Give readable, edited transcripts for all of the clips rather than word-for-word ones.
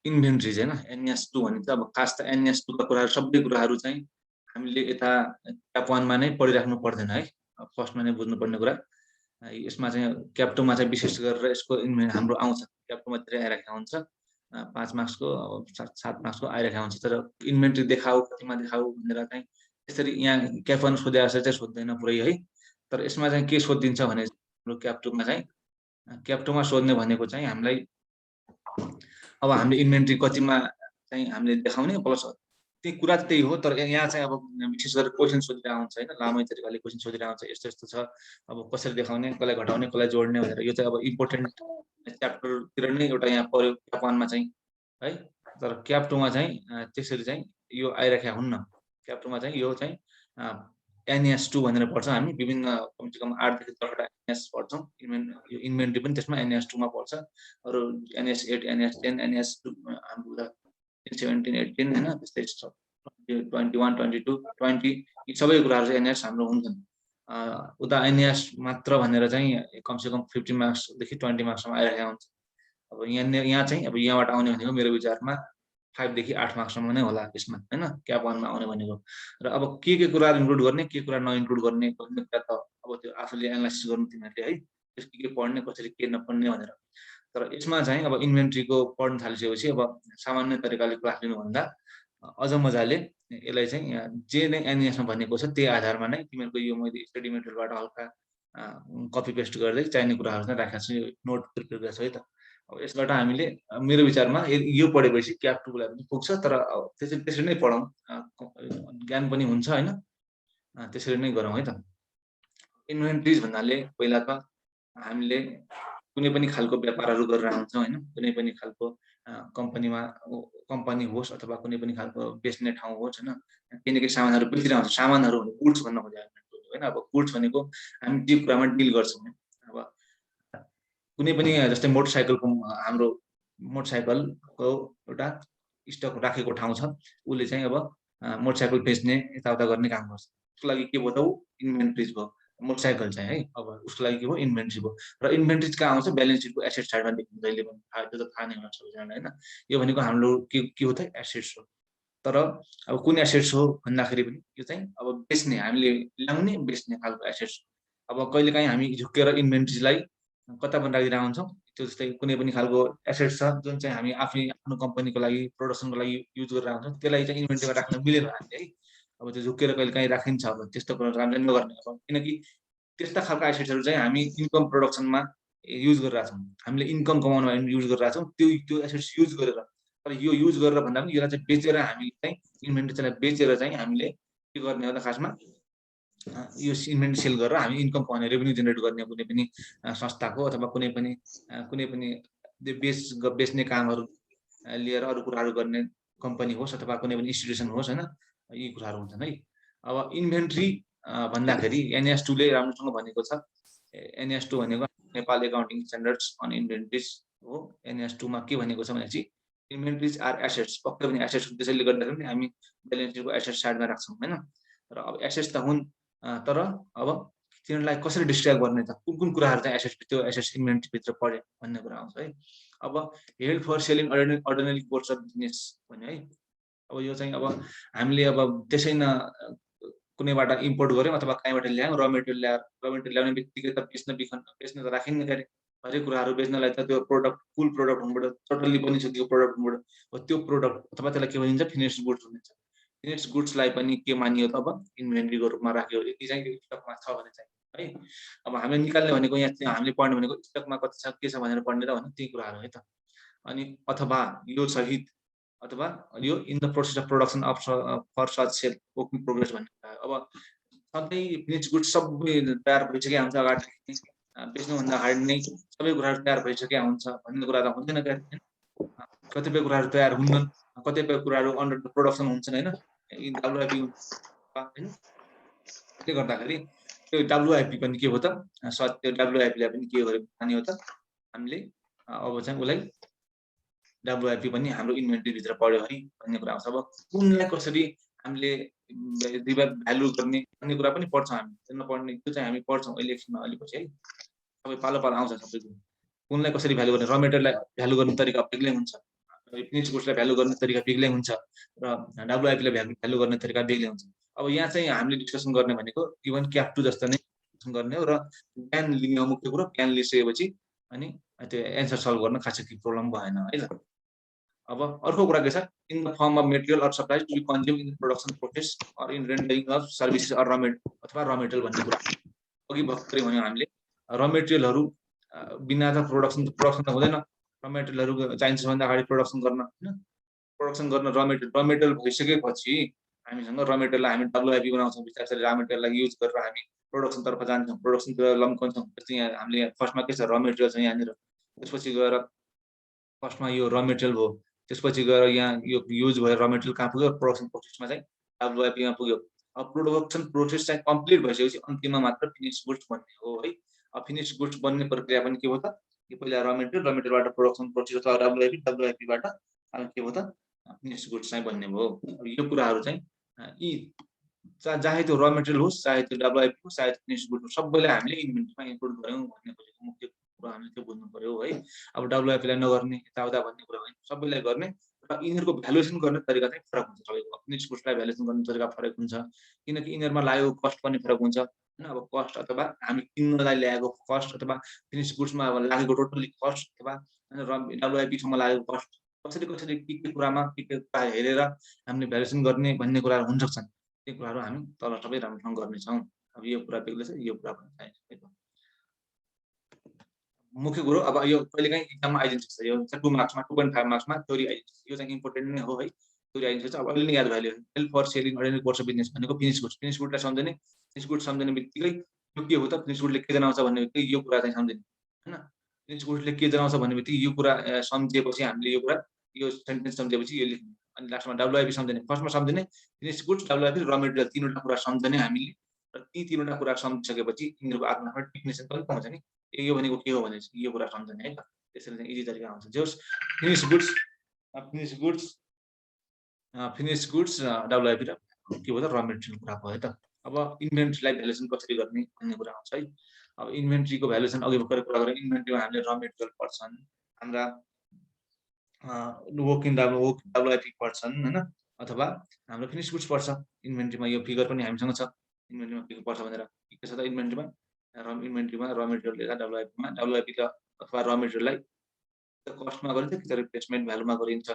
इन्भेन्ट्रिज हैन NS2 भने चाहिँ अब खास त NS2 का कुराहरु सबै कुराहरु चाहिँ हामीले यता क्याप 1 मा नै पढिराख्नु पर्दैन है फर्स्टमा नै बुझ्नुपर्ने कुरा यसमा चाहिँ क्याप 2 मा चाहिँ विशेष गरेर यसको हाम्रो आउँछ क्याप 2 मा धेरै आइराखेको हुन्छ 5 मार्क्सको 7 मार्क्सको आइराखेको हुन्छ तर इन्भेन्ट्री देखाऊ कतिमा देखाऊ भनेर चाहिँ त्यसरी यहाँ क्याप 1 सोधे जस्तो चाहिँ सोध्दैन पुरै है तर यसमा चाहिँ के सोधिन्छ भने हाम्रो क्याप 2 मा चाहिँ क्याप 2 मा सोध्ने भनेको चाहिँ हामीलाई अब हामीले इन्भेन्ट्री कतिमा चाहिँ हामीले देखाउने प्लस त्यही कुरा त त्यही हो तर यहाँ चाहिँ अब विशेष गरेर क्वेशन सोधिरहेको हुन्छ हैन लामो तरिकाले क्वेशन सोधिरहेको हुन्छ यस्तो यस्तो छ अब कसरी देखाउने कसलाई घटाउने कसलाई जोड्ने भनेर यो चाहिँ अब इम्पोर्टेन्ट च्याप्टरतिर नै एउटा यहाँ पर्यो क्याप 1 मा चाहिँ है तर क्याप 2 मा चाहिँ त्यसरी चाहिँ यो आइराखेको हुन्न क्याप 2 मा चाहिँ यो चाहिँ NS2 भनेर पढ्छौं हामी विभिन्न कमसे कम 8 देखि 10 वटा NS पढ्छौं यो इन्भेन्ट्री पनि त्यसमा NS2 मा पर्छ अरु NS8 NS10 NS2 हाम्रो 17 18 हैन त्यस्तै छ 21 22 20 यी सबै कुराहरु चाहिँ NS हाम्रो हुन्छन् उता NS मात्र भनेर चाहिँ कमसे कम 50 मार्क्स देखि 20 मार्क्स सम्म आइरहेको हुन्छ अब यहाँ चाहिँ अब यहाँबाट आउने भनेको मेरो विचारमा 5 देखि 8 मार्क्स सम्म नै होला यसमा हैन क्याप 1 मा आउने भनेको र अब के कुरा इन्क्लुड गर्ने के कुरा नइन्क्लुड गर्ने भन्ने कुरा त अब त्यो आफूले एनालाइसिस गर्नु तिमीहरुले है त्यसको के पढ्ने कसरी के नपढ्ने भनेर तर यसमा चाहिँ अब इन्भेन्ट्रीको पढ्न थालिसकेपछि अब सामान्य तरिकाले क्लास लिनु भन्दा अझ मजाले यसलाई चाहिँ जे नै एनएस मा भनेको छ त्यही आधारमा नै तिमीहरुको यो मैले स्टडी मेटेरियलबाट हल्का कपी पेस्ट गर्दै चाहिने कुराहरु चाहिँ राखेको छु नोट प्रिपेयर गरेको छु है त अब यसबाट हामीले मेरो विचारमा यो पढेपछि क्याप 2 लाई पनि पुग्छ तर त्यसरी नै पढौं ज्ञान पनि हुन्छ हैन त्यसरी नै गरौँ है त इन्भेन्ट्रीज भन्नाले पहिला त हामीले कुनै पनि खालको व्यापारहरु गरेर आउँछौं हैन कुनै पनि खालको कम्पनी होस् अथवा कुनै पनि खालको बेच्ने ठाउँ होस् हैन किनकि सामानहरु बेचिरहेको हुन्छ सामानहरु भने गुड्स भन्न खोजेको हैन अब गुड्स भनेको हामी त्यो कुरामा डिल गर्छौं अब कुनै पनि जस्तै मोटरसाइकलको हाम्रो मोटरसाइकलको एउटा स्टक राखेको ठाउँ छ उले चाहिँ अब मोटरसाइकल बेच्ने यताउता गर्ने काम गर्छ त्यसको लागि के भयो त इन्भेन्ट्रीज भयो मोटरसाइकल चाहिँ है अब उसको लागि के भयो इन्भेन्ट्री भयो र इन्भेन्ट्रीज कहाँ आउँछ ब्यालेन्स शीटको एसेट साइडमा देख्नु जहिले पनि त्यो त थाहा नै होला सबैजनालाई हैन यो भनेको हाम्रो के हो त एसेट्स हो तर अब कुन एसेट्स हो भन्दाखेरि पनि यो चाहिँ अब बेच्ने हामीले ल्याउने बेच्ने खालको एसेट्स अब कहिलेकाहीँ हामी झुकेर इन्भेन्ट्रीजलाई कता पनि राखिरहेका हुन्छौं त्यो जस्तै कुनै पनि खालको एसेट छ जुन चाहिँ हामी आफ्नो कम्पनीको लागि प्रोडक्सनको लागि युज गरेर आउँछौं त्यसलाई चाहिँ इन्भेन्ट्रीमा राख्न मिलेन हामीले है अब त्यो झुकेर कहिलेकाहीँ राखिन्छ अब त्यस्तो कुरा राम्रै नगर्ने अब किनकि त्यस्ता खालका एसेट्सहरु चाहिँ हामी इन्कम प्रोडक्सनमा युज गरिरहेका छौं हामीले इन्कम कमाउनमा युज गरिरहेका छौं त्यो एसेट्स युज गरेर तर यो युज गरेर भन्दा पनि यसलाई चाहिँ बेचेर हामीले चाहिँ इन्भेन्ट्रीलाई बेचेर चाहिँ हामीले के गर्ने हो त खासमा यो इन्भेन्ट्री सेल गरेर हामी इन्कम कमाउने रेभेन्यू जेनेरेट गर्ने कुनै पनि संस्थाको अथवा कुनै पनि बेच्ने कामहरु लिएर अरु कुराहरु गर्ने कम्पनी होस् अथवा कुनै पनि इन्स्टिट्युसन होस् हैन यी कुराहरु हुन्छन् है अब इन्भेन्ट्री भन्दाखेरि NS2 ले राम्रोसँग भनेको छ NS2 भनेको नेपाल एकाउन्टिङ स्ट्यान्डर्ड्स अन इन्भेन्ट्रीज हो NS2 मा के भनेको छ भनेपछि इन्भेन्ट्रीज आर एसेट्स पक्कै पनि एसेट्स त्यसैले गर्दाखेरि हामी ब्यालेन्स शीटको एसेट साइडमा राख्छौं हैन र अब एसेट्स त हुन् तर अब तिनीलाई कसरी डिस्क्राइब गर्ने त कुन कुराहरु चाहिँ एसेट्स त्यो एसेट्स इन्भेन्ट्री भित्र पर्यो भन्ने कुरा आउँछ है अब held for selling ordinary course of business भन्ने है अब यो चाहिँ अब हामीले अब त्यसै न कुनैबाट इम्पोर्ट गर्यौं अथवा कहीँबाट ल्यायौं र मेटेरियल ल्याउने बित्तिकै त बेच्न त राखिन्न गरे हरेक कुराहरु बेच्नलाई त त्यो प्रोडक्ट फुल प्रोडक्ट हुनबाट टोटली बनिसकेको प्रोडक्ट हुनबाट त्यो प्रोडक्ट अथवा त्यसलाई के भनिन्छ फिनिश्ड गुड्स भनिन्छ फिनिश्ड गुड्सलाई पनि के मानियो त अब इन्भेन्ट्रीको रूपमा राख्यो यति चाहिँ स्टकमा छ भने चाहिँ है अब हामीले निकाल्ने भनेको यहाँ हामीले पढ्ने भनेको स्टकमा कति छ के छ भनेर पढ्ने त भने त्यही कुराहरु है त अनि अथवा यो सहित अथवा यो in the process of production of for such sale work in progress भन्ने अब सधैँ फिनिश्ड गुड्स सबै तयार भइसकेको हुन्छ अगाडि बेच्नुभन्दा अगाडि नै सबै कुराहरु तयार भइसकेको हुन्छ भन्ने कुरा त हुँदैन के कतिपय कुराहरु तयार हुन्नन् कतिपय कुराहरु अन्डर प्रोडक्सन हुन्छन् हैन WIP हैन त्यसले गर्दाखेरि त्यो WIP पनि के हो त त्यो WIP लाई पनि के गरे अनि हो त हामीले अब चाहिँ उलाई WIP पनि हाम्रो इन्भेन्ट्री भित्र पर्यो है भन्ने कुरा आउँछ अब कुनलाई कसरी हामीले भ्यालु गर्ने भन्ने कुरा पनि पढ्छौं हामी त्यो नपढ्ने त्यो चाहिँ हामी पढ्छौं अहिले एकछिनमा अलि पछि है सबै पालो आउँछ सबैको कुनलाई कसरी भ्यालु गर्ने र मेटेरियललाई भ्यालु गर्ने तरिका बेग्लै हुन्छ फिनिश गुड्सलाई भ्यालु गर्ने तरिका बेग्लै हुन्छ र डब्लुआइपीलाई भ्यालु गर्ने तरिका बेग्लै हुन्छ। अब यहाँ चाहिँ हामीले डिस्कसन गर्ने भनेको इभन क्याप 2 जस्तो नै डिस्कसन गर्ने हो र ज्ञान लिने हो मुख्य कुरो। ज्ञान लिइसकेपछि अनि त्यो एन्सर सल्भ गर्न खासै केही प्रब्लम भएन है त। अब अर्को कुरा के छ, in the form of material or supplies to be consumed in production process or in rendering of services or अथवा र मेटेरियल भन्ने कुरा अघि भर्खरै भन्यौँ हामीले। र मेटेरियलहरू बिना त प्रोडक्सन त हुँदैन। र मेटेरियलहरू चाहिन्छ भन्दा अगाडि प्रोडक्सन गर्न होइन, प्रोडक्सन गर्न र मेटेरियल भइसकेपछि हामीसँग र मेटेरियललाई हामी डब्लुआइपी बनाउँछौँ। बिस्तारै र मेटेरियललाई युज गरेर हामी प्रोडक्सनतर्फ जान्छौँ, प्रोडक्सनतिर लम्कन्छौँ। जस्तै यहाँ हामीले फर्स्टमा के छ, र मेटेरियल छ यहाँनिर, त्यसपछि गएर फर्स्टमा यो र मेटेरियल भयो, त्यसपछि गएर यहाँ यो युज भएर र मेटेरियल कहाँ पुग्यो, प्रोडक्सन प्रोसेसमा चाहिँ डब्लुआइपीमा पुग्यो। अब प्रोडक्सन प्रोसेस चाहिँ कम्प्लिट भइसकेपछि अन्तिममा मात्र फिनिस गुड्स बन्ने हो है। अब फिनिस गुड्स बन्ने प्रक्रिया पनि के हो त, यो पहिला र मेटेरियलबाट प्रोडक्सन प्रोसेस अथवा डब्लुआइपीबाट के हो त फिनिस गुड्स चाहिँ बन्ने भयो। अब यो कुराहरू चाहिँ यी चाहे त्यो र मेटेरियल होस्, चाहे त्यो डब्लुआइपी होस्, चाहे फिनिस गुड होस्, सबैलाई हामीले इन्भेन्ट्रीमा इन्क्लुड गऱ्यौँ भन्ने खोजेको मुख्य कुरा हामीले त्यो बुझ्नु पर्यो है। अब डब्लुआइपीलाई नगर्ने यताउता भन्ने कुरा होइन, सबैलाई गर्न र यिनीहरूको भ्यालुएसन गर्ने तरिका चाहिँ फरक हुन्छ। सबैको फिनिस गुड्सलाई भ्यालुएसन गर्ने तरिका फरक हुन्छ, किनकि यिनीहरूमा लागेको कस्ट पनि फरक हुन्छ होइन। अब कस्ट अथवा हामी किन्नलाई ल्याएको कस्ट अथवा फिनिस गुड्समा अब लागेको टोटली कस्ट अथवा डब्लुआइपीसम्म लागेको कस्ट कसरी के कुरामा के कुरा हेरेर हामीले भ्यालुएसन गर्ने भन्ने कुराहरू हुन सक्छन्। त्यो कुराहरू हामी तल सबै राम्रोसँग गर्नेछौँ। अब यो कुरा बेग्लै छ, यो कुरा पनि चाहिन्छ। मुख्य कुरो अब यो कहिलेकाहीँ इक्जाममा आइदिन्छ, यो 2 मार्क्समा 2.5 मार्क्समा थ्योरी आइदिन्छ। यो चाहिँ इम्पोर्टेन्ट नै हो है, थ्योरी आइदिन्छ। अब अहिले नै याद भयो, sell for selling ordinary course of business भनेको फिनिस गुड्सलाई सम्झने। फिनिस गुड सम्झने बित्तिकै यो के हो त, फिनिस गुडले के जनाउँछ भन्ने बित्तिकै यो कुरा चाहिँ सम्झिने होइन। फिनिस गुड्सले के जनाउँछ भन्ने बित्तिकै यो कुरा सम्झिएपछि हामीले यो सेन्टेन्स सम्झिएपछि यो लेख्ने, अनि लास्टमा डब्लुआइपी सम्झने। फर्स्टमा सम्झने फिनिस गुड्स, डब्लुआइपी, र मेटेरियल, तीनवटा कुरा सम्झने हामीले। र ती तीनवटा कुरा सम्झिसकेपछि यिनीहरूको आफ्नो आफ्नो डेफिनेसन पनि पाउँछ नि, यो भनेको के हो भने यो कुरा सम्झने है त। त्यसरी चाहिँ इजी तरिका हुन्छ। जस फिनिस गुड्स डब्लुआइपी र के हो त र मेटेरियल कुरा भयो त। अब इन्भेन्ट्रीलाई भ्यालुएसन कसरी गर्ने भन्ने कुरा आउँछ है। अब इन्भेन्ट्रीको भ्यालुएसन अघि भर्खरै कुरा गरेँ। इन्भेन्ट्रीमा हामीले र मेटेरियल पर्छन्, हाम्रा डब्लुआइपी पर्छन् होइन, अथवा हाम्रो फिनिस गुड्स पर्छ। इन्भेन्ट्रीमा यो फिगर पनि हामीसँग छ, इन्भेन्ट्रीमा फिगर पर्छ भनेर के छ त, इन्भेन्ट्रीमा र मेटेरियल डब्लुआइपी अथवा र मेटेरियललाई कस्टमा गरिन्छ कि त रिप्लेसमेन्ट भ्यालुमा गरिन्छ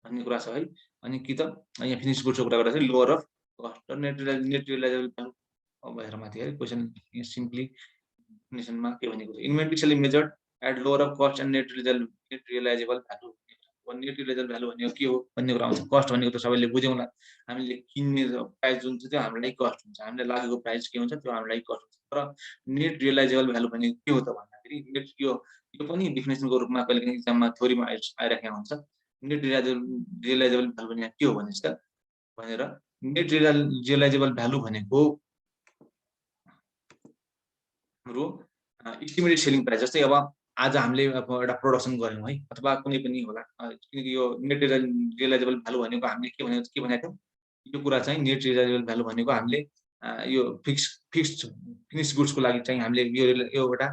भन्ने कुरा छ है। अनि कि त यहाँ फिनिस गुड्सको कुरा गर्दा चाहिँ लोअर अफ कस्ट र नेट रियलाइजेबल भ्यालु भएर माथि है क्वेसन सिम्पली डेफिनेसनमा के भनेको छ, inventory shall measured at lower of cost and net realisable value. Net realisable value भनेको के हो भन्ने कुरा आउँछ। कस्ट भनेको त सबैले बुझ्यौँला, हामीले किन्ने प्राइस जुन छ त्यो हाम्रो लागि कस्ट हुन्छ, हामीले लागेको प्राइस के हुन्छ त्यो हाम्रो लागि कस्ट हुन्छ। तर नेट रियलाइजेबल भ्यालु भनेको के हो त भन्दाखेरि नेट यो पनि डेफिनेसनको रूपमा कहिलेकाहीँ इक्जाममा थ्योरीमा आइराखेको हुन्छ। नेट रियलाइजेबल भ्यालु भनेको के हो भनेर नेट रियलाइजेबल भ्यालु भनेको हाम्रो इस्टिमेटेड सेलिङ प्राइस। जस्तै अब आज हामीले एउटा प्रोडक्सन गऱ्यौँ है, अथवा कुनै पनि होला, किनकि यो नेट रियलाइजेबल भ्यालु भनेको हामीले के भनेको थियौँ, यो कुरा चाहिँ नेट रियलाइजेबल भ्यालु भनेको हामीले यो फिक्स्ड फिनिस गुड्सको लागि चाहिँ हामीले यो एउटा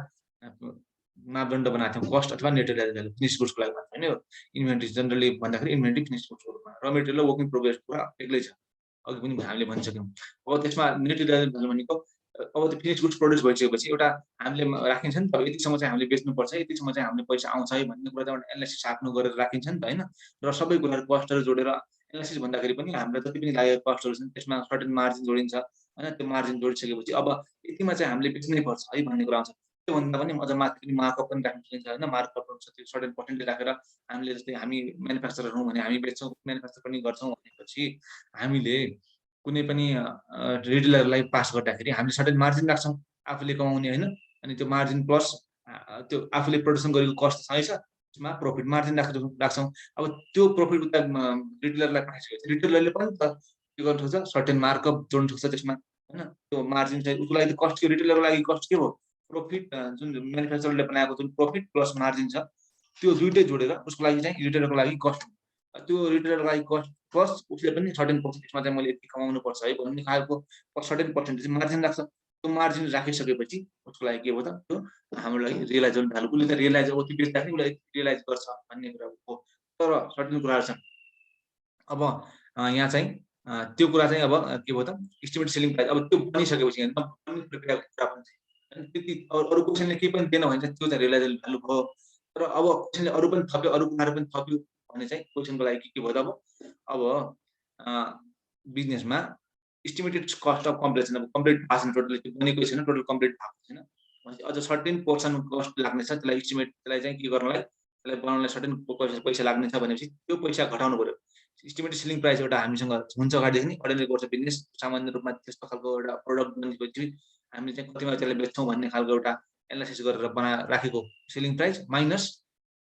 मापदण्ड बनाएको थियौँ, कस्ट अथवा नेट रियलाइजेबल भ्यालु फिनिस गुड्सको लागि मात्र होइन। इन्भेन्ट्री जेनरली भन्दाखेरि इन्भेन्ट्री फिनिस गुड्सको रूपमा, र मेटेरियल र वर्क इन प्रोग्रेस कुरा एक्लै छ, अघि पनि हामीले भनिसक्यौँ। अब त्यसमा नेट रियलाइजेबल भ्यालु भनेको अब त्यो फिनिस गुड्स प्रड्युस भइसकेपछि एउटा हामीले राखिन्छ नि त, यतिसम्म चाहिँ हामीले बेच्नुपर्छ, यतिसम्म चाहिँ हामीले पैसा आउँछ है भन्ने कुरा चाहिँ एउटा एनालाइसिस आफ्नो गरेर राखिन्छ नि त होइन। र सबै कुराहरू कस्टहरू जोडेर एनालाइसिस भन्दाखेरि पनि हाम्रो जति पनि लागेको कस्टहरू छन् त्यसमा सर्टेन मार्जिन जोडिन्छ होइन। त्यो मार्जिन जोडिसकेपछि अब यतिमा चाहिँ हामीले बेच्नै पर्छ है भन्ने कुरा आउँछ। त्योभन्दा पनि अझ माथि पनि मार्कअप पनि राख्न सकिन्छ होइन। मार्कअप हुन्छ त्यो सर्टेन पर्सेन्टेज राखेर हामीले, जस्तै हामी म्यानुफ्याक्चरर हौँ भने हामी बेच्छौँ, म्यानुफ्याक्चर पनि गर्छौँ भनेपछि हामीले कुनै पनि रिटेलरलाई पास गर्दाखेरि हामीले सर्टेन मार्जिन राख्छौँ आफूले कमाउने होइन। अनि त्यो मार्जिन प्लस त्यो आफूले प्रडक्सन गरेको कस्ट सँगै छ, त्यसमा प्रफिट मार्जिन राख्छौँ। अब त्यो प्रफिट उता रिटेलरलाई पठाइसकेपछि रिटेलरले पनि त के गर्नु सक्छ, सर्टेन मार्कअप जोड्नु सक्छ त्यसमा होइन। त्यो मार्जिन चाहिँ उसको लागि कस्ट के, रिटेलरको लागि कस्ट के हो, प्रफिट, जुन म्यानुफ्याक्चररले बनाएको जुन प्रफिट प्लस मार्जिन छ त्यो दुइटै जोडेर उसको लागि चाहिँ रिटेलरको लागि कस्ट, त्यो रिटेलरको लागि कस्ट प्लस उसले पनि सर्टेन पर्सेन्टेजमा चाहिँ मैले यति कमाउनु पर्छ है भन्ने खालको सर्टेन पर्सेन्टेज मार्जिन राख्छ। त्यो मार्जिन राखिसकेपछि उसको लागि के हो त, त्यो हाम्रो लागि रियलाइजेबल भ्यालु, उसले त रियलाइज यति बेच्दाखेरि उसले रियलाइज गर्छ भन्ने कुरा हो। तर सर्टेन कुराहरू छन्। अब यहाँ चाहिँ त्यो कुरा चाहिँ अब के भयो त एस्टिमेट सेलिङ प्राइस अब त्यो बनिसकेपछि होइन बन्ने प्रक्रियाको कुरा पनि छ। होइन त्यति अरू क्वेसनले केही पनि दिएन भने चाहिँ त्यो चाहिँ रियलाइजेबल भ्यालु भयो। तर अब क्वेसनले अरू पनि थप्यो, अरू कुराहरू पनि थप्यो भने चाहिँ क्वेसनको लागि के भयो त अब बिजनेसमा एस्टिमेटेड कस्ट अफ कम्प्लिसन अब कम्प्लिट भएको छैन, टोटली त्यो बनेको छैन, टोटल कम्प्लिट भएको छैन। भनेपछि अझ सर्टेन पोर्सन कस्ट लाग्नेछ त्यसलाई एस्टिमेट त्यसलाई चाहिँ के गर्नलाई त्यसलाई बनाउनलाई सर्टेन पैसा लाग्नेछ भनेपछि त्यो पैसा घटाउनु पर्यो। एस्टिमेटेड सेलिङ प्राइस एउटा हामीसँग हुन्छ अगाडिदेखि नै अर्डिनरी कोर्स अफ बिजनेस सामान्य रूपमा त्यस्तो खालको एउटा प्रोडक्ट बनेपछि हामीले चाहिँ कतिमा त्यसलाई बेच्छौँ भन्ने खालको एउटा एनालाइसिस गरेर राखेको selling price minus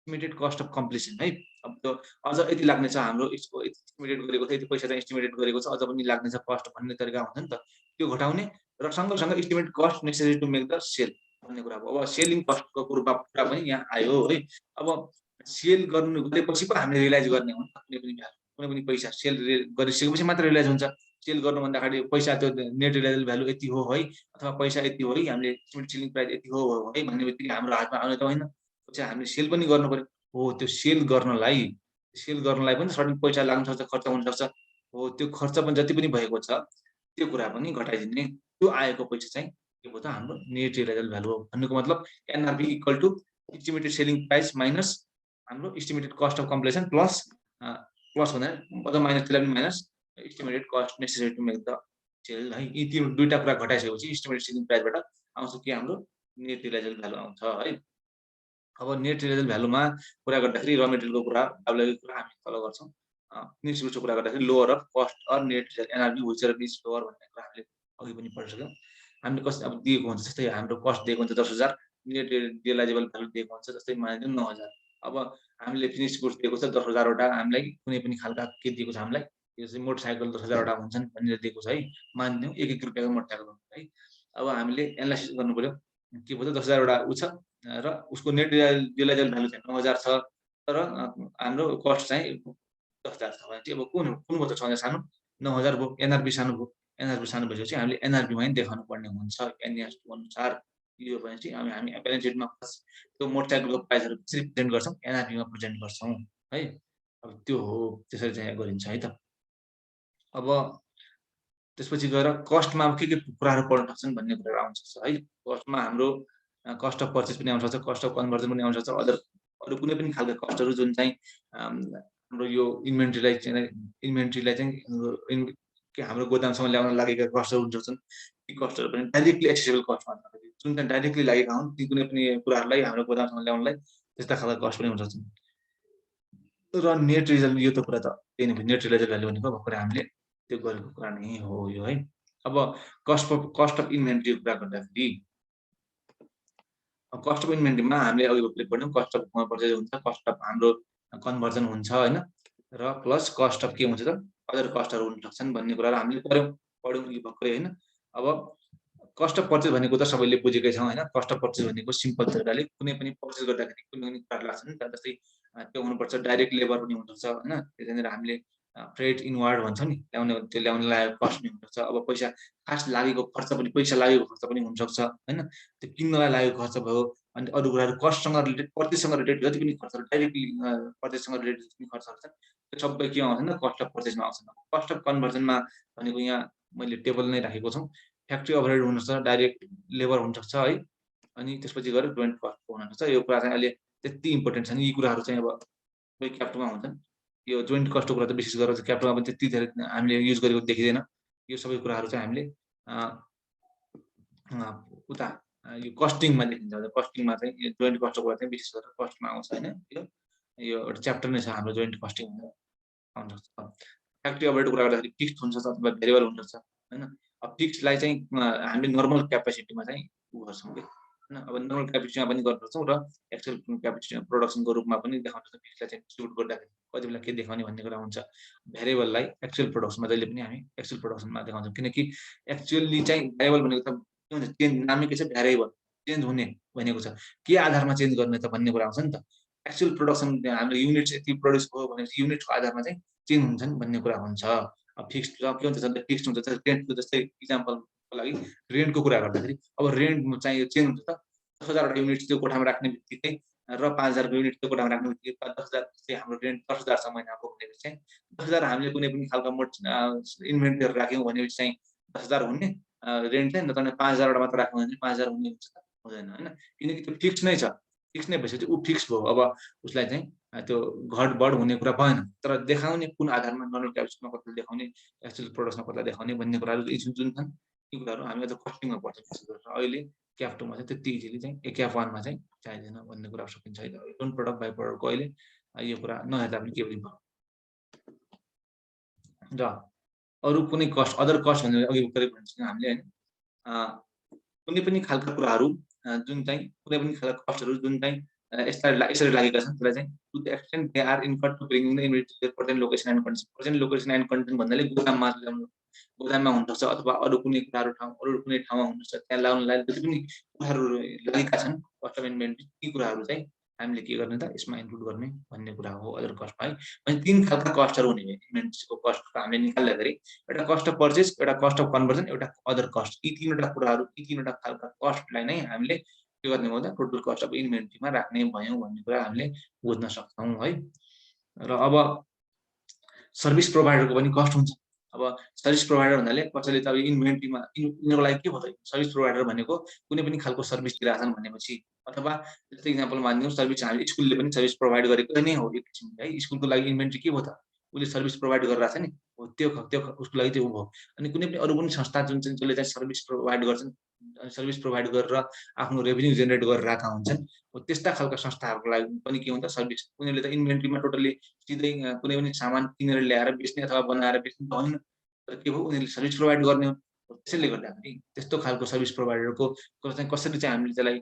estimated cost of completion है। अब त्यो अझ यति लाग्नेछ हाम्रो एस्टिमेटेड गरेको छ, यति पैसा चाहिँ एस्टिमेटेड गरेको छ, अझ पनि लाग्नेछ कस्ट भन्ने तरिका हुन्छ नि त, त्यो घटाउने र सँगसँगै estimate cost necessary to make the sale भन्ने कुरा भयो। अब सेलिङ कस्टको कुरा पनि यहाँ आयो है। अब सेल गर्नु गरेपछि पो हामीले रियलाइज गर्ने हो कुनै पनि पैसा सेल गरिसकेपछि मात्र रियलाइज हुन्छ। सेल गर्नुभन्दा अगाडि पैसा त्यो नेट रियलाइजेबल भ्यालु यति हो है अथवा पैसा यति हो है, हामीले एस्टिमेट सेलिङ प्राइस यति हो है भन्ने बित्तिकै हाम्रो हातमा आउने त होइन। पछि हामीले सेल पनि गर्नु पर्यो। हो त्यो सेल गर्नलाई पनि सर्टेन पैसा लाग्न सक्छ, खर्च हुन सक्छ। हो त्यो खर्च पनि जति पनि भएको छ त्यो कुरा पनि घटाइदिने, त्यो आएको पैसा चाहिँ के भयो त हाम्रो नेट रियलाइजेबल भ्यालु हो। भन्नुको मतलब NRP equal to estimated selling price minus हाम्रो estimated cost of completion plus भन्दा अझ माइनस त्यसलाई पनि minus estimated cost necessary to make the sale है। यी त्यो दुईटा कुरा घटाइसकेपछि एस्टिमेटेड सेलिङ प्राइसबाट आउँछ के हाम्रो नेट रियलाइजेबल भ्यालु आउँछ है। अब नेट रियलाइजेबल भ्यालुमा कुरा गर्दाखेरि र मेटेरियलको कुरा WLV कुरा हामी फलो गर्छौँ। फिनिश गुड्सको कुरा गर्दाखेरि lower of cost or net NRP which is lower भन्ने कुरा हामीले अघि पनि पढिसक्यौँ। हामीले कस्तो अब दिएको हुन्छ जस्तै हाम्रो कस्ट दिएको हुन्छ 10,000, नेट रियलाइजेबल भ्यालु दिएको हुन्छ जस्तै मानिलिउँ 9,000। अब हामीले फिनिश गुड्स दिएको छ 10,000 वटा, हामीलाई कुनै पनि खालका के दिएको छ हामीलाई यो चाहिँ मोटरसाइकल 10,000 वटा हुन्छन् भनेर दिएको छ है, मानिलिउँ 1-1 रुपियाँको मोटरसाइकल है। अब हामीले एनालाइसिस गर्नु पर्यो के भयो 10,000 वटा उ छ र उसको नेट रियलाइजेबल भ्यालु चाहिँ 9,000 छ, तर हाम्रो कस्ट चाहिँ 10,000 छ भने चाहिँ अब कुन भयो त सबभन्दा सानो 9,000 भयो। एनआरपी सानो भयो। एनआरपी सानो भएपछि हामीले एनआरपीमा नै देखाउनु पर्ने हुन्छ एनएस अनुसार। यो भनेपछि हामी ब्यालेन्स सिटमा त्यो मोटरसाइकलको प्राइसहरू कसरी प्रेजेन्ट गर्छौँ एनआरपीमा प्रेजेन्ट गर्छौँ है। अब त्यो हो त्यसरी चाहिँ गरिन्छ है त। अब त्यसपछि गएर कस्टमा के कुराहरू पर्न सक्छन् भन्ने कुराहरू आउन सक्छ है। कस्टमा हाम्रो कस्ट अफ पर्चेस पनि आउन सक्छ, कस्ट अफ कन्भर्जन पनि आउन सक्छ, अरू कुनै पनि खालको कस्टहरू जुन चाहिँ हाम्रो यो इन्भेन्ट्रीलाई चाहिँ के हाम्रो गोदामसम्म ल्याउन लागेका कस्टहरू हुन सक्छन्। ती कस्टहरू पनि डाइरेक्टली एक्सेसिबल कस्टमा जुन चाहिँ डाइरेक्टली लागेका हुन् ती कुनै पनि कुराहरूलाई हाम्रो गोदामसम्म ल्याउनलाई त्यस्ता खालका कस्ट पनि हुन सक्छन्। र नेट रिजल्ट यो त कुरा त त्यही नै नेट रियलाइजेबल भ्यालु भनेको भर्खरै हामीले त्यो गरेको कुरा नै हो यो है। अब कस्ट अफ इन्भेन्ट्री कुरा गर्दाखेरि कस्ट अफ इन्भेन्ट्रीमा हामीले अघि भर्खरै पढ्यौँ कस्ट अफ पर्चेज हुन्छ, कस्ट अफ हाम्रो कन्भर्जन हुन्छ होइन, र प्लस कस्ट अफ के हुन्छ त अदर कस्टहरू हुन सक्छन् भन्ने कुराहरू हामीले पढ्यौँ यो भर्खरै होइन। अब कस्ट अफ पर्चेज भनेको त सबैले बुझेकै छौँ होइन। कस्ट अफ पर्चेज भनेको सिम्पल तरिकाले कुनै पनि पर्चेज गर्दाखेरि कुनै पनि कुराहरू लाग्छ नि त, जस्तै त्यो हुनुपर्छ डाइरेक्ट लेबर पनि हुनुपर्छ होइन, त्यहाँनिर हामीले फ्रेट इनवार्ड भन्छौँ नि, त्यो ल्याउन लागेको कस्ट पनि हुनसक्छ। अब पैसा खास लागेको खर्च पनि हुनसक्छ होइन, त्यो किन्नलाई लागेको खर्च भयो। अनि अरू कुराहरू कस्टसँग रिलेटेड पर्चेससँग रिलेटेड जति पनि खर्चहरू डाइरेक्टली पर्चेससँग रिलेटेड जति पनि खर्चहरू छन् त्यो सबै के आउँछन् त कस्ट अफ पर्चेजमा आउँछन्। कस्ट अफ कन्भर्जनमा भनेको यहाँ मैले टेबल नै राखेको छु, फ्याक्ट्री ओभरहेड हुनसक्छ, डाइरेक्ट लेबर हुनसक्छ है, अनि त्यसपछि गएर जोइन्ट कस्ट हुनसक्छ। यो कुरा चाहिँ अहिले त्यति इम्पोर्टेन्ट छैन, यी कुराहरू चाहिँ अब कोही क्याप्टोमा हुन्छन्। यो जोइन्ट कस्टको कुरा त विशेष गरेर क्याप्टोमा पनि त्यति धेरै हामीले युज गरेको देखिँदैन। यो सबै कुराहरू चाहिँ हामीले उता यो कस्टिङमा देखिन्छ। कस्टिङमा चाहिँ यो जोइन्ट कस्टको कुरा चाहिँ विशेष गरेर कस्टमा आउँछ होइन। यो एउटा च्याप्टर नै छ हाम्रो जोइन्ट कस्टिङ आउन सक्छ। फ्याक्ट्री ओभरहेड कुरा गर्दाखेरि फिक्स्ड हुनसक्छ अथवा भेरिएबल हुनसक्छ होइन। अब फिक्स्डलाई चाहिँ हामीले नर्मल क्यापेसिटीमा चाहिँ उ गर्छौँ कि होइन। अब नर्मल क्यापेसिटीमा पनि गर्न सक्छौँ र एक्चुअल क्यापेसिटी प्रोडक्सनको रूपमा पनि देखाउन सक्छौँ। फिक्स्डलाई चाहिँ डिस्ट्रिब्युट गर्दाखेरि कति बेला के देखाउने भन्ने कुरा हुन्छ। भेरिएबललाई एक्चुअल प्रोडक्सनमा जहिले पनि हामी एक्चुअल प्रोडक्सनमा देखाउँछौँ, किनकि एक्चुअली चाहिँ भेरिएबल भनेको त के हुन्छ चेन्ज नामै के छ भेरिएबल, चेन्ज हुने भनेको छ। के आधारमा चेन्ज गर्ने त भन्ने कुरा आउँछ नि त। एक्चुअल प्रोडक्सन हाम्रो युनिट्स यति प्रड्युस भयो भनेपछि युनिटको आधारमा चाहिँ चेन्ज हुन्छन् भन्ने कुरा हुन्छ। अब फिक्स्ड के हुन्छ फिक्स्ड हुन्छ रेन्टको जस्तै इक्जाम्पलको लागि रेन्टको कुरा गर्दाखेरि अब रेन्ट चाहिँ चेन्ज हुन्छ त 10,000 वटा युनिट त्यो कोठामा राख्ने बित्तिकै र 5000 को युनिट त्यो कोठामा राख्नु बित्तिकै 10,000 चाहिँ हाम्रो रेन्ट 10,000 छ महिनाको भनेपछि चाहिँ 10,000 हामीले कुनै पनि खालको इन्भेन्टरीहरू राख्यौँ भनेपछि चाहिँ 10,000 हुने रेन्ट चाहिँ नत्र 5,000 वटा मात्र राख्नु भने 5,000 हुने हुन्छ त हुँदैन हैन किनकि त्यो फिक्स नै छ फिक्स नै भएपछि ऊ फिक्स भयो अब उसलाई चाहिँ त्यो घटबढ हुने कुरा भएन तर देखाउने कुन आधारमा नर्मल क्यापिटलमा कति देखाउने एक्चुअल प्रोडक्समा कति देखाउने भन्ने कुराहरू जुन छन् ती कुराहरू हामी अझ कस्टिङमा पर्छ विशेष गरेर अहिले क्याप 2 मा चाहिँ त्यति इजिली चाहिँ क्याप 1 मा चाहिँ चाहिँदैन भन्ने कुरा सकिन्छ लोन प्रोडक्ट बाइ प्रोडक्टको अहिले यो कुरा नहेर्दा पनि के भयो र अरु कुनै कस्ट अदर कस्ट भनेर अघि गरेको भन्छौँ हामीले हैन कुनै पनि खालका कुराहरू जुन चाहिँ कुनै पनि खालका कस्टहरू जुन चाहिँ यसरी लागेका छन् त्यसलाई चाहिँ to the extent they are incurred to bring the inventory present location and condition present location and condition भन्नाले गोदाममा हुनसक्छ अथवा अरू कुनै कुराहरू अरू कुनै ठाउँमा हुनसक्छ त्यहाँ लाउनलाई जति पनि कुराहरू लागेका छन् कस्ट अफ इन्भेन्टरी ती कुराहरू चाहिँ हामीले के गर्ने त यसमा इन्क्लुड गर्ने भन्ने कुरा हो अदर कस्ट है अनि तीन खालका कस्टहरू हुने इन्भेन्टरीको कस्ट हामीले निकाल्दाखेरि एउटा कस्ट अफ पर्चेज एउटा कस्ट अफ कन्भर्जन एउटा अदर कस्ट यी तीनवटा कुराहरू यी तीनवटा खालका कस्टलाई नै हामीले के गर्ने हो त टोटल कस्ट अफ इन्भेन्टरीमा राख्ने भयौँ भन्ने कुरा हामीले बुझ्न सक्छौँ है र अब सर्भिस प्रोभाइडरको पनि कस्ट हुन्छ अब सर्भिस प्रोभाइडर भन्नाले कसैले त अब इन्भेन्टरीमा यिनीहरूको लागि के भयो त सर्भिस प्रोभाइडर भनेको कुनै पनि खालको सर्भिस दिइरहेछन् भनेपछि अथवा जस्तै इक्जाम्पल मानिदिउँ सर्भिस हामी स्कुलले पनि सर्भिस प्रोभाइड गरेको नै हो एक किसिमले है स्कुलको लागि इन्भेन्टरी के भयो त उसले सर्भिस प्रोभाइड गरिरहेछ नि हो त्यो उसको लागि चाहिँ उ भयो अनि कुनै पनि अरू पनि संस्था जुन चाहिँ जसले चाहिँ सर्भिस प्रोभाइड गर्छन् सर्भिस प्रोभाइड गरेर आफ्नो रेभेन्यू जेनेरेट गरिरहेका हुन्छन् त्यस्ता खालका संस्थाहरूको लागि पनि के हुन्छ सर्भिस उनीहरूले त इन्भेन्टरीमा टोटली सिधै कुनै पनि सामान किनेर ल्याएर बेच्ने अथवा बनाएर बेच्ने त होइन तर के भयो उनीहरूले सर्भिस प्रोभाइड गर्ने हो त्यसैले गर्दाखेरि त्यस्तो खालको सर्भिस प्रोभाइडरको चाहिँ कसरी चाहिँ हामीले त्यसलाई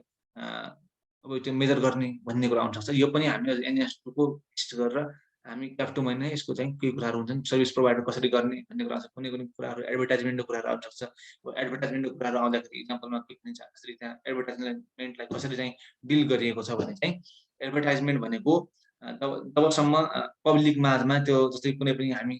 अब त्यो मेजर गर्ने भन्ने कुरा आउन सक्छ यो पनि हामी NS2 को टेस्ट गरेर हामी क्याप 2 मा नै यसको चाहिँ के कुराहरू हुन्छन् सर्भिस प्रोभाइडर कसरी गर्ने भन्ने कुरा छ कुनै कुनै कुराहरू एडभर्टाइजमेन्टको कुराहरू आउन सक्छ एडभर्टाइजमेन्टको कुराहरू आउँदाखेरि इक्जाम्पलमा के भनिन्छ जसरी त्यहाँ एडभर्टाइजमेन्टलाई कसरी चाहिँ डिल गरिएको छ भने चाहिँ एडभर्टाइजमेन्ट भनेको जबसम्म पब्लिक माझमा त्यो जस्तै कुनै पनि हामी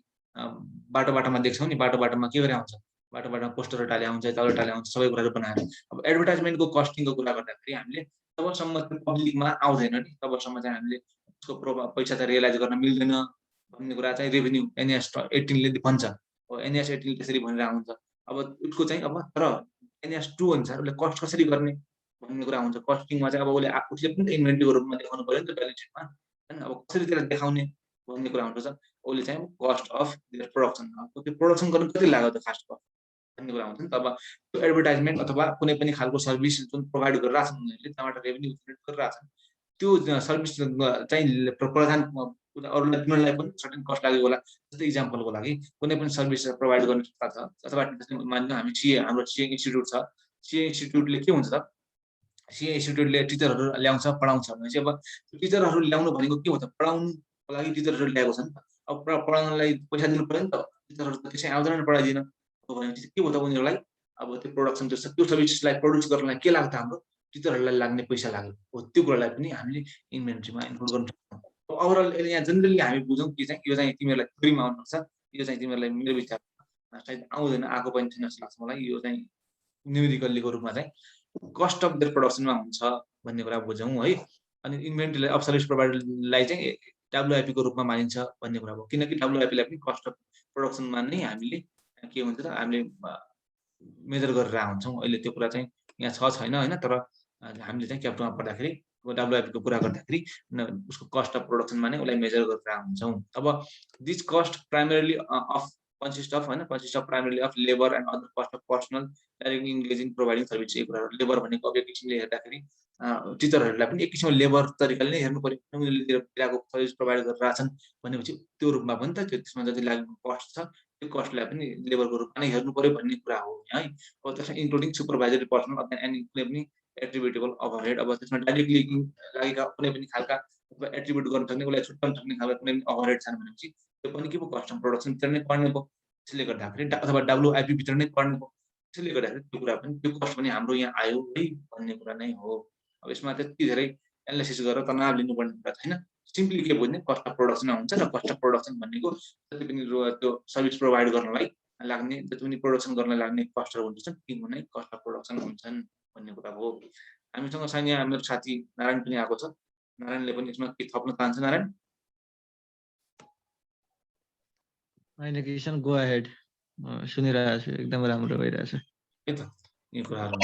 बाटोमा देख्छौँ नि बाटोमा के गरे आउँछ बाटोमा पोस्टरहरू टाले आउँछ तल टाले आउँछ सबै कुराहरू बनाएर अब एडभर्टाइजमेन्टको कस्टिङको कुरा गर्दाखेरि हामीले तबसम्म त्यो पब्लिकमा आउँदैन नि तबसम्म चाहिँ हामीले उसको पैसा चाहिँ रियलाइज गर्न मिल्दैन भन्ने कुरा चाहिँ रेभेन्यू NS 18 ले भन्छ NS 18 त्यसरी भनेर आउँछ अब उसको चाहिँ अब तर NS 2 अनुसार उसले कस्ट कसरी गर्ने भन्ने कुरा हुन्छ कस्टिङमा चाहिँ अब उसले पनि इन्भेन्टरीको रूपमा देखाउनु पर्यो नि त ब्यालेन्स सिटमा हैन अब कसरी त्यसलाई देखाउने भन्ने कुरा हुन्छ उसले चाहिँ कस्ट अफ देयर प्रोडक्सन त्यो प्रोडक्सन गर्न कति लाग्यो त खास कस्ट भन्ने कुरा हुन्छ नि त अब त्यो एडभर्टाइजमेन्ट अथवा कुनै पनि खालको सर्भिस जुन प्रोभाइड गरिरहेछन् उनीहरूले त्यहाँबाट रेभेन्यू जेनेरेट गरिरहेछन् त्यो सर्भिस चाहिँ प्रधान अरूलाई दिनलाई पनि सर्टेन कस्ट लागेको होला जस्तै इक्जाम्पलको लागि कुनै पनि सर्भिस प्रोभाइड गर्ने संस्था छ अथवा मानिलिउँ हामी हाम्रो सिए इन्स्टिट्युट छ सिए इन्स्टिट्युटले के हुन्छ त सिए इन्स्टिट्युटले टिचरहरू ल्याउँछ पढाउँछ भनेपछि अब टिचरहरू ल्याउनु भनेको के हो त पढाउनुको लागि टिचरहरू ल्याएको छ नि त अब पढाउनलाई पैसा दिनु पर्यो नि त टिचरहरू त त्यसै आउँदैन पढाइदिन भनेपछि के हो त उनीहरूलाई अब त्यो प्रोडक्सन त्यो सर्भिसलाई प्रड्युस गर्नलाई के लाग्छ हाम्रो टिचरहरूलाई लाग्ने पैसा लाग्यो हो त्यो कुरालाई पनि हामीले इन्भेन्टरीमा इन्क्लुड गर्न सक्छौँ ओभरअल यहाँ जेनरली हामी बुझौँ कि चाहिँ यो चाहिँ तिमीहरूलाई थ्योरीमा आउनुपर्छ यो चाहिँ तिमीहरूलाई मेरो विचारमा सायद आउँदैन आएको पनि छैन जस्तो लाग्छ मलाई यो चाहिँ न्युमेरिकल्लीको रूपमा चाहिँ कस्ट अफ देयर प्रोडक्सनमा हुन्छ भन्ने कुरा बुझौँ है अनि इन्भेन्टरीलाई अफ सर्भिस प्रोभाइडरलाई चाहिँ WIP को रूपमा मानिन्छ भन्ने कुरा हो किनकि WIP लाई पनि कस्ट अफ प्रोडक्सनमा नै हामीले के हुन्छ त हामीले मेजर गरेर हुन्छौँ अहिले त्यो कुरा चाहिँ यहाँ छ छैन हैन तर हामीले चाहिँ क्याप 2 मा पढ्दाखेरि WIP को कुरा गर्दाखेरि उसको कस्ट अफ प्रोडक्सनमा नै उसलाई मेजर गरेर हुन्छौँ अब this cost primarily of consist of primarily of labor and other cost of personnel directly engaged in providing service एक कुरा लेबर भनेको अब एक किसिमले हेर्दाखेरि टिचरहरूलाई पनि एक किसिमको लेबर तरिकाले नै हेर्नु पर्यो उनीहरूले दिएको सर्भिस प्रोभाइड गरिरहेछन् भनेपछि त्यो रूपमा पनि त त्यसमा जति लागेको कस्ट छ त्यो कस्टलाई पनि लेबरको रूपमा नै हेर्नु पर्यो भन्ने कुरा हो है अब त्यसमा इन्क्लुडिङ सुपरभाइजरी पर्सनल एन्ड कुनै पनि एट्रिब्युटेबल ओभरहेड अब त्यसमा डाइरेक्टली लागेका कुनै पनि खालका एट्रिब्युट गर्न सक्ने उसलाई छुट्याउन सक्ने खालका कुनै पनि ओभरहेड छन् भनेपछि त्यो पनि के भयो कस्ट अफ प्रोडक्सन भित्र नै पर्ने भयो त्यसले गर्दाखेरि अथवा WIP भित्र नै पर्ने भयो त्यसले गर्दाखेरि त्यो कुरा पनि त्यो कस्ट पनि हाम्रो यहाँ आयो है भन्ने कुरा नै हो अब यसमा त्यति धेरै एनालाइसिस गरेर तनाव लिनुपर्ने कुरा छैन सिम्पली के बुझ्ने कस्ट अफ प्रोडक्सन हुन्छ र कस्ट अफ प्रोडक्सन भनेको जति पनि त्यो सर्भिस प्रोभाइड गर्नलाई लाग्ने जति पनि प्रोडक्सन गर्न लाग्ने कस्टहरू हुन्छन् ती नै कस्ट अफ प्रोडक्सन हुन्छन् भन्ने कुरा हो हामीसँग साइन्या मेरो साथी नारायण पनि आएको छ नारायणले पनि यसमा के थप्न चाहन्छ नारायण? होइन किसन, गो अहेड, सुनिरहेको छु, एकदम राम्रो भइरहेछ। है त यो कुराहरु।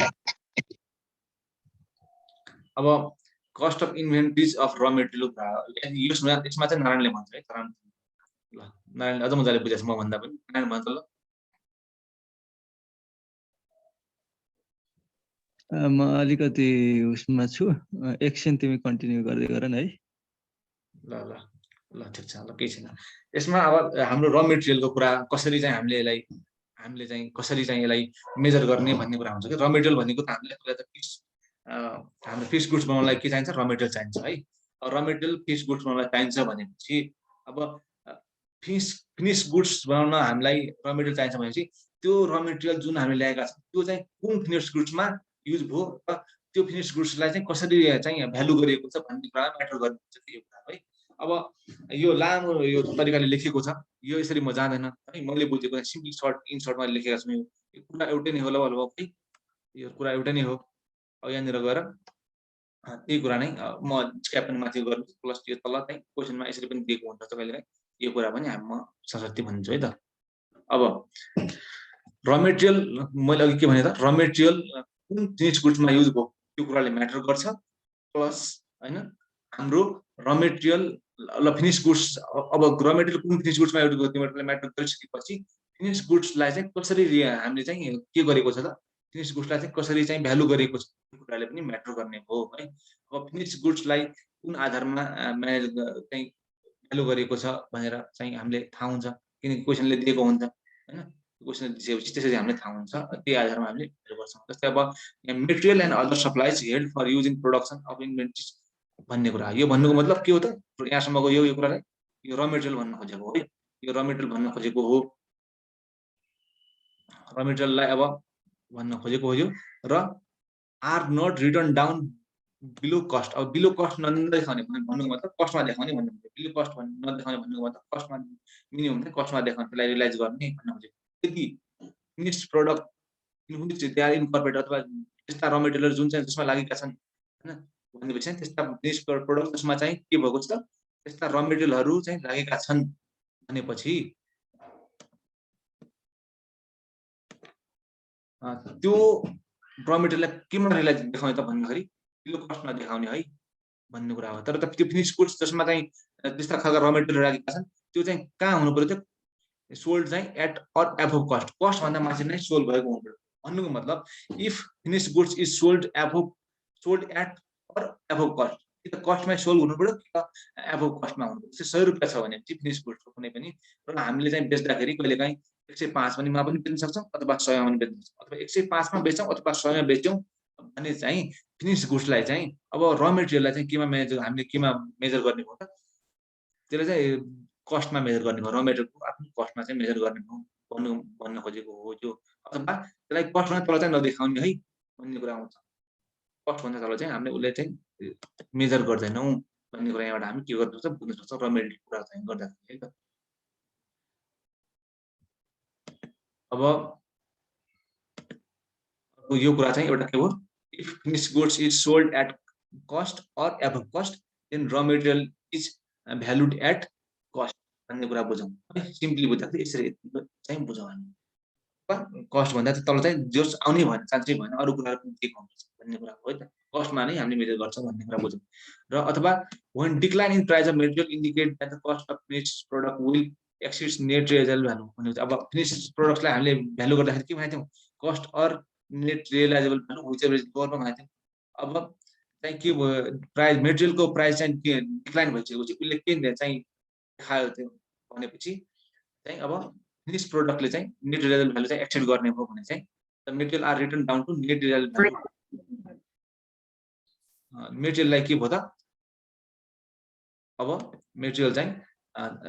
अब कस्ट अफ इन्भेन्टरीज अफ र मेटेरियल यसमा चाहिँ नारायणले भन्छ है। ल नारायण अझ मजाले बुझेछ म भन्दा पनि। नारायण भन्छ ल। म अलिकति उसमा छु, एकछिन तिमी कन्टिन्यू गर्दै गर न है। ल ल ल ठिक छ, ल केही छैन। यसमा अब हाम्रो र मेटेरियलको कुरा कसरी चाहिँ हामीले चाहिँ कसरी चाहिँ यसलाई मेजर गर्ने भन्ने कुरा हुन्छ कि। र मेटेरियल भनेको त हामीलाई पहिला त हाम्रो फिक्स गुड्स बनाउनलाई के चाहिन्छ? र मेटेरियल चाहिन्छ है। र मेटेरियल फिक्स गुड्स बनाउनलाई चाहिन्छ भनेपछि अब फिनिस गुड्स बनाउन हामीलाई र मेटेरियल चाहिन्छ भनेपछि त्यो र मेटेरियल जुन हामीले ल्याएका छौँ त्यो चाहिँ कुन फिनिस गुड्समा युज भयो र त्यो फिनिस गुड्सलाई चाहिँ कसरी चाहिँ भ्यालु गरिएको छ भन्ने कुरा म्याटर गर्नुहुन्छ त्यो कुरा है। अब यो लामो यो तरिकाले लेखिएको छ, यो यसरी म जाँदैन है। मैले बुझेको सिम्पली इन सर्टमा लेखेका छु। यो कुरा एउटै नै हो। ल है यो कुरा एउटै नै हो। अब यहाँनिर गएर त्यही कुरा नै म स्क्याप पनि माथि गर्नु प्लस यो तल चाहिँ क्वेसनमा यसरी पनि दिएको हुन्छ कहिलेकाहीँ। यो कुरा पनि म सरस्वती भन्छु है त। अब र मेटेरियल मैले अघि के भने त, र मेटेरियल कुन फिनिस गुड्समा युज भयो त्यो कुराले म्याटर गर्छ। प्लस हैन हाम्रो र मेटेरियल ल फिनिस गुड्स, अब र मेटेरियल कुन फिनिस गुड्समा युज भयो त्यो म्याटर गरिसकेपछि फिनिस गुड्सलाई चाहिँ कसरी हामीले चाहिँ के गरेको छ त, फिनिस गुड्सलाई चाहिँ कसरी चाहिँ भ्यालु गरेको छ त्यो कुराले पनि म्याटर गर्ने हो है। अब फिनिस गुड्सलाई कुन आधारमा म्यानेज चाहिँ भ्यालु गरेको छ भनेर चाहिँ हामीले थाहा हुन्छ, किनकि क्वेसनले दिएको हुन्छ हैन। क्वेसन दिएपछि त्यसरी हामीले थाहा हुन्छ, त्यही आधारमा हामीले भ्यालु गर्छौँ। जस्तै अब material and other supplies held for use in production of inventories भन्ने कुरा। यो भन्नुको मतलब के हो त? यहाँसम्मको यो कुरालाई यो र मेटेरियल भन्न खोजेको हो है। यो र मेटेरियल भन्न खोजेको हो। र मेटेरियललाई अब भन्न खोजेको हो यो। र are not written down below cost. अब बिलो कस्ट नदेखाउने भन्नुको मतलब कस्टमा देखाउने भन्नु खोजेको। बिलो कस्ट नदेखाउने भन्नुको मतलब कस्टमा मिनिमम चाहिँ कस्टमा देखाउने, त्यसलाई रियलाइज गर्ने भन्न खोजेको। यदि finish product they are incorporate अथवा त्यस्ता र मेटेरियल जुन चाहिँ जसमा लागेका छन् हैन भनेपछि त्यस्ता फिनिश प्रोडक्ट जसमा चाहिँ के भएको छ त, त्यस्ता र मेटेरियलहरू चाहिँ लागेका छन् भनेपछि त्यो र मेटेरियललाई केमा रियलाइज देखाउने त भन्दाखेरि बिलो कस्टमा देखाउने है भन्ने कुरा हो। तर त्यो फिनिश गुड्स जसमा चाहिँ त्यस्ता खालका र मेटेरियल राखेका छन् त्यो चाहिँ कहाँ हुनु पर्यो त? सोल्ड चाहिँ at or above cost, cost भन्दा माथि नै सोल्ड भएको हुनु पर्यो। भन्नुको मतलब if finish goods is sold at or above cost, कि त कस्टमै सोल्ड हुनु पर्यो कि त एभव कस्टमा हुनु पर्यो। 100 रुपियाँ छ भने फिनिश गुड्सको कुनै पनि, र हामीले चाहिँ बेच्दाखेरि कहिलेकाहीँ 105 मा पनि बेच्न सक्छौँ अथवा 100 मा पनि बेच्न सक्छौँ, अथवा 105 मा बेचौँ अथवा 100 मा बेचौँ भने चाहिँ फिनिश गुड्सलाई चाहिँ अब र मेटेरियललाई चाहिँ केमा हामीले केमा मेजर गर्ने हो त? त्यसलाई चाहिँ कस्टमा मेजर गर्ने हो। र मेटेरियलको आफ्नो कस्टमा चाहिँ मेजर गर्ने हो भन्न खोजेको हो त्यो। अथवा त्यसलाई कस्टभन्दा तल चाहिँ नदेखाउने है भन्ने कुरा आउँछ। कस्टभन्दा तल चाहिँ हामीले उसले चाहिँ मेजर गर्दैनौँ भन्ने कुरा यहाँबाट हामी के गर्न सक्छौँ, बुझ्न सक्छौँ र मेटेरियल कुरा चाहिँ गर्दाखेरि है त। अब यो कुरा चाहिँ एउटा के हो, if finish goods is sold at cost or above cost then र material is valued at cost भन्ने कुरा बुझौँ है। सिम्पली बुझ्दाखेरि यसरी चाहिँ बुझौँ हामी। कस्ट भन्दा तल चाहिँ जोस आउने भएन, चान्सै भएन, अरू कुराहरू पनि दिएको हुन्छ भन्ने कुरा हो है त। कस्टमा नै हामीले मेजर गर्छौँ भन्ने कुरा बुझौँ। र अथवा when decline in price of material indicate that the cost of finished product will exceeds net realizable value भनेपछि अब फिनिश प्रोडक्टलाई हामीले भ्यालु गर्दाखेरि के भनेको थियौँ, cost or net realisable value whichever is lower भनेको थियौँ। अब चाहिँ के भयो, प्राइस मेटेरियलको प्राइस चाहिँ डिक्लाइन भइसकेपछि उसले के चाहिँ देखायो त्यो भनेपछि चाहिँ अब फिनिश प्रोडक्टले चाहिँ नेट रियलाइजेबल भ्यालु चाहिँ एक्सेप्ट गर्ने हो भने चाहिँ the material are return down to net realisable value. मेटेरियललाई के भयो त, अब मेटेरियल चाहिँ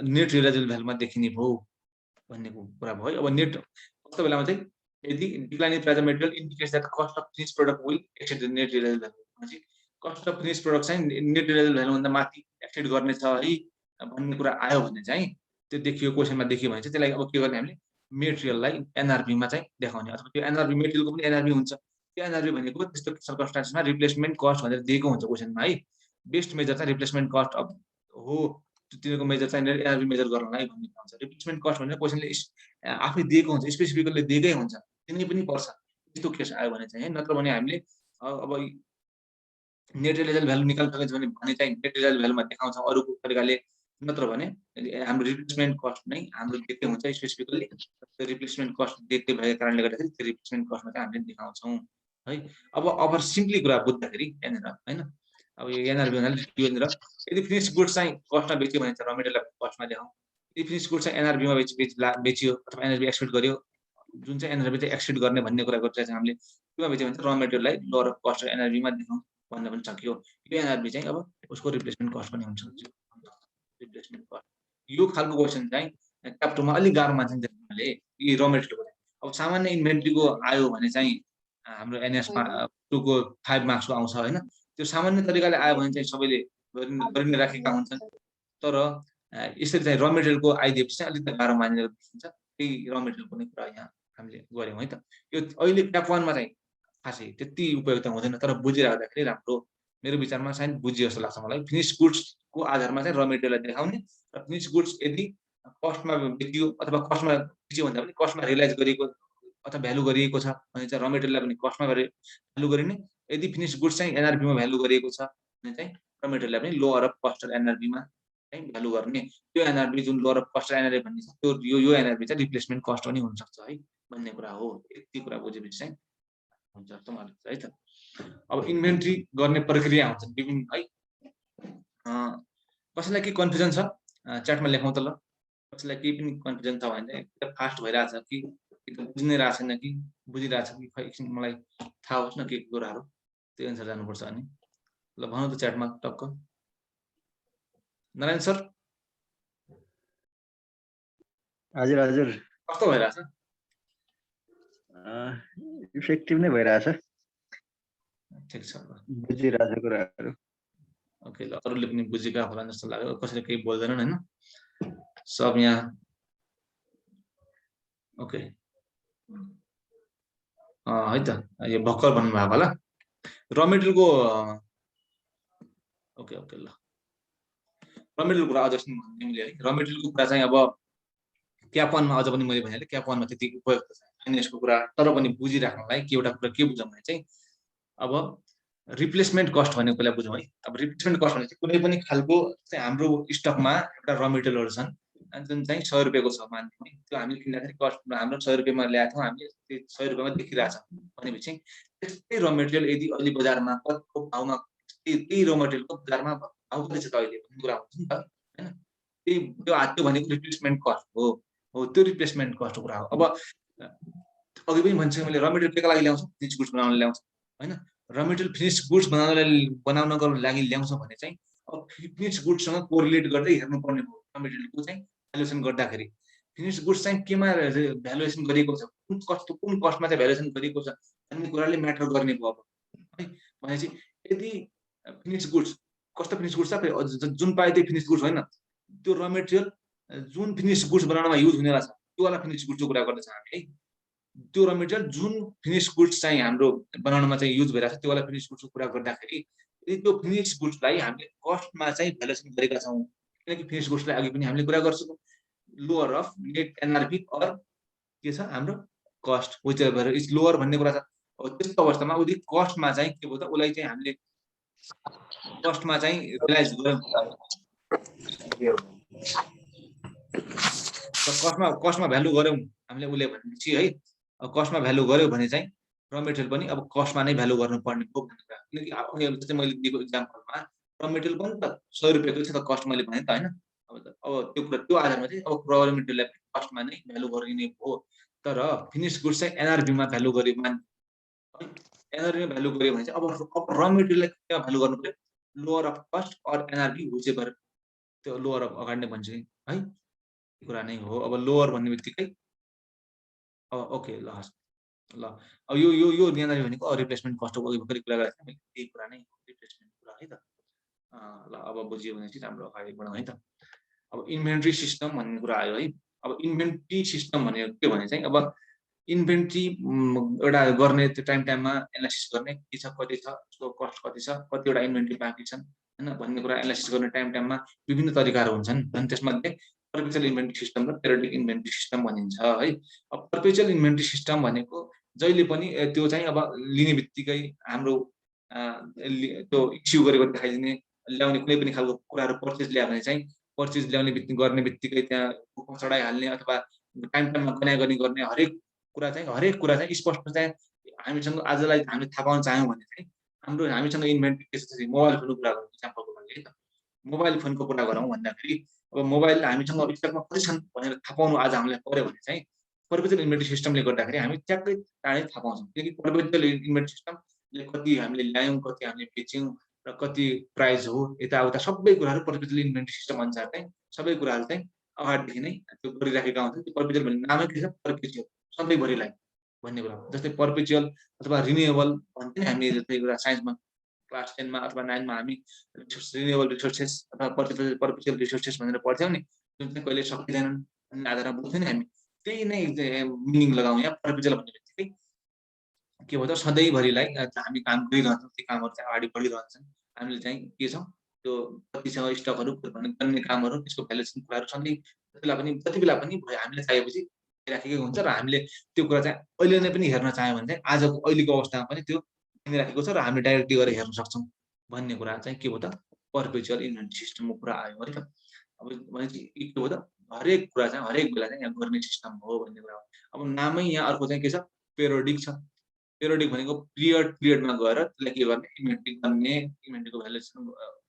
नेट रियलाइजेबल भ्यालुमा देखिने भयो भन्ने कुरा भयो। अब नेट कस्तो बेलामा चाहिँ यदि decline in price of material indicates that cost of finish product will exceed the net realisable value भनेपछि कस्ट अफ फिनिश प्रोडक्ट चाहिँ नेट रियलाइजेबल भ्यालु भन्दा माथि एक्सेड गर्ने छ है भन्ने कुरा आयो भने चाहिँ त्यो देखियो, क्वेसनमा देखियो भने चाहिँ त्यसलाई अब के गर्ने हामीले मेटेरियललाई एनआरपी मा चाहिँ देखाउने, अथवा त्यो एनआरपी मेटेरियलको पनि एनआरपी हुन्छ। त्यो एनआरपी भनेको त्यस्तो सर्कमस्टेन्समा रिप्लेसमेन्ट कस्ट भनेर दिएको हुन्छ क्वेसनमा है। बेस्ट मेजर चाहिँ रिप्लेसमेन्ट कस्ट अफ हो, तिनीहरूको मेजर चाहिँ एनआरबी मेजर गर्नलाई भन्ने हुन्छ। रिप्लेसमेन्ट कस्ट भनेर क्वेसनले आफै दिएको हुन्छ, स्पेसिफिकली दिएकै हुन्छ, तिनी पनि पर्छ। त्यस्तो केस आयो भने चाहिँ नत्र भने हामीले अब नेट रियलाइजल भ्यालु निकाल्नु भने चाहिँ नेट रियलाइजल भ्यालुमा देखाउँछ अरूको तरिकाले, नत्र भने हाम्रो रिप्लेसमेन्ट कस्ट नै हाम्रो दिएकै हुन्छ स्पेसिफिकली। त्यो रिप्लेसमेन्ट कस्ट दिएकै भएको कारणले गर्दाखेरि त्यो रिप्लेसमेन्ट कस्टमा चाहिँ हामीले देखाउँछौँ है। अब सिम्पली कुरा बुझ्दाखेरि यहाँनिर हैन, अब यो एनआरबी भन्नाले यहाँनिर यदि फिनिश गुड्स चाहिँ कस्टमा बेच्यो भने चाहिँ र मेटेरियल कस्टमा देखाउँ, यदि फिनिश गुड्स चाहिँ एनआरबीमा बेचियो अथवा एनआरबी एक्सपेक्ट गर्यो, जुन चाहिँ एनआरबी चाहिँ एक्सपेक्ट गर्ने भन्ने कुरा गरिरहेको छ हामीले, त्योमा बेच्यो भने चाहिँ र मेटेरियललाई लोअर अफ कस्ट एनआरबीमा देखाउँ भन्न पनि सकियो। यो एनआरबी चाहिँ अब उसको रिप्लेसमेन्ट कस्ट पनि हुन्छ। रिप्लेसमेन्ट कस्ट यो खालको क्वेसन चाहिँ क्याप्टोमा अलिक गाह्रो मान्छ नि त्यसले यी र मेटेरियलको। अब सामान्य इन्भेन्ट्रीको आयो भने चाहिँ हाम्रो एनएसमा 2 को 5 मार्क्सको आउँछ हैन। त्यो सामान्य तरिकाले आयो भने चाहिँ सबैले गरि नै राखेका हुन्छन्। तर यसरी चाहिँ र मेटेरियलको आइदिएपछि चाहिँ अलिकति गाह्रो मानेर देखिन्छ। त्यही र मेटेरियलको नै कुरा यहाँ हामीले गर्यौँ है त। यो अहिले क्याप 1 मा चाहिँ खासै त्यति उपयुक्त हुँदैन, तर बुझिराख्दाखेरि राम्रो मेरो विचारमा सायद बुझियो जस्तो लाग्छ मलाई। फिनिश गुड्सको आधारमा चाहिँ र मेटेरियललाई देखाउने र फिनिश गुड्स यदि कस्टमा बेचियो अथवा कस्टमा बेचियो भन्दा पनि कस्टमा रियलाइज गरिएको अथवा भ्यालु गरिएको छ भने चाहिँ र मेटेरियललाई पनि कस्टमा भ्यालु गरिने, यदि फिनिश गुड्स चाहिँ एनआरबीमा भ्यालु गरिएको छ भने चाहिँ र मेटेरियललाई पनि लोअर अफ कस्ट एनआरबीमा चाहिँ भ्यालु गर्ने। त्यो एनआरबी जुन लोअर अफ कस्ट एनआरबी भन्ने छ त्यो यो एनआरबी चाहिँ रिप्लेसमेन्ट कस्ट पनि हुन सक्छ है भन्ने कुरा हो। यति कुरा बुझेपछि चाहिँ हुन्छ जस्तो मलाई लाग्छ है त। अब इन्भेन्ट्री गर्ने प्रक्रिया हुन्छ विभिन्न है। कसैलाई के कन्फ्युजन छ च्याटमा लेखौँ त ल। कसैलाई केही पनि कन्फ्युजन छ भने चाहिँ फास्ट भइरहेछ कि बुझ्नै रहेको छैन कि बुझिरहेछ कि खै एकछिन मलाई थाहा होस् न के कुराहरू, त्यो एन्सर जानुपर्छ अनि। ल भन्नु त च्याटमा टक्क। नारायण सर हजुर हजुर कस्तो भइरहेछ? इफेक्टिभ नै भइरहेछ। ठिक छ ल, बुझिरहेछ कुराहरू। ओके ल, अरूले पनि बुझेका होला जस्तो लाग्यो। कसैले केही बोल्दैनन् हैन, सब यहाँ ओके है त। यो भर्खर भन्नुभएको होला र मेटेरियलको। ओके ओके ल, र मेटेरियलको कुरा अझ हामीले है। र मेटेरियलको कुरा चाहिँ अब क्याप 1 मा अझ पनि मैले भनिहालेँ, क्याप 1 मा त्यति उपयुक्त छैन यसको कुरा। तर पनि बुझिराख्नलाई के एउटा कुरा के बुझौँ भने चाहिँ अब रिप्लेसमेन्ट कस्ट भनेको कुरा बुझौँ है। अब रिप्लेसमेन्ट कस्ट भनेको कुनै पनि खालको चाहिँ हाम्रो स्टकमा एउटा र मेटेरियलहरू छन् जुन चाहिँ 100 रुपियाँको छ मान्छौँ है। त्यो हामीले किन्दाखेरि कस्ट हाम्रो 100 रुपियाँमा ल्याएको थियौँ, हामीले त्यो 100 रुपियाँमा देखिरहेछ भनेपछि त्यस्तै र मेटेरियल यदि अहिले बजारमा कतिको भाउमा त्यही र मेटेरियलको बजारमा भाउ कति छ त अहिले भन्ने कुरा हुन्छ नि त हैन। त्यो भनेको रिप्लेसमेन्ट कस्ट हो त्यो रिप्लेसमेन्ट कस्टको कुरा हो। अब अघि पनि भन्छ मैले र मेटेरियल केका लागि ल्याउँछ, फिनिश गुड्स बनाउन ल्याउँछ हैन। र मेटेरियल फिनिश गुड्स बनाउनको लागि ल्याउँछ भने चाहिँ अब फिनिश गुड्ससँग कोरिलेट गर्दै हेर्नुपर्ने हो। र मेटेरियलको चाहिँ भ्यालुएसन गर्दाखेरि फिनिश गुड्स चाहिँ केमा भ्यालुएसन गरिएको छ, कुन कस्टमा चाहिँ भ्यालुएसन गरिएको छ भन्ने कुराले म्याटर गर्ने भयो अब है। भनेपछि यदि फिनिश गुड्स कस्तो फिनिश गुड्स छ जुन पाए त्यही फिनिश गुड्स होइन, त्यो र मेटेरियल जुन फिनिश गुड्स बनाउनमा युज हुनेवाला छ त्यो वाला फिनिश गुड्सको कुरा गर्दैछ हामी है। त्यो र मेटेरियल जुन फिनिश गुड्स चाहिँ हाम्रो बनाउनमा चाहिँ युज भइरहेको छ त्यो वाला फिनिश गुड्सको कुरा गर्दाखेरि यदि त्यो फिनिश गुड्सलाई हामीले कस्टमा चाहिँ भ्यालुएसन गरेका छौँ, किनकि फिनिश गुड्सलाई अघि पनि हामीले कुरा गर्छौँ lower of net NRP or के छ हाम्रो cost whichever is lower भन्ने कुरा छ। त्यस्तो अवस्थामा उदि कस्टमा चाहिँ के भयो त उसलाई चाहिँ हामीले कस्टमा चाहिँ रियलाइज गर्यौँ, कस्टमा भ्यालु गर्यौँ हामीले उसले भनेपछि है। कस्टमा भ्यालु गर्यो भने चाहिँ र मेटेरियल पनि अब कस्टमा नै भ्यालु गर्नुपर्ने हो भन्ने कुरा। किनकि जस्तै मैले दिएको इक्जाम्पलमा र मेटेरियल पनि त 100 रुपियाँको छ त कस्ट मैले भने त हैन। अब त्यो कुरा त्यो आधारमा चाहिँ अब र मेटेरियललाई कस्टमा नै भ्यालु गरिने हो। तर फिनिश गुड्स चाहिँ एनआरबीमा भ्यालु गर्यो एनआरबीमा भ्यालु गर्यो भने चाहिँ अब र मेटेरियललाई केमा भ्यालु गर्नु पर्यो, lower of cost or NRV whichever. त्यो लोअर अफ अगाडि नै भन्छु है, कुरा नै हो। अब लोअर भन्ने बित्तिकै ओके ल ल अब यो यो यो एनआरबी भनेको रिप्लेसमेन्ट कस्टको अघि भर्खरै कुरा गरेको थिएँ त्यही कुरा नै हो, रिप्लेसमेन्ट कुरा है त। ल अब बुझियो भने चाहिँ राम्रो अगाडि बढौँ है त। अब इन्भेन्ट्री सिस्टम भन्ने कुरा आयो है। अब इन्भेन्ट्री सिस्टम भनेको के भने चाहिँ अब इन्भेन्ट्री एउटा गर्ने त्यो टाइममा एनालाइसिस गर्ने के छ कति छ, उसको कस्ट कति छ, कतिवटा इन्भेन्ट्री बाँकी छन् हैन भन्ने कुरा एनालाइसिस गर्ने टाइममा विभिन्न तरिकाहरू हुन्छन्। अनि त्यसमध्ये पर्पेचुअल इन्भेन्टरी सिस्टम र पिरियोडिक इन्भेन्टरी सिस्टम भनिन्छ है। अब पर्पेचुअल इन्भेन्टरी सिस्टम भनेको जहिले पनि त्यो चाहिँ अब लिने बित्तिकै हाम्रो त्यो इस्यु गरेको देखाइदिने, ल्याउने कुनै पनि खालको कुराहरू पर्चेज ल्यायो भने चाहिँ पर्चेज ल्याउने गर्ने बित्तिकै त्यहाँ चढाइहाल्ने अथवा टाइममा गनाइगनी गर्ने हरेक कुरा चाहिँ स्पष्ट चाहिँ हामीसँग आजलाई हामीले थाहा पाउन चाह्यौँ भने चाहिँ हामीसँग इन्भेन्टरी के छ, मोबाइल फोनको कुरा गरौँ इक्जाम्पलको लागि है त। मोबाइल फोनको कुरा गरौँ भन्दाखेरि अब मोबाइल हामीसँग स्टकमा कति छन् भनेर थाहा पाउनु आज हामीलाई पर्यो भने चाहिँ पर्पेचुअल इन्भेन्टरी सिस्टमले गर्दाखेरि हामी ट्याक्कै टाढै थाहा पाउँछौँ। किनकि पर्पेचुअल इन्भेन्टरी सिस्टमले कति हामीले ल्यायौँ, कति हामीले बेच्यौँ र कति प्राइस हो, यताउता सबै कुराहरू पर्पेचुअल इन्भेन्टरी सिस्टम अनुसार चाहिँ सबै कुराहरू चाहिँ अगाडिदेखि नै त्यो गरिराखेका हुन्छन्। त्यो पर्पेचुअल भन्ने नामै के छ, पर्पेचुअल, सधैँभरिलाई भन्ने कुरा। जस्तै पर्पेचुअल अथवा रिन्युएबल भन्छ नि हामीले, जस्तै एउटा साइन्समा क्लास 10 मा अथवा 9 मा हामी रिन्युएबल रिसोर्सेस अथवा पर्पेचुअल रिसोर्सेस भनेर पढ्थ्यौँ नि, जुन चाहिँ कहिले सकिँदैनन् भन्ने आधारमा बुझ्थ्यौँ नि हामी। त्यही नै मिनिङ लगाउँ यहाँ। पर्पेचुअल भन्ने बित्तिकै के भन्छ, सधैँभरिलाई हामी काम गरिरहन्छौँ, ती कामहरू चाहिँ अगाडि बढिरहन्छन्। हामीले चाहिँ के छ, त्यो कतिसँग स्टकहरू गर्ने कामहरू, त्यसको भ्यालुएसन कुराहरू सधैँ जति बेला पनि हामीले चाहिएपछि राखेकै हुन्छ र हामीले त्यो कुरा चाहिँ अहिले नै पनि हेर्न चाह्यौँ भने चाहिँ आजको अहिलेको अवस्थामा पनि त्यो राखेको छ र हामीले डाइरेक्टली गएर हेर्न सक्छौँ भन्ने कुरा चाहिँ के हो त, पर्पेचुअल इन्भेन्टरी सिस्टमको कुरा आयो है त। अब भनेपछि के हो त, हरेक कुरा चाहिँ हरेक बेला चाहिँ यहाँ गर्ने सिस्टम हो भन्ने कुरा हो। अब नामै यहाँ अर्को चाहिँ के छ, पेरियोडिक छ। पेरियोडिक भनेको पिरियडमा गएर त्यसलाई के गर्ने, इन्भेन्टरी गर्ने, इन्भेन्टरीको भ्यालुएसन,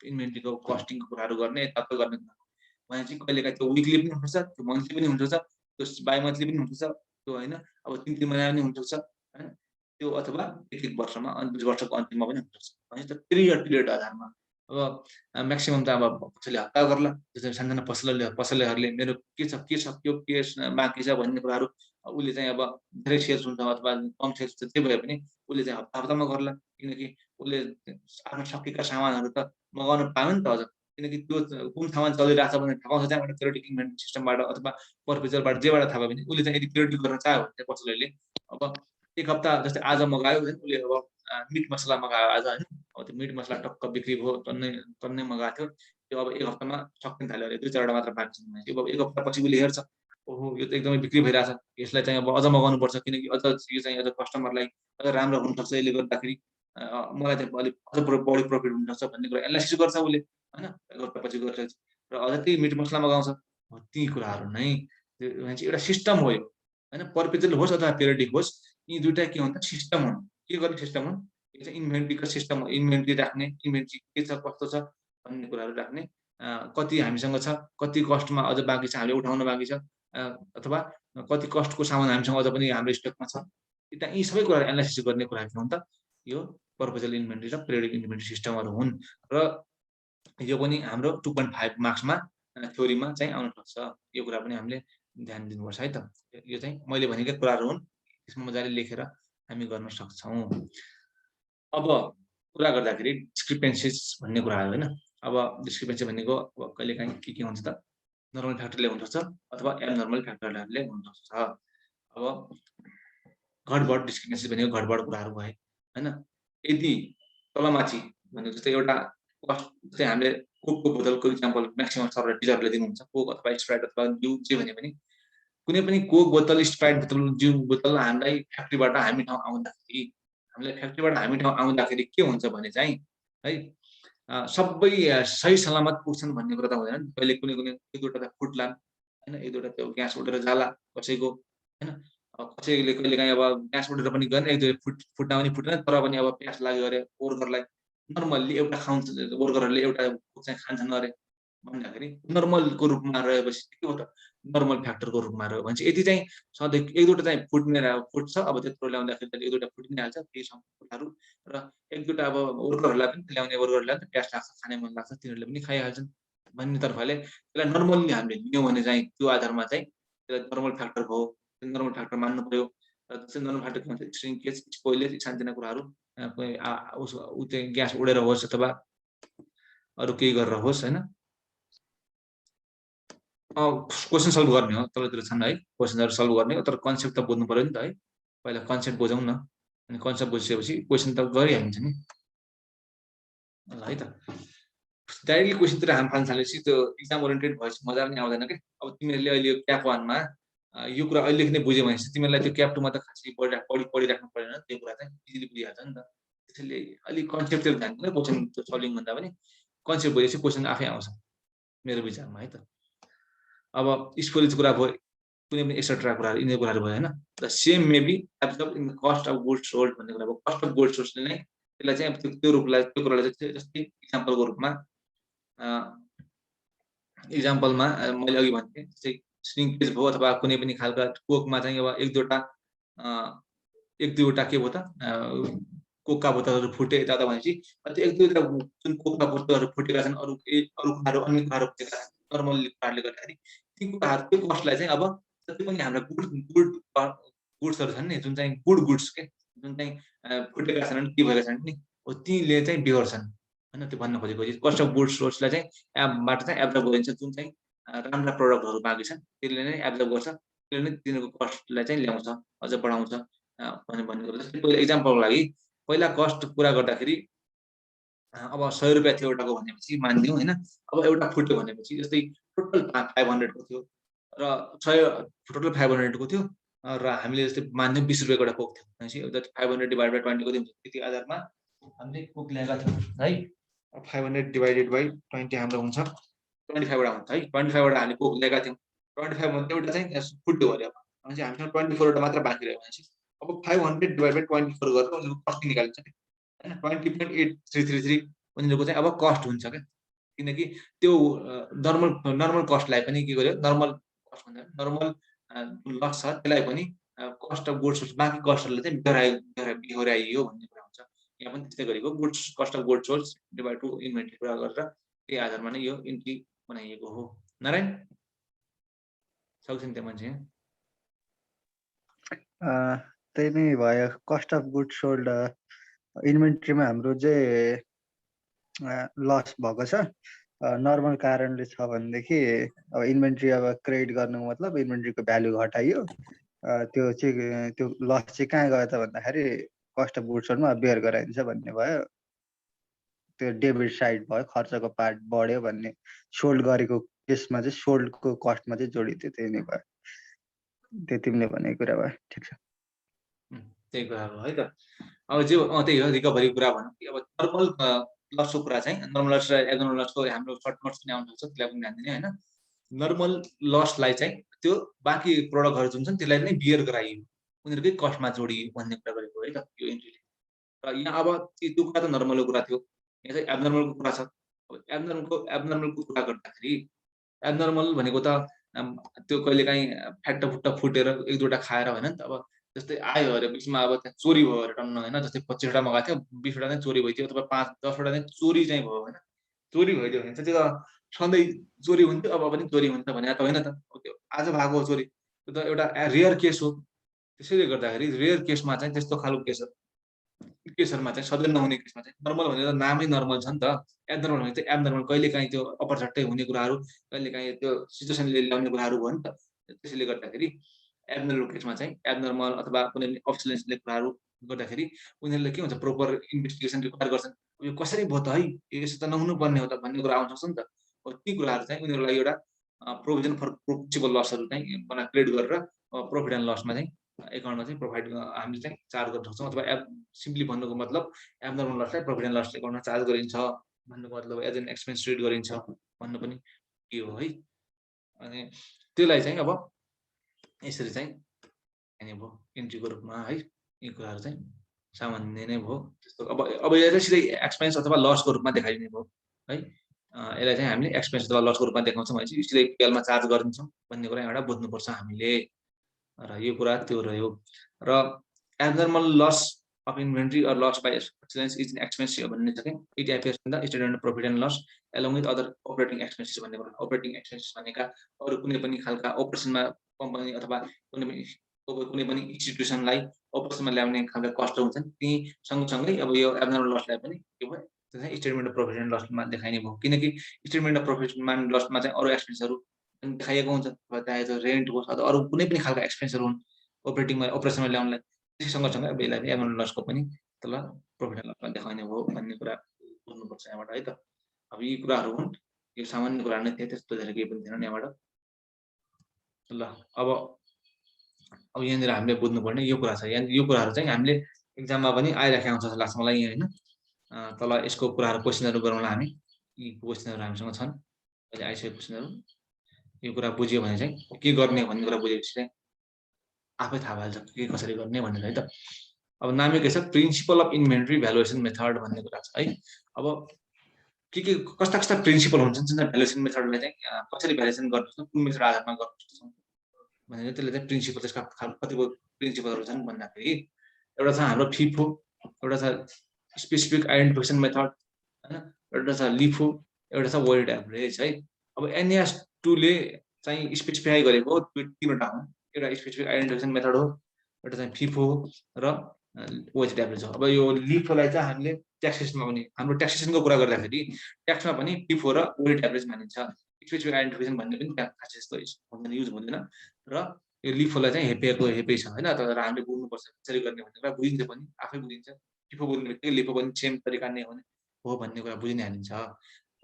इन्भेन्टरीको कस्टिङको कुराहरू गर्ने, यताउता गर्ने कुरा भनेपछि कहिलेकाहीँ त्यो विकली पनि हुनसक्छ, त्यो मन्थली पनि हुनसक्छ, त्यो बाई मन्थली पनि हुनसक्छ, त्यो होइन अब 3-3 महिना पनि हुनसक्छ होइन, त्यो अथवा एक वर्षमा 2 वर्षको अन्तिममा पनि हुनसक्छ। भनेपछि पिरियड आधारमा अब म्याक्सिमम त अब कसैले हप्ता गर्ला, जस्तै सानसानो पसलहरूले मेरो के सक्यो, के बाँकी छ भन्ने कुराहरू उसले चाहिँ अब धेरै सेल्स हुन्छ अथवा कम सेल्स छ, जे भए पनि उसले चाहिँ हप्तामा गर्ला। किनकि उसले आफ्नो सकेका सामानहरू त मगाउन पायो नि त अझ। किनकि त्यो कुन सामान चलिरहेको छ भनेर थाहा पाउँछ त्यहाँबाट, पिरियोडिक इन्भेन्टरी सिस्टमबाट अथवा पर्पेचुअलबाट जेबाट थाहा भयो भने उसले चाहिँ यदि पिरियोडिक गर्न चाह्यो भने चाहिँ पसलले अब एक हप्ता जस्तै आज मगायो भने उसले अब मिट मसला मगायो आज होइन, अब त्यो मिट मसला टक्क बिक्री भयो, टन्नै मगाएको थियो, त्यो अब एक हप्तामा सकिन थाल्यो अरे, 2-4वटा मात्र बाँकी छन् भनेपछि अब एक हप्तापछि उसले हेर्छ, ओहो यो त एकदमै बिक्री भइरहेछ, यसलाई चाहिँ अब अझ मगाउनुपर्छ, किनकि अझ यो चाहिँ अझ कस्टमरलाई अझ राम्रो हुनसक्छ, यसले गर्दाखेरि मलाई चाहिँ अलिक अझ बढी प्रफिट हुनसक्छ भन्ने कुरा एनालाइसिस गर्छ उसले होइन, एक हप्तापछि गरेर र अझ त्यही मिट मसला मगाउँछ। ती कुराहरू नै एउटा सिस्टम हो यो होइन, पर्पेचुअल होस् अथवा पिरियोडिक होस्, यी दुईटा के हुन्छ, सिस्टम हुन्। के गर्ने सिस्टम हुन्, यो चाहिँ इन्भेन्टरीको सिस्टम हो। इन्भेन्टरी राख्ने, इन्भेन्टरी के छ कस्तो छ भन्ने कुराहरू राख्ने, कति हामीसँग छ, कति कस्टमा अझ बाँकी छ, हामीले उठाउन बाँकी छ, अथवा कति कस्टको सामान हामीसँग अझ पनि हाम्रो स्टकमा छ, यी सबै कुरा एनालाइसिस गर्ने कुरा के हो त, यो पर्पेचुअल इन्भेन्टरी र पिरियोडिक इन्भेन्टरी सिस्टमहरू हुन्। र यो पनि हाम्रो 2.5 मार्क्समा थ्योरीमा चाहिँ आउन सक्छ। यो कुरा पनि हामीले ध्यान दिनुपर्छ है त। यो चाहिँ मैले भनेका कुराहरू हुन्, यसमा मजाले लेखेर हामी गर्न सक्छौँ। अब कुरा गर्दाखेरि डिस्क्रिपेन्सिज भन्ने कुरा आयो होइन। अब डिस्क्रिपेन्सी भनेको अब कहिलेकाहीँ के हुन्छ त, नर्मल फ्याक्टरले हुनसक्छ अथवा एबनर्मल फ्याक्टरले हुनसक्छ। अब घटबड डिस्क्रिपेन्सी भनेको घटबड कुराहरू भए होइन। यदि तलमाथि भनेको जस्तै एउटा कस्ट चाहिँ हामीले कोकको बोतलको इक्जाम्पल म्याक्सिमम सरले टिचरले दिनुहुन्छ, कोक अथवा स्प्राइट अथवा जिउ जे भने पनि कुनै पनि कोक बोतल, स्प्राइट बोतल, जिउ बोतल हामीलाई फ्याक्ट्रीबाट हामी ठाउँ आउँदाखेरि के हुन्छ भने चाहिँ है, सबै सही सलामत पुग्छन् भन्ने कुरा त हुँदैन। कहिले कुनै एक दुईवटा त फुट्लान् होइन, एक दुईवटा त्यो ग्यास उडेर जाला कसैको होइन, कसैले कहिलेकाहीँ अब ग्यास उडेर पनि गएन, एक दुई फुट्दा पनि फुटेन, तर पनि अब प्यास लाग्यो अरे वर्करलाई, नर्मल्ली एउटा वर्करहरूले एउटा चाहिँ खान्छन् अरे भन्दाखेरि नर्मलको रूपमा रहेपछि के हो त, नर्मल फ्याक्टरको रूपमा रह्यो भने चाहिँ यति चाहिँ सधैँ एक दुईवटा चाहिँ फुट्छ, अब त्यत्रो ल्याउँदाखेरि एक दुईवटा फुटि नै हाल्छ त्यही कुराहरू, र एक दुईवटा अब वर्करहरूलाई पनि ल्याउने वर्करहरूलाई पनि प्यास लाग्छ, खाने मन लाग्छ, तिनीहरूले पनि खाइहाल्छन् भन्ने तर्फले त्यसलाई नर्मल्ली हामीले लियौँ भने चाहिँ त्यो आधारमा चाहिँ त्यसलाई नर्मल फ्याक्टर भयो, नर्मल फ्याक्टर मान्नु पर्यो। र त्यसै नर्मल फ्याक्टर के भन्छ, श्रिङ्केज, स्पोइलेज, सानसानो कुराहरू ऊ चाहिँ ग्यास उडेर होस् अथवा अरू केही गरेर होस् होइन। क्वेसन सल्भ गर्ने हो, तलतिर छन् है क्वेसनहरू सल्भ गर्ने, तर कन्सेप्ट त बुझ्नु पर्यो नि त है। पहिला कन्सेप्ट बुझौँ न, अनि कन्सेप्ट बुझिसकेपछि क्वेसन त गरिहालिन्छ नि ल है त। डाइरेक्टली क्वेसनतिर हामी फाल्न थालेपछि त्यो इक्जाम ओरिएन्टेड भएपछि मजा पनि आउँदैन क्या। अब तिमीहरूले अहिले क्याप 1 मा यो कुरा अहिलेदेखि नै बुझ्यो भनेपछि तिमीहरूलाई त्यो क्याप 2 मा त खासै पढिराख्नु पर्दैन, त्यो कुरा चाहिँ इजिली बुझिहाल्छ नि त। त्यसैले अलिक कन्सेप्टतिर ध्यान दिनु क्वेसन सल्भिङ भन्दा पनि कन्सेप्ट भएपछि क्वेसन आफै आउँछ मेरो विचारमा है त। अब स्टोरेज कुरा भयो, कुनै पनि एक्सेट्रा कुराहरू यिनीहरू कुराहरू भयो होइन। The same maybe absorb in the cost of goods sold भन्ने कुरा भयो। कस्ट अफ गुड्स सोल्डले नै त्यसलाई चाहिँ त्यो रूपलाई त्यो कुरालाई चाहिँ जस्तै इक्जाम्पलको रूपमा मैले अघि भन्थेँ जस्तै श्रिङ्केज भयो अथवा कुनै पनि खालका कोकमा चाहिँ अब एक दुईवटा के भयो त कोकका बोतलहरू फुटे यता भनेपछि त्यो एक दुईवटा जुन कोकका बोतलहरू फुटेका छन्, अरू कुराहरू अन्य कुराहरू फुटेका छन् नर्मल कुराहरूले गर्दाखेरि ती कुराहरू त्यो कस्टलाई चाहिँ अब जति पनि हाम्रा गुड्सहरू छन् नि, जुन चाहिँ गुड्स के जुन चाहिँ फुटेका छन् के भएका छन् नि हो तीले चाहिँ बिहोर्छन् होइन। त्यो भन्न खोजेको कस्ट अफ गुड्स सोर्सलाई चाहिँ एपबाट चाहिँ एब्जर्भ गरिन्छ। जुन चाहिँ राम्रा प्रडक्टहरू बाँकी छन् त्यसले नै एब्जर्भ गर्छ, त्यसले नै तिनीहरूको कस्टलाई चाहिँ ल्याउँछ, अझ बढाउँछ भन्ने कुरा। जस्तै पहिला इक्जाम्पलको लागि पहिला कस्ट कुरा गर्दाखेरि अब 100 रुपियाँ थियो एउटाको भनेपछि मानिदिउँ होइन। अब एउटा फुट्यो भनेपछि जस्तै टोटल 500 को थियो र टोटल 500 को थियो र हामीले जस्तै मानिदिउँ 20 रुपियाँको एउटा कोक थियो भनेपछि 500 डिभाइड बाई 20 कति हुन्छ, त्यति आधारमा हामीले कोक ल्याएका थियौँ है। 500 डिभाइडेड बाई 20 हाम्रो हुन्छ 25 वटा हुन्छ है। 25 वटा हामीले कोक ल्याएका थियौँ, 25 मध्ये एउटा चाहिँ फुट्यो अरे अब भनेपछि हामीसँग 24 वटा मात्र बाँकी रह्यो भनेपछि अब 500 डिभाइड बाई 24 गरेर उनीहरूको कस्ट निकालिन्छ होइन। 20.8333 उनीहरूको चाहिँ अब कस्ट हुन्छ क्या। किनकि त्यो नर्मल कस्टलाई पनि के गर्यो, नर्मल कस्ट भन्दा नर्मल लस छ त्यसलाई पनि कस्ट अफ गुड्स बाँकी कस्टहरूलाई चाहिँ बिहोराइयो भन्ने कुरा हुन्छ। यहाँ पनि त्यस्तै गरेको cost of goods source divide to inventory कुरा गरेर त्यही आधारमा नै यो इन्ट्री बनाइएको हो। नारायण सक्छ नि त्यो मान्छे त्यही नै भयो। कस्ट अफ गुड्स सोल्ड इन्भेन्ट्रीमा हाम्रो चाहिँ लस भएको छ नर्मल कारणले छ भनेदेखि अब इन्भेन्ट्री अब क्रेडिट गर्नुको मतलब इन्भेन्ट्रीको भ्यालु घटाइयो, त्यो चाहिँ त्यो लस चाहिँ कहाँ गयो त भन्दाखेरि कस्ट अफ गुड्स सोल्डमा बेयर गराइदिन्छ भन्ने भयो। त्यो डेबिट साइड भयो, खर्चको पार्ट बढ्यो भन्ने सोल्ड गरेको केसमा चाहिँ सोल्डको कस्टमा चाहिँ जोडिदियो, त्यही नै भयो। त्यो तिमीले भनेको कुरा भयो, ठिक छ। त्यही कुरा हो है त। अब जे त्यही हो रिकभरी कुरा भनौँ कि अब नर्मल लसको कुरा चाहिँ नर्मल लस र एब्नर्मल लसको हाम्रो सर्ट नोट्स पनि आउनु सक्छ, त्यसलाई पनि ध्यान दिने होइन। नर्मल लसलाई चाहिँ त्यो बाँकी प्रोडक्टहरू जुन छन् त्यसलाई नै बियर गराइयो, उनीहरूकै कस्टमा जोडियो भन्ने कुरा गरेको है त यो इन्ट्रीले। र यहाँ अब त्यो कुरा त नर्मलको कुरा थियो, यहाँ चाहिँ एब्नर्मलको कुरा छ। अब एब्नर्मलको कुरा गर्दाखेरि एब्नर्मल भनेको त त्यो कहिलेकाहीँ फ्याट्टा फुटेर एक दुईवटा खाएर होइन नि त। अब जस्तै आयो अरे बिचमा अब त्यहाँ चोरी भयो अरे टन्न होइन, जस्तै 25 वटा मगाएको थियो 20 वटा चाहिँ चोरी भइदियो अथवा 5-10 वटा चाहिँ चोरी चाहिँ भयो होइन। चोरी भइदियो भने चाहिँ त्यो त सधैँ चोरी हुन्थ्यो, अब पनि चोरी हुन्छ भने त होइन त। त्यो आज भएको चोरी त्यो त एउटा रेयर केस हो। त्यसैले गर्दाखेरि रेयर केसमा चाहिँ त्यस्तो खालको केसहरूमा चाहिँ सधैँ नहुने केसमा चाहिँ नर्मल भनेर नामै नर्मल छ नि त। एब्नर्मल भने चाहिँ एब्नर्मल कहिलेकाहीँ त्यो अपरझट्टै हुने कुराहरू, कहिलेकाहीँ त्यो सिचुएसनले ल्याउने कुराहरू भयो नि त। त्यसैले गर्दाखेरि एब्नर्मल केसमा चाहिँ एब्नर्मल अथवा कुनै अब्सोलेन्सले कुराहरू गर्दाखेरि उनीहरूले के हुन्छ प्रोपर इन्भेस्टिगेसन रिक्वायर गर्छन्। यो कसरी भयो त है, यसो त नहुनु पर्ने हो त भन्ने कुरा आउँछ नि त। ती कुराहरू चाहिँ उनीहरूलाई एउटा प्रोभिजन फर प्रोपोसिबल लसहरू चाहिँ क्रिएट गरेर प्रफिट एन्ड लसमा चाहिँ एकाउन्टमा चाहिँ प्रोभाइड हामीले चाहिँ चार्ज गर्न सक्छौँ। अथवा सिम्पली भन्नुको मतलब एब्नर्मल लसलाई प्रफिट एन्ड लस एकाउन्टमा चार्ज गरिन्छ भन्नुको मतलब एज एन एक्सपेन्स ट्रिट गरिन्छ भन्नु पनि के हो है। अनि त्यसलाई चाहिँ अब यसरी चाहिँ भयो इन्ट्रीको रूपमा है। यी कुराहरू चाहिँ सामान्य नै भयो। त्यस्तो अब यो चाहिँ सिधै एक्सपेन्स अथवा लसको रूपमा देखाइने भयो है। यसलाई चाहिँ हामीले एक्सपेन्स अथवा लसको रूपमा देखाउँछौँ भनेपछि सिधै पिएलमा चार्ज गरिन्छौँ भन्ने कुरा एउटा बुझ्नुपर्छ हामीले। र यो कुरा त्यो रह्यो। र abnormal loss of inventory or loss by expense is an expense भन्ने छ कि it appears in the statement of profit and loss along with other operating expenses भन्ने कुरा। अपरेटिङ एक्सपेन्सेस भनेका अरू कुनै पनि खालका अपरेसनमा कम्पनी अथवा कुनै पनि इन्स्टिट्युसनलाई अपरेसनमा ल्याउने खालका कस्ट हुन्छन्, ती सँगसँगै अब यो एब्नर्मल लसलाई पनि के भयो त्यो चाहिँ स्टेटमेन्ट अफ प्रफिट एन्ड लसमा देखाइने भयो। किनकि स्टेटमेन्ट अफ प्रफिट एन्ड लसमा चाहिँ अरू एक्सपेन्सहरू देखाइएको हुन्छ, चाहे त्यो रेन्ट होस् अथवा अरू कुनै पनि खालका एक्सपेन्सहरू हुन् अपरेसनमा ल्याउनलाई। त्यसै सँगसँगै अब यसलाई एब्नर्मल लसको पनि तल प्रफिट एन्ड लसमा देखाइने भयो भन्ने कुरा बुझ्नुपर्छ यहाँबाट है त। अब यी कुराहरू हुन्, यो सामान्य कुरा नै थिए, त्यस्तो धेरै केही पनि थिएन यहाँबाट। ल अब यहाँनिर हामीले बुझ्नुपर्ने यो कुरा छ। यहाँ यो कुराहरू चाहिँ हामीले एक्जाममा पनि आइराखेको हुन्छ जस्तो लाग्छ मलाई यहाँ होइन। तल यसको कुराहरू क्वेसनहरू गरौँला हामी। यी क्वेसनहरू हामीसँग छन्, अहिले आइसकेको क्वेसनहरू। यो कुरा बुझ्यो भने चाहिँ के गर्ने भन्ने कुरा बुझेपछि चाहिँ आफै थाहा भइहाल्छ के कसरी गर्ने भनेर है त। अब नामै के छ, principal of inventory valuation method भन्ने कुरा छ है। अब के कस्ता कस्ता प्रिन्सिपल हुन्छन् जुन भ्यालुएसन मेथडलाई चाहिँ कसरी भ्यालुएसन गर्नुपर्छ, कुन मेथड आधारमा गर्नुपर्छ भनेर त्यसले चाहिँ प्रिन्सिपल, त्यसका कतिपय प्रिन्सिपलहरू छन् भन्दाखेरि एउटा छ हाम्रो फिफो, एउटा छ स्पेसिफिक आइडेन्टिफिकेसन मेथड होइन, एउटा छ लिफो, एउटा छ वेटेड एभरेज है। अब NAS2 ले चाहिँ स्पेसिफाई गरेको तीनवटा हुन्, एउटा स्पेसिफिक आइडेन्टिफिकेसन मेथड हो, एउटा चाहिँ फिफो र वेटेड एभरेज हो। अब यो लिफोलाई चाहिँ हामीले ट्याक्सेसनमा पनि, हाम्रो ट्याक्सेसनको कुरा गर्दाखेरि ट्याक्समा पनि फिफो र वेटेड एभरेज मानिन्छ। स्पेसिफिक आइडेन्टिफिकेसन भन्ने पनि त्यहाँ खास यस्तो हुँदैन, युज हुँदैन। र यो लिफोलाई चाहिँ हेपै छ होइन, तर हामीले बुझ्नुपर्छ कसरी गर्ने भन्ने कुरा बुझिन्छ पनि, आफै बुझिन्छ। फिफो बुझ्ने बित्तिकै लिफो पनि सेम तरिका नै हो भन्ने कुरा बुझि नै हालिन्छ।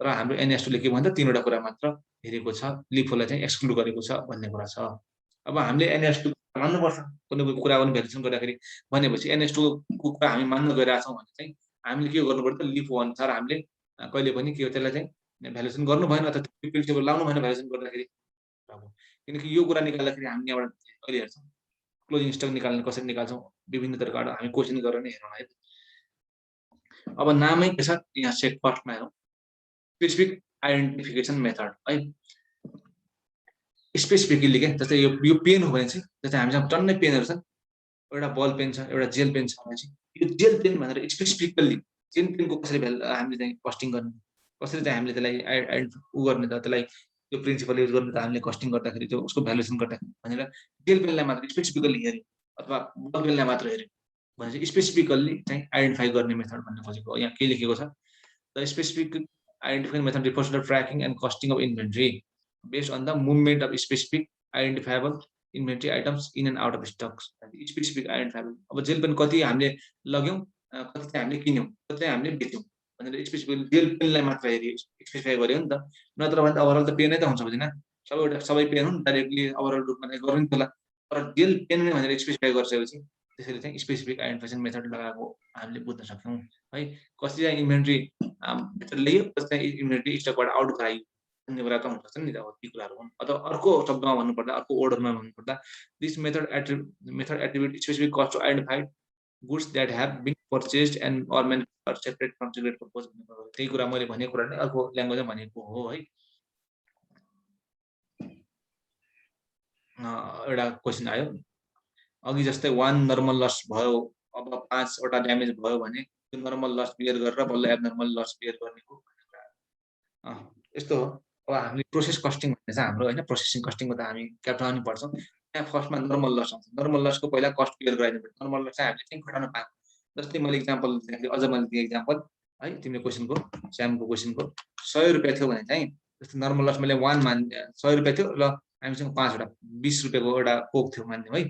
र हाम्रो NAS2 ले के भन्छ, तीनवटा कुरा मात्र हेरेको छ, लिफोलाई चाहिँ एक्सक्लुड गरेको छ भन्ने कुरा छ। अब हामीले NAS2 मान्नुपर्छ, कुनै कुरा पनि भ्यालुएसन गर्दाखेरि भनेपछि NAS2 को कुरा हामी मान्न गइरहेछौँ भने चाहिँ हामीले के गर्नु पर्छ, लिफो अनुसार हामीले कहिले पनि के हो त्यसलाई चाहिँ भ्यालुएसन गर्नु भएन, अथवा प्रिन्सिपल लाउनु भएन भ्यालुएसन गर्दाखेरि। किनकि यो कुरा निकाल्दाखेरि हामी यहाँबाट अहिले हेर्छौँ क्लोजिङ स्टक निकाल्ने कसरी निकाल्छौँ, विभिन्न तरिकाबाट हामी क्वेसन गरेर नै हेरौँ है। अब नामै के छ यहाँ सेट फर्स्टमा हेरौँ, स्पेसिफिक आइडेन्टिफिकेसन मेथड है। स्पेसिफिकली के जस्तै यो पेन हो भने चाहिँ, जस्तै हामीसँग टन्नै पेनहरू छन्, एउटा बल पेन छ, एउटा जेल पेन छ भने चाहिँ यो जेल पेन भनेर स्पेसिफिकल्ली जेल पेनको कसरी हामीले चाहिँ कस्टिङ गर्ने, कसरी चाहिँ हामीले त्यसलाई उ गर्ने त, त्यसलाई त्यो प्रिन्सिपल युज गर्ने त हामीले कस्टिङ गर्दाखेरि, त्यो उसको भ्यालुएसन गर्दाखेरि भनेर जेल पेनलाई मात्र स्पेसिफिकल्ली हेऱ्यो अथवा बल पेनलाई मात्र हेऱ्यो भने चाहिँ स्पेसिफिकल्ली चाहिँ आइडेन्टिफाई गर्ने मेथड भन्ने खोजेको। यहाँ के लेखेको छ, the specific identifying method refers to the tracking and costing of inventory based on the movement of specific identifiable inventory items in and out of stocks. Specific identifiable, अब gel pain कति हामीले लग्यौँ, कति चाहिँ हामीले किन्यौँ, कति चाहिँ हामीले बेच्यौँ भनेर स्पेसिफिक जेल पेनलाई मात्र हेऱ्यो, स्पेसिफाई गर्यो नि त। नत्र भने त ओभरअल त पेनै त हुन्छ बुझिन, सबै पेन हुन् डाइरेक्टली ओभरअल रूपमा चाहिँ गर्नु नि होला, तर जेल पेन भनेर स्पेसिफाई गरिसकेपछि त्यसरी चाहिँ स्पेसिफिक आइडेन्टिफिकेसन मेथड लगाएको हामीले बुझ्न सक्छौँ है। कसरी चाहिँ इन्भेन्ट्री भित्र ल्यायो, कसरी चाहिँ इन्भेन्ट्री स्टकबाट आउट गरायो भन्ने कुरा त हुन्छ नि त। अब ती कुराहरू हुन्। अथवा अर्को शब्दमा भन्नुपर्दा, अर्को ओर्डरमा भन्नुपर्दा, this method attribute specific cost to identified goods that have been purchased and or manufactured separate from cigarette purpose भन्ने कुरा। त्यही कुरा मैले भनेको कुरा नै अर्को ल्याङ्ग्वेजमा भनेको हो है। एउटा क्वेसन आयो अघि जस्तै 1 नर्मल लस भयो, अब 5वटा ड्यामेज भयो भने त्यो नर्मल लस बियर गरेर बल्ल एबनर्मल लस बियर गर्नेको यस्तो हो। अब हामीले प्रोसेस कस्टिङ भन्ने छ हाम्रो होइन, प्रोसेसिङ कस्टिङको त हामी क्याप्टन पनि पढ्छौँ। त्यहाँ फर्स्टमा नर्मल लस आउँछ, नर्मल लसको पहिला कस्ट बियर गराइदिनु पर्छ, नर्मल लस चाहिँ हामीले चाहिँ घटाउन पाएको। जस्तै मैले इक्जाम्पल दिँदाखेरि अझ मैले दिएँ इक्जाम्पल है, तिम्रो क्वेसनको स्यामको क्वेसनको 100 रुपियाँ थियो भने चाहिँ जस्तै नर्मल लस मैले 1 मान्ने 100 रुपियाँ थियो, ल हामीसँग 5वटा 20 रुपियाँको एउटा कोक थियो मान्यौँ है,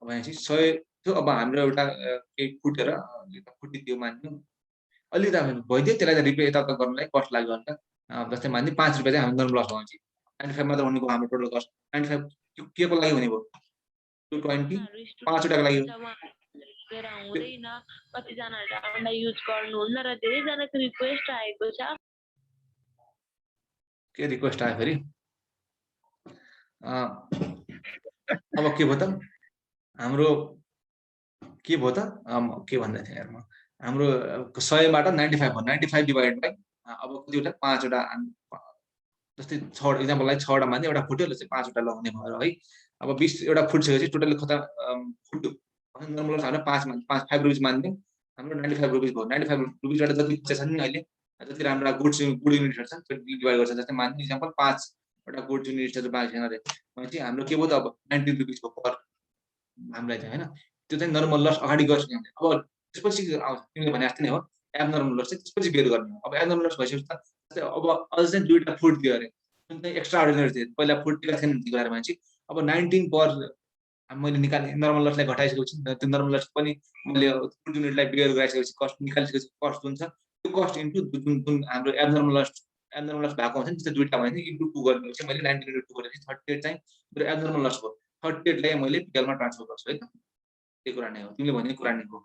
भनेपछि 100 थियो। अब हाम्रो एउटा केही फुटेर फुटिदियो मान्यौँ, अलि त भइदियो, त्यसलाई त रिपेयर यताउता गर्नलाई कस्ट लाग्यो अन्त। जस्तै मान्दिउँ 5 रुपियाँ चाहिँ हामी नर्मल लस भएपछि 95 मात्र हुनेको हाम्रो टोटल कस्ट 95 के को लागि हुने भयो, 220 5वटाको लागि हुँदैन। कतिजनाले डाटा युज गर्नुहुन्न र धेरैजनाको रिक्वेस्ट आएको छ। के रिक्वेस्ट आयो फेरि? अब के भयो त हाम्रो, के भयो त के भन्दै थिएँ यार म, हाम्रो 100बाट 95 भयो, 95 डिभाइड बाइ अब कतिवटा 5वटा, जस्तै 6 इक्जाम्पललाई 6वटा मान्यो, एउटा फुट्यो, ल चाहिँ 5वटा लगाउने भयो है। अब 20वटा फुटिसकेपछि टोटली खतम फुट्यो, नर्मल लस हाम्रो 5 रुपिस मान्थ्यौँ, हाम्रो 95 रुपिस भयो। 95 रुपिसबाट जति पैसा छ नि अहिले, जति राम्रा गुड युनिटहरू छन् त्यो डिभाइड गर्छ। जस्तै मान्यो इक्जाम्पल 5वटा गुड युनिटहरू बाँकी छैन अरे भनेपछि हाम्रो के भयो त, अब 19 रुपिस भयो पर हामीलाई चाहिँ होइन। त्यो चाहिँ नर्मल लस अगाडि गर्छ। अब त्यसपछि आउँछ तिमीले भने जस्तै नै हो, एबनर्मल लस चाहिँ त्यसपछि बेर गर्ने हो। अब एबनर्मल लस भइसकेपछि त अब अझ चाहिँ 2वटा फुट दियो अरे, जुन चाहिँ एक्स्ट्रा अर्डिनरी थियो, पहिला फुटेका थिएन गएर भनेपछि अब 19 पर मैले निकालेँ, नर्मल लसलाई घटाइसकेपछि त्यो नर्मल लस पनि मैले फुट युनिटलाई बेयर गराइसकेपछि कस्ट निकालिसकेपछि कस्ट जुन छ त्यो कस्ट इन्टु जुन हाम्रो एबनर्मल लस एब्नर्मल लस भएको हुन्छ नि त्यो दुईटा भयो नि इन्टु 2 गरेपछि मैले 19 इन्टु 2 गरेपछि 38 चाहिँ मेरो एब्नर्मल लस भयो 38 लाई मैले पिएल मा ट्रान्सफर गर्छु है त त्यो कुरा नै हो तिमीले भनेको कुरा नै हो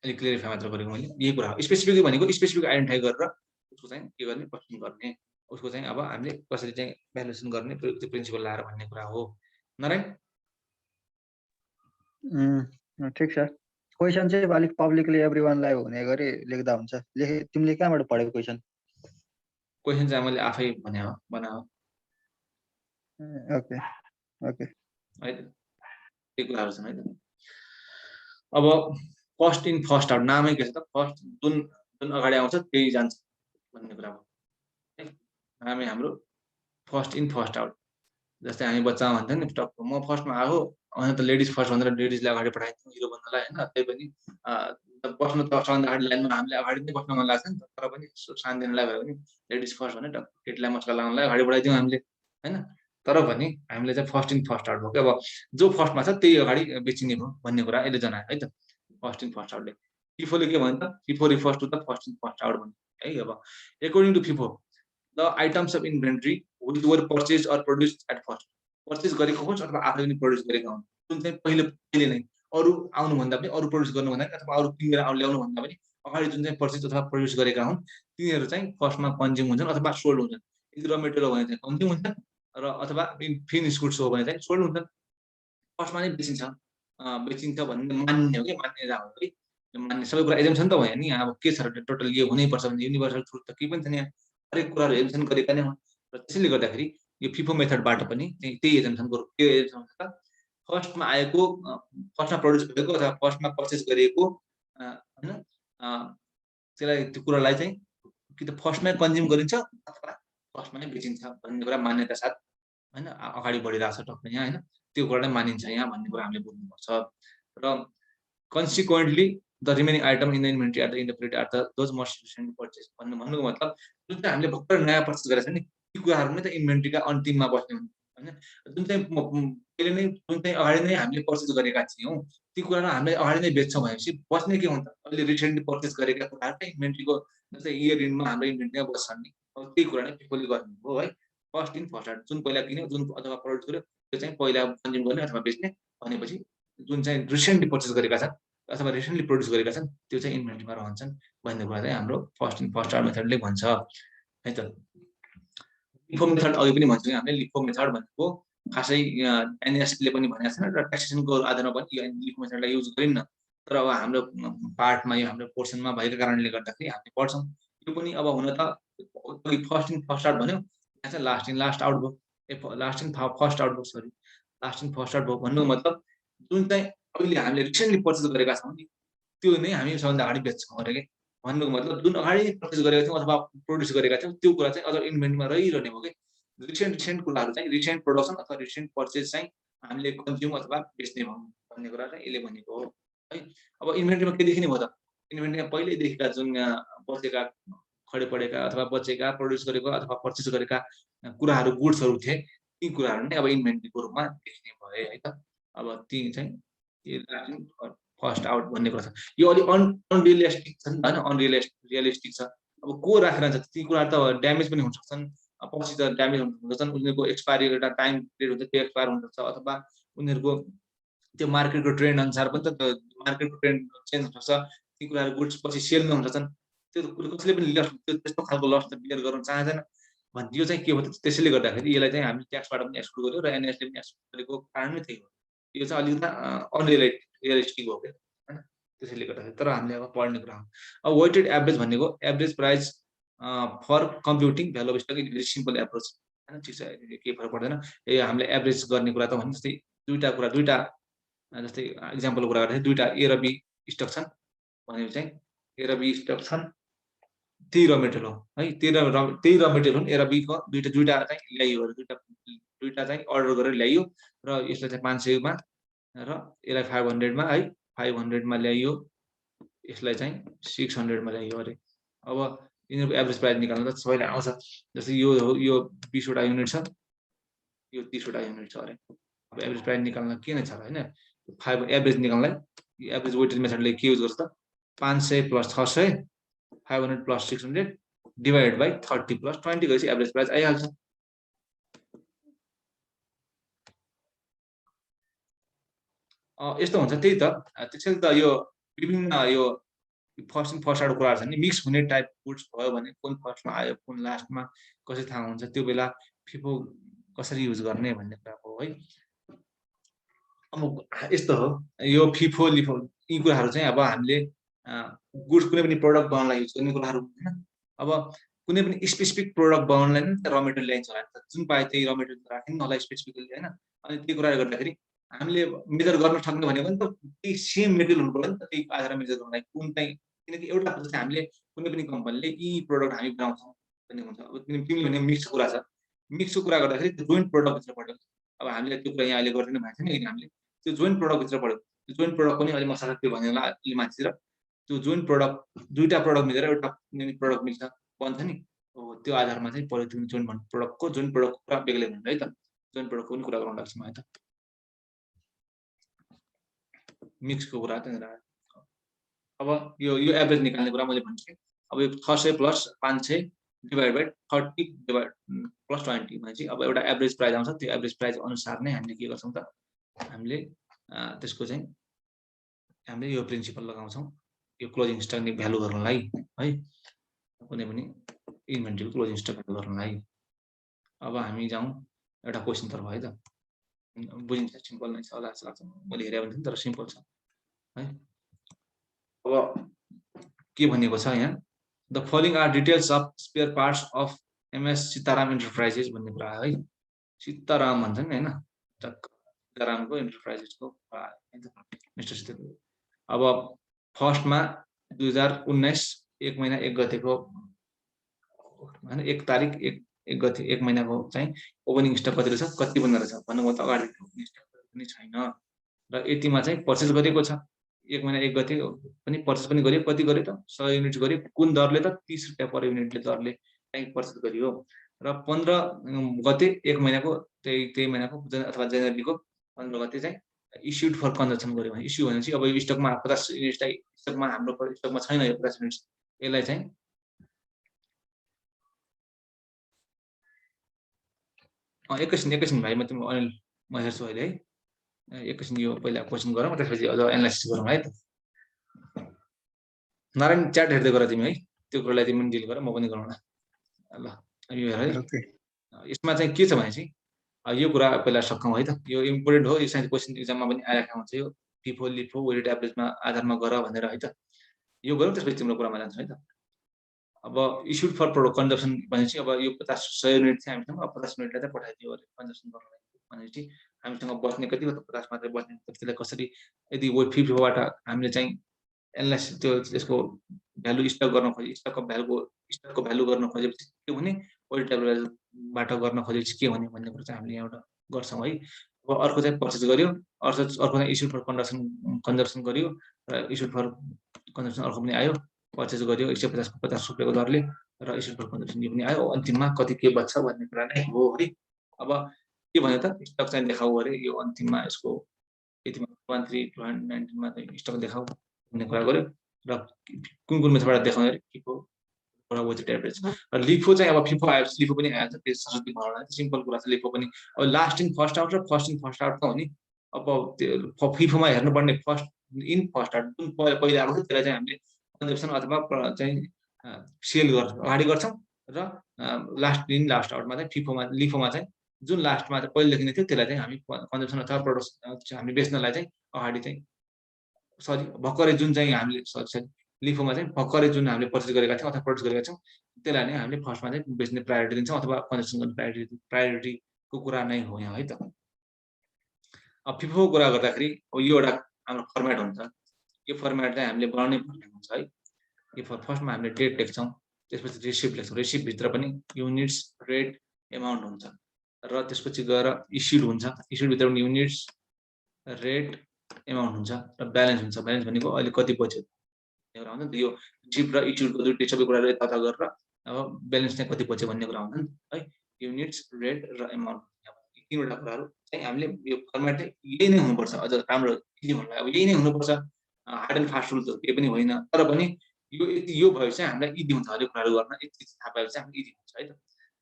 अलि क्लियरिफाई मात्र गरेको मैले यही कुरा हो स्पेसिफिक भनेको स्पेसिफिक आइडेन्टिफाई गरेर उसको चाहिँ के गर्ने क्वेसन गर्ने उसको चाहिँ अब हामीले कसरी चाहिँ भ्यालुएसन गर्ने त्यो प्रिन्सिपल लाएर भन्ने कुरा हो नारायण ठिक छ क्वेसन चाहिँ अलिक पब्लिकली एभ्रीवानलाई हुने गरी लेख्दा हुन्छ तिमीले कहाँबाट पढेको क्वेसन चाहिँ मैले आफै भने हो बनाओ ओके ओके है त्यो कुराहरु छन् है त अब फर्स्ट इन फर्स्ट आउट नामै के छ त फर्स्ट जुन अगाडि आउँछ त्यही जान्छ भन्ने कुरा हो है नामै हाम्रो फर्स्ट इन फर्स्ट आउट जस्तै हामी बच्चामा भन्थ्यौं नि टक्क म फर्स्टमा आएको अनि त लेडिज फर्स्ट भनेर लेडिजलाई अगाडि पठाइदिउँ हिरो बन्नलाई हैन त्यही पनि बस्नु त सबभन्दा अगाडि लाइनमा हामीले अगाडि नै बस्न मन लाग्छ नि त तर पनि शान दिनलाई भयो भने लेडिज फर्स्ट भने टक्क केटीलाई मसला लगाउनलाई अगाडि बढाइदिउँ हामीले हैन तर पनि हामीले चाहिँ फर्स्ट इन फर्स्ट आउट भयो अब जो फर्स्टमा छ त्यही अगाडि बेचिने भयो भन्ने कुरा अहिले जनायो है त फर्स्ट इन फर्स्ट आउटले फिफोले के भन्छ FIFO refers to the first in first out भन्ने है अब according to FIFO the items of inventory which were purchased or produced at first purchase गरेको होस् अथवा आफैले पनि प्रोड्युस गरेका हुन् जुन चाहिँ पहिले नै अरु आउनु भन्दा पनि अरु प्रोड्युस गर्नु भन्दा अथवा अरु किनेर ल्याउनु भन्दा पनि अगाडि जुन चाहिँ पर्चेज अथवा प्रोड्युस गरेका हुन् तिनीहरु चाहिँ फर्स्टमा कन्ज्युम हुन्छन् अथवा सोल्ड हुन्छन् यदि र मेटेरियल भने चाहिँ कन्ज्युम हुन्छ र अथवा फिनिश गुड्स हो भने चाहिँ सोल्ड हुन्छन् फर्स्टमा नै बेचिन्छ भन्ने मान्ने हो के मान्ने जा हो है मान्ने सबै कुरा एजम्पसन त भयो नि अब के छ र टोटल यो हुनै पर्छ भन्ने युनिभर्सल ट्रुथ त के पनि छैन यहाँ हरेक कुराहरु एजम्पसन गरेका नै हुन् र त्यसैले गर्दाखेरि यो फिफो मेथडबाट पनि त्यही एजम्पसन गरौँ के एजम्पसन छ फर्स्टमा आएको फर्स्टमा प्रोड्युस गरेको अथवा फर्स्टमा पर्चेज गरिएको हैन त्यसलाई त्यो कुरालाई चाहिँ कि त फर्स्टमै कन्ज्युम गरिन्छ अथवा फर्स्टमा नै बेचिन्छ भन्ने कुरा मान्यता साथ हैन अगाडि बढिरहेको छ टक्क यहाँ हैन त्यो कुरालाई मानिन्छ यहाँ भन्ने कुरा हामीले बुझ्नुपर्छ र consequently the remaining item in the inventory at the end of it are those most recently purchased भन्नुको मतलब जुन चाहिँ हामीले भर्खर नयाँ पर्चेज गरेछ नि ती कुराहरु नै त इन्भेन्टरीका अन्तिममा बस्ने हुन् हैन जुन चाहिँ पहिले नै जुन चाहिँ अगाडि नै हामीले पर्चेज गरेका थियौं ती कुराहरु हामीले अगाडि नै बेच्छौं भनेपछि बस्ने के हुन्छ अहिले रिसेन्टली पर्चेज गरेका कुराहरु चाहिँ इन्भेन्टरीको जस्तै इयर एन्डमा हाम्रो इन्भेन्टरीमा बस्छन् नि अब त्यही कुरा नै पिपलले गर्नु हो है फर्स्ट इन फर्स्ट आउट जुन पहिला किन्यो जुन अथवा प्रोड्युस गर्यो त्यो चाहिँ पहिला कन्ज्युम गर्ने अथवा बेच्ने भनेपछि जुन चाहिँ रिसेन्टली पर्चेज गरेका छन् अथवा रिसेन्टली प्रोड्युस गरेका छन् त्यो चाहिँ इन्भेन्टरीमा रहन्छन् भन्ने कुरा चाहिँ हाम्रो फर्स्ट इन फर्स्ट आउट मेथडले भन्छ है त लिफो मेथड अघि पनि भन्छौँ हामीले लिफो मेथड भनेको खासै एनएसले पनि भनेको छैन र ट्याक्सेसनको आधारमा पनि यो लिफो मेथडलाई युज गरिन्न तर अब हाम्रो पार्टमा यो हाम्रो पोर्सनमा भएको कारणले गर्दाखेरि हामीले पढ्छौँ यो पनि अब हुन त फर्स्ट इन फर्स्ट आउट भन्यो यहाँ चाहिँ लास्ट इन लास्ट आउट भयो लास्ट इन फर्स्ट आउट भयो sorry last in first out भयो भन्नुको मतलब जुन चाहिँ अहिले हामीले रिसेन्टली पर्चेज गरेका छौँ नि त्यो नै हामी सबभन्दा अगाडि बेच्छौँ अरे के भन्नुको मतलब जुन अगाडि पर्चेज गरेका थियौँ अथवा प्रोड्युस गरेका थियौँ त्यो कुरा चाहिँ अझ इन्भेन्टरीमा रहिरहने भयो कि रिसेन्ट कुराहरू चाहिँ रिसेन्ट प्रोडक्सन अथवा रिसेन्ट पर्चेज चाहिँ हामीले कन्ज्युम अथवा बेच्ने भयौँ भन्ने कुरा चाहिँ यसले भनेको हो है अब इन्भेन्टरीमा के देखिने भयो त इन्भेन्टरीमा पहिल्यैदेखिका जुन बसेका खडे पडेका अथवा बचेका प्रोड्युस गरेको अथवा पर्चेज गरेका कुराहरू गुड्सहरू थिए ती कुराहरू नै अब इन्भेन्टरीको रूपमा देखिने भए है त अब ती चाहिँ फर्स्ट आउट भन्ने कुरा छ यो अलि अनरियलिस्टिक छ नि हैन अनरियलिस्टिक छ अब को राखेर जान्छ ती कुरा त ड्यामेज पनि हुन सक्छन् पछि त ड्यामेज हुन सक्छन् उनीहरुको एक्सपायरी एउटा टाइम पिरियड हुन्छ त्यो एक्सपायर हुन सक्छ अथवा उनीहरुको त्यो मार्केटको ट्रेन्ड अनुसार पनि त मार्केटको ट्रेन्ड चेन्ज हुन सक्छ ती कुराहरु गुड्स पछि सेल हुन सक्छन् त्यो कसैले पनि लस त्यस्तो खालको लस त बियर गर्न चाहदैन भन्ने यो चाहिँ के हो त त्यसैले गर्दाखेरि यसलाई चाहिँ हामी ट्याक्सबाट पनि एक्सक्लुड गर्यो र एनएसले पनि एक्सक्लुड गरेको कारण नै त्यही हो यो चाहिँ अलिकति अनरियलिस्टिक हो क्या हैन त्यसैले गर्दाखेरि तर हामीले अब पढ्ने कुरा हो अब वेटेड एभरेज भनेको average price for computing value of stock is very simple approach हैन ठिक छ के फरक पर्दैन हामीले एभरेज गर्ने कुरा त भने जस्तै दुईटा जस्तै एक्जाम्पलको कुरा गर्दा दुईटा ए र बी स्टक छन् भनेपछि चाहिँ ए र बी स्टक छन् त्यही र मेटेरियल हो है त्यही र मेटेरियल हुन् ए र बी को दुईटा चाहिँ ल्याइयो दुईटा चाहिँ अर्डर गरेर ल्याइयो र यसलाई चाहिँ 500 मा र यसलाई 500 मा है 500 मा ल्याइयो यसलाई चाहिँ 600 मा ल्याइयो अरे अब यिनीहरुको एभरेज प्राइस निकाल्न त सबैलाई आउँछ जस्तै यो 20 वटा युनिट छ यो 30 वटा युनिट छ अरे अब एभरेज प्राइस निकाल्न के नै छ हैन 5 एभरेज निकाल्नलाई एभरेज वेटेड मेथडले के युज गर्छ त 500 + 600 500 प्लस 600 डिभाइडेड बाई 30 प्लस 20 गरेपछि एभरेज प्राइस आइहाल्छ। यस्तो हुन्छ। त्यही त त्यसैले त यो विभिन्न यो फर्स्ट इन फर्स्ट आउट कुराहरू छ नि, मिक्स हुने टाइप गुड्स भयो भने कुन फर्स्टमा आयो कुन लास्टमा कसरी थाहा हुन्छ, त्यो बेला फिफो कसरी युज गर्ने भन्ने कुरा हो है। अब यस्तो हो यो फिफो लिफो यी कुराहरू चाहिँ अब हामीले गुड्स कुनै पनि प्रडक्ट बनाउनलाई युज गर्ने कुराहरू होइन। अब कुनै पनि स्पेसिफिक प्रडक्ट बनाउनलाई नि र मेटेरियल ल्याइन्छ होला, जुन पाए त्यही र मेटेरियल राख्ने होला स्पेसिफिकली होइन। अनि त्यो कुरा गर्दाखेरि हामीले मेजर गर्न सक्ने भनेको नि त त्यही सेम मेटेरियल हुनु पर्यो नि त, त्यही आधारमा मेजर गर्नलाई कुन चाहिँ, किनकि एउटा जस्तै हामीले कुनै पनि कम्पनीले यी प्रडक्ट हामी बनाउँछौँ भन्ने हुन्छ। अब तिमीले भने मिक्सको कुरा छ, मिक्सको कुरा गर्दाखेरि त्यो जोइन्ट प्रडक्टभित्र पऱ्यो। अब हामीले त्यो कुरा यहाँ अहिले गरिदिनु भएको छैन, किन हामीले त्यो जोइन्ट प्रडक्टभित्र पऱ्यो। त्यो जोइन्ट प्रडक्ट पनि अहिले मसँग त्यो भनेर अहिले मान्छे र त्यो जोइन्ट प्रडक्ट दुईवटा प्रडक्ट मिलेर एउटा प्रडक्ट मिल्छ बन्छ नि, त्यो आधारमा चाहिँ पऱ्यो। त्यो जोइन्ट प्रडक्टको जोइन्ट प्रडक्टको कुरा बेग्लै हुन्छ है त, जोइन्ट प्रडक्टको पनि कुरा गर्नु लाग्छ मलाई त, मिक्सको कुरा त्यहाँनिर। अब यो एभरेज निकाल्ने कुरा मैले भन्छु। अब यो 600 plus 500 divide by 30 divide plus 20 भनेपछि अब एउटा एभरेज प्राइस आउँछ। त्यो एभरेज प्राइस अनुसार नै हामीले के गर्छौँ त, हामीले त्यसको चाहिँ हामीले यो प्रिन्सिपल लगाउँछौँ यो क्लोजिङ स्टक भ्यालु गर्नलाई है, कुनै पनि इन्भेन्ट्रीको क्लोजिङ स्टक भ्यालु गर्नलाई। अब हामी जाउँ एउटा क्वेसन तर्फ है त, बुझिन्छ, सिम्पल नै छ होला जस्तो लाग्छ, मैले हेरेँ भने तर सिम्पल छ है। अब के भनेको छ यहाँ, the following are details of spare parts of MS Sitaram enterprises भन्ने कुरा है। सीताराम भन्छ नि होइन, सीतारामको एन्टरप्राइजेसको मिस्टर सीताराम। अब फर्स्टमा 2019 1 महिना 1 गतेको होइन, 1 तारिक 1 गते 1 महिनाको चाहिँ ओपनिङ स्टक कति रहेछ, कति बन्द रहेछ भन्नुभयो त, अगाडि ओपनिङ स्टक पनि छैन र यतिमा चाहिँ पर्चेस गरेको छ। 1 महिना 1 गते पनि पर्चेस पनि गर्यो, कति गर्यो त 100 युनिट गर्यो, कुन दरले त 30 रुपियाँ पर युनिटले दरले चाहिँ पर्चेस गरियो र 15 गते 1 महिनाको त्यही महिनाको अथवा जनवरीको 15 गते चाहिँ इस्युड फर कन्जम्सन गर्यो भने, इस्यु भनेपछि अब यो स्टकमा 50 युनिटलाई स्टकमा हाम्रो स्टकमा छैन यो 50 युनिट, यसलाई चाहिँ एकैछिन भाइ, म तिम्रो अनिल म हेर्छु अहिले है, एकैछिन यो पहिला क्वेसन गरौँ त्यसपछि अझ एनालाइसिस गरौँ है त। नारायण च्याट हेर्दै गर तिमी है, त्यो कुरालाई तिमी पनि डिल गर, म पनि गरौँ न ल। यो हेर है, यसमा चाहिँ के छ भनेपछि यो कुरा पहिला सक्छौँ है त, यो इम्पोर्टेन्ट हो, यो साइन्स क्वेसन एक्जाममा पनि आइरहेको हुन्छ। यो फिफो लिफो वेटेड एभरेजमा आधारमा गर भनेर है त, यो गरौँ त्यसपछि तिम्रो कुरामा जान्छ है त। अब इस्युड फर प्रोडक्ट कन्जम्सन भनेपछि अब यो 100 युनिट चाहिँ हामीसँग 50 युनिटलाई चाहिँ पठाइदियो अरे कन्जम्सन गर्नलाई भनेपछि हामीसँग बच्ने कति हो त, 50 मात्रै बच्ने, त्यसलाई कसरी यदि फिफोबाट हामीले चाहिँ एनालाइसिस त्यो त्यसको भ्यालु स्टक गर्न खोजे, स्टकको भ्यालु गर्न खोजेपछि के हुने, वेटेड एभरेजबाट गर्न खोजेपछि के हुने भन्ने कुरा चाहिँ हामीले यहाँबाट गर्छौँ है। अब अर्को चाहिँ पर्चेस गर्यो, अर्को चाहिँ इस्युड फर कन्जम्सन गर्यो र इस्युड फर कन्जम्सन अर्को पनि आयो, पर्चेस गर्यो 150 रुपियाँको दरले र इस्युड फर कन्जम्सन यो पनि आयो, अन्तिममा कति के बच्छ भन्ने कुरा नै हो है। अब के भन्यो त, स्टक चाहिँ देखाऊ अरे यो अन्तिममा यसको यतिमा 1319 मा चाहिँ स्टक देखाऊ भन्ने कुरा गर्यो र कुन मेथडबाट देखाउने अरे फिफो र वेटेड एभरेज र लिफो चाहिँ अब फिफो आएपछि लिफो पनि आइहाल्छ, त्यो सरस्वती भनौँ सिम्पल कुरा छ। लिफो पनि अब लास्ट इन फर्स्ट आउट र फर्स्ट इन फर्स्ट आउट त हो नि। अब त्यो फिफोमा हेर्नुपर्ने फर्स्ट इन फर्स्ट आउट जुन पहिला आएको छ त्यसलाई चाहिँ हामीले कन्जम्सन अथवा चाहिँ सेल अगाडि गर्छौँ र लास्ट इन लास्ट आउटमा चाहिँ फिफोमा लिफोमा चाहिँ जुन लास्टमा चाहिँ पहिले लेखिने थियो त्यसलाई चाहिँ हामी कन्जम्सन अथवा प्रोडक्ट हामी बेच्नलाई चाहिँ अगाडि चाहिँ भर्खरै जुन चाहिँ हामीले लिफोमा चाहिँ भर्खरै जुन हामीले पर्चेस गरेका थियौँ अथवा प्रड्युस गरेका छौँ त्यसलाई नै हामीले फर्स्टमा चाहिँ बेच्ने प्रायोरिटी दिन्छौँ अथवा कन्जम्सन गर्ने प्रायोरिटीको कुरा नै हो यहाँ है त। अब फिफोको कुरा गर्दाखेरि अब यो एउटा हाम्रो फर्मेट हुन्छ, यो फर्मेट चाहिँ हामीले बनाउनै पर्ने हुन्छ है। यो फर्स्टमा हामीले डेट लेख्छौँ, त्यसपछि रिसिप्ट लेख्छौँ, रिसिप्टभित्र पनि युनिट्स रेट एमाउन्ट हुन्छ र त्यसपछि गएर इस्युड हुन्छ, इस्युडभित्र पनि युनिट्स रेट एमाउन्ट हुन्छ र ब्यालेन्स हुन्छ। ब्यालेन्स भनेको अहिले कति बच्यो एउटा हुन्छ नि त, यो रिसिप्ट र इस्युडको दुईटै सबै कुराहरू यता गरेर अब ब्यालेन्स चाहिँ कति बच्यो भन्ने कुरा हुन्छ नि है। युनिट्स रेट र एमाउन्ट तीनवटा कुराहरू चाहिँ हामीले यो फर्मेट यही नै हुनुपर्छ, अझ राम्रो इजी भन्नुलाई अब यही नै हुनुपर्छ। हार्ड एन्ड फास्ट रुल त केही पनि होइन, तर पनि यो भएपछि हामीलाई इजी हुन्छ हरेक कुराहरू गर्न, यति थाहा पाएपछि हामीलाई इजी हुन्छ है त।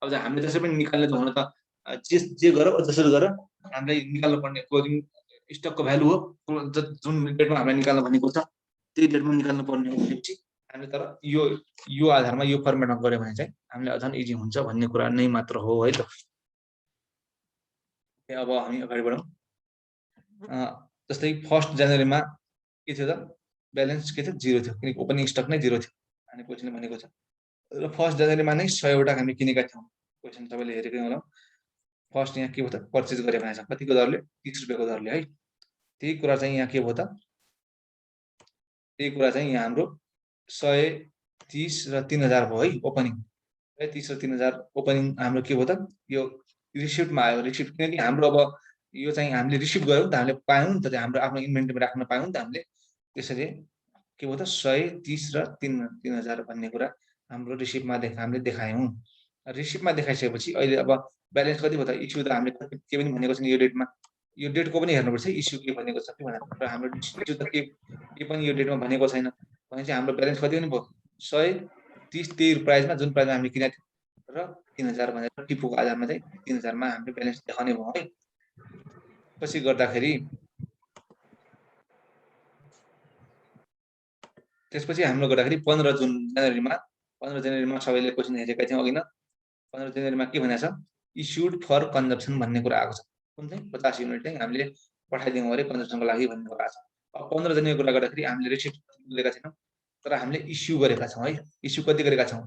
अब हामीले जसरी पनि निकाल्ने त हुन त जे गर जसरी गर हामीलाई निकाल्नु पर्ने क्लोजिङ स्टकको भ्यालु हो, जुन डेटमा हामीलाई निकाल्नु भनेको छ त्यही डेटमा निकाल्नु पर्ने हो भनेपछि हामीले तर यो आधारमा यो फर्मेटमा गऱ्यो भने चाहिँ हामीलाई झन् इजी हुन्छ भन्ने कुरा नै मात्र हो है त। अब हामी अगाडि बढौँ। जस्तै 1 जनवरीमा के थियो त ब्यालेन्स के थियो 0 थियो, किनकि ओपनिङ स्टक नै 0 थियो अनि क्वेसनले भनेको छ। र 1 जनवरीमा नै 100 वटा हामी किनेका थियौँ। क्वेसन तपाईँले हेरेकै होला। फर्स्ट यहाँ के भयो त पर्चेज गरे भनेको छ, कतिको दरले 30 रुपियाँको दरले है। त्यही कुरा चाहिँ यहाँ के भयो त, त्यही कुरा चाहिँ यहाँ हाम्रो 130 र 3000 भयो है ओपनिङ। 130 र 3000 ओपनिङ हाम्रो के भयो त यो रिसिप्टमा आयो। रिसिप्ट किनकि हाम्रो अब यो चाहिँ हामीले रिसिभ गर्यौँ नि त, हामीले पायौँ नि त, हाम्रो आफ्नो इन्भेन्टरीमा राख्न पायौँ नि त हामीले। त्यसैले के भयो त 130 र 3000 भन्ने कुरा हाम्रो रिसिप्टमा हामीले देखायौँ। रिसिप्टमा देखाइसकेपछि अहिले अब ब्यालेन्स कति भयो त, इस्यु त हामीले के पनि भनेको छैन यो डेटमा, यो डेटको पनि हेर्नुपर्छ इस्यु के भनेको छ कि भनेर। र हाम्रो इस्यु त के पनि यो डेटमा भनेको छैन भनेपछि हाम्रो ब्यालेन्स कति पनि भयो 130 त्यही प्राइसमा जुन प्राइसमा हामीले किनेको थियौँ र 3000 भनेर टिपोको आधारमा चाहिँ 3000 मा हामीले ब्यालेन्स देखाउने भयो है। पछि गर्दाखेरि त्यसपछि हाम्रो गर्दाखेरि 15 जनवरीमा सबैले क्वेसन हेरेका थियौँ अघि न। 15 जनवरीमा के भनेको छ इस्युड फर कन्जम्सन भन्ने कुरा आएको छ। कुन चाहिँ 50 युनिट चाहिँ हामीले पठाइदियौँ अरे कन्जम्सनको लागि भन्ने कुरा छ। अब 15 जनवरीको कुरा गर्दाखेरि हामीले रिसिप्ट लिएका छैनौँ तर हामीले इस्यु गरेका छौँ है। इस्यु कति गरेका छौँ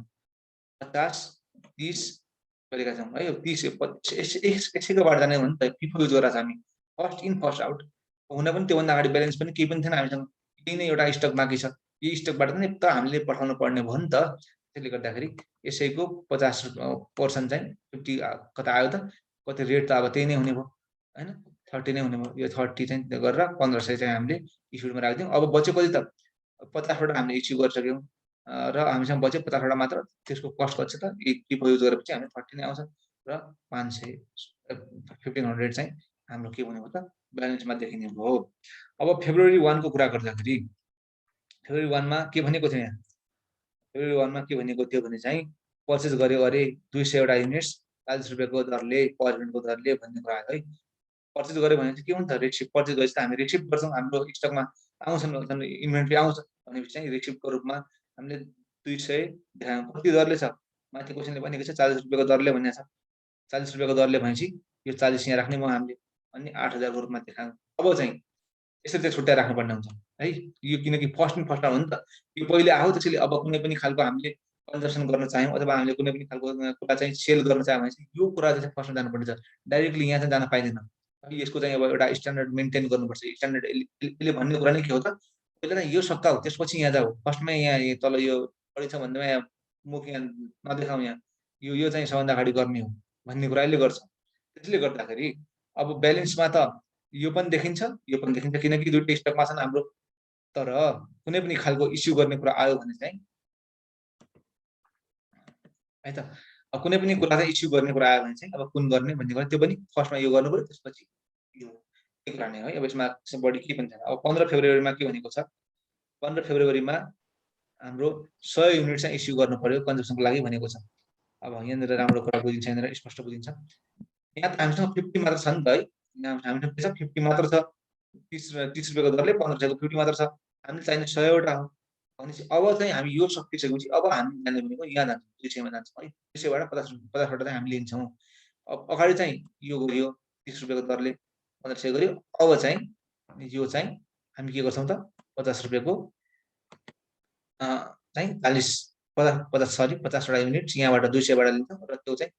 50 30 गरेका छौँ है। 30 यसैकोबाट जाने हो नि त, पिफो युज गरेका छौँ हामी, फर्स्ट इन फर्स्ट आउट। हुन पनि त्योभन्दा अगाडि ब्यालेन्स पनि केही पनि थिएन हामीसँग, यही नै एउटा स्टक बाँकी छ, यही स्टकबाट नै त हामीले पठाउनु पर्ने भयो नि त। त्यसले गर्दाखेरि यसैको 50% चाहिँ 50 कता आयो त, कति रेट त अब त्यही नै हुने भयो हैन, 30 नै हुने भयो। यो 30 चाहिँ गरेर 1500 चाहिँ हामीले इस्युमा राखिदियौँ। अब बच्यो कति त 50 वटा हामीले इस्यु गरिसक्यौँ र हामीसँग बच्यो 50 वटा मात्र। त्यसको कस्ट कति छ त पिफो युज गरेपछि हामीले 30 नै आउँछ र 1500 चाहिँ हाम्रो के हुने भयो त ब्यालेन्समा देखिने भयो। अब फेब्रुअरी 1 को कुरा गर्दाखेरि फेब्रुअरी 1 मा के भनेको थियो यहाँ, फेब्रुअरी 1 मा के भनेको थियो भने चाहिँ पर्चेज गर्यो अरे 200 वटा युनिट्स 40 रुपियाँको दरले पर युनिटको दरले भन्ने कुरा आयो है। पर्चेज गर्यो भने चाहिँ के हुन्छ रिसिप्ट, पर्चेज गरेपछि हामी रिसिप्ट गर्छौँ, हाम्रो स्टकमा आउँछ इन्भेन्ट्री आउँछ भनेपछि चाहिँ रिसिप्टको रूपमा हामीले 200 देखायौँ। कति दरले छ माथि क्वेसनले भनेको छ 40 रुपियाँको दरले भनेको छ। 40 रुपियाँको दरले भनेपछि यो 40 यहाँ राख्ने भयो हामीले अनि 8000 को रूपमा देखायौँ। अब चाहिँ यसरी चाहिँ छुट्याएर राख्नुपर्ने हुन्छ है यो, किनकि फर्स्ट इन फर्स्ट आउट हो नि त। यो पहिले आयो त्यसैले अब कुनै पनि खालको हामीले कन्जम्सन गर्न चाह्यौँ अथवा हामीले कुनै पनि खालको कुरा चाहिँ सेल गर्न चाह्यौँ भने चाहिँ यो कुरा चाहिँ फर्स्टमा जानुपर्ने छ, डाइरेक्टली यहाँ चाहिँ जान पाइँदैन। यसको चाहिँ अब एउटा स्ट्यान्डर्ड मेन्टेन गर्नुपर्छ। स्ट्यान्डर्ड यसले भन्ने कुरा नै के हो त, पहिला चाहिँ यो सकाऊ त्यसपछि यहाँ जाऊ, फर्स्टमा यहाँ तल यो बढी छ भन्दैमा यहाँ मुख यहाँ नदेखाउँ, यहाँ यो चाहिँ सबभन्दा अगाडि गर्ने हो भन्ने कुरा यसले गर्छ। त्यसले गर्दाखेरि अब ब्यालेन्समा त यो पनि देखिन्छ यो पनि देखिन्छ किनकि दुईटै स्टकमा छन् हाम्रो। तर कुनै पनि खालको इस्यु गर्ने कुरा आयो भने चाहिँ है त, अब कुनै पनि कुरा चाहिँ इस्यु गर्ने कुरा आयो भने चाहिँ अब कुन गर्ने भन्ने कुरा त्यो पनि फर्स्टमा यो गर्नु पर्यो त्यसपछि यो कुरा नै है। अब यसमा बढी के पनि छैन। अब 15 फेब्रुअरीमा के भनेको छ, 15 फेब्रुअरीमा हाम्रो 100 युनिट चाहिँ इस्यु गर्नु पर्यो कन्जम्सनको लागि भनेको छ। अब यहाँनिर राम्रो कुरा बुझिन्छ, यहाँनिर स्पष्ट बुझिन्छ। यहाँ त हामीसँग 50 मात्र छ नि त है, हामीसँग के छ 50 मात्र छ, 30 रुपियाँको दरले 1500 को 50 मात्र छ, हामीले चाहिने 100 वटा हो भनेपछि अब चाहिँ हामी यो सकिसकेपछि अब हामी जाने भनेको यहाँ जान्छौँ 200 मा जान्छौँ है। 200 बाट 50 वटा चाहिँ हामी लिन्छौँ। अब अगाडि चाहिँ यो गरियो 30 रुपियाँको दरले 1500 गरियो। अब चाहिँ यो चाहिँ हामी के गर्छौँ त 50 रुपियाँको चाहिँ 50 वटा युनिट यहाँबाट 200 बाट लिन्छौँ र त्यो चाहिँ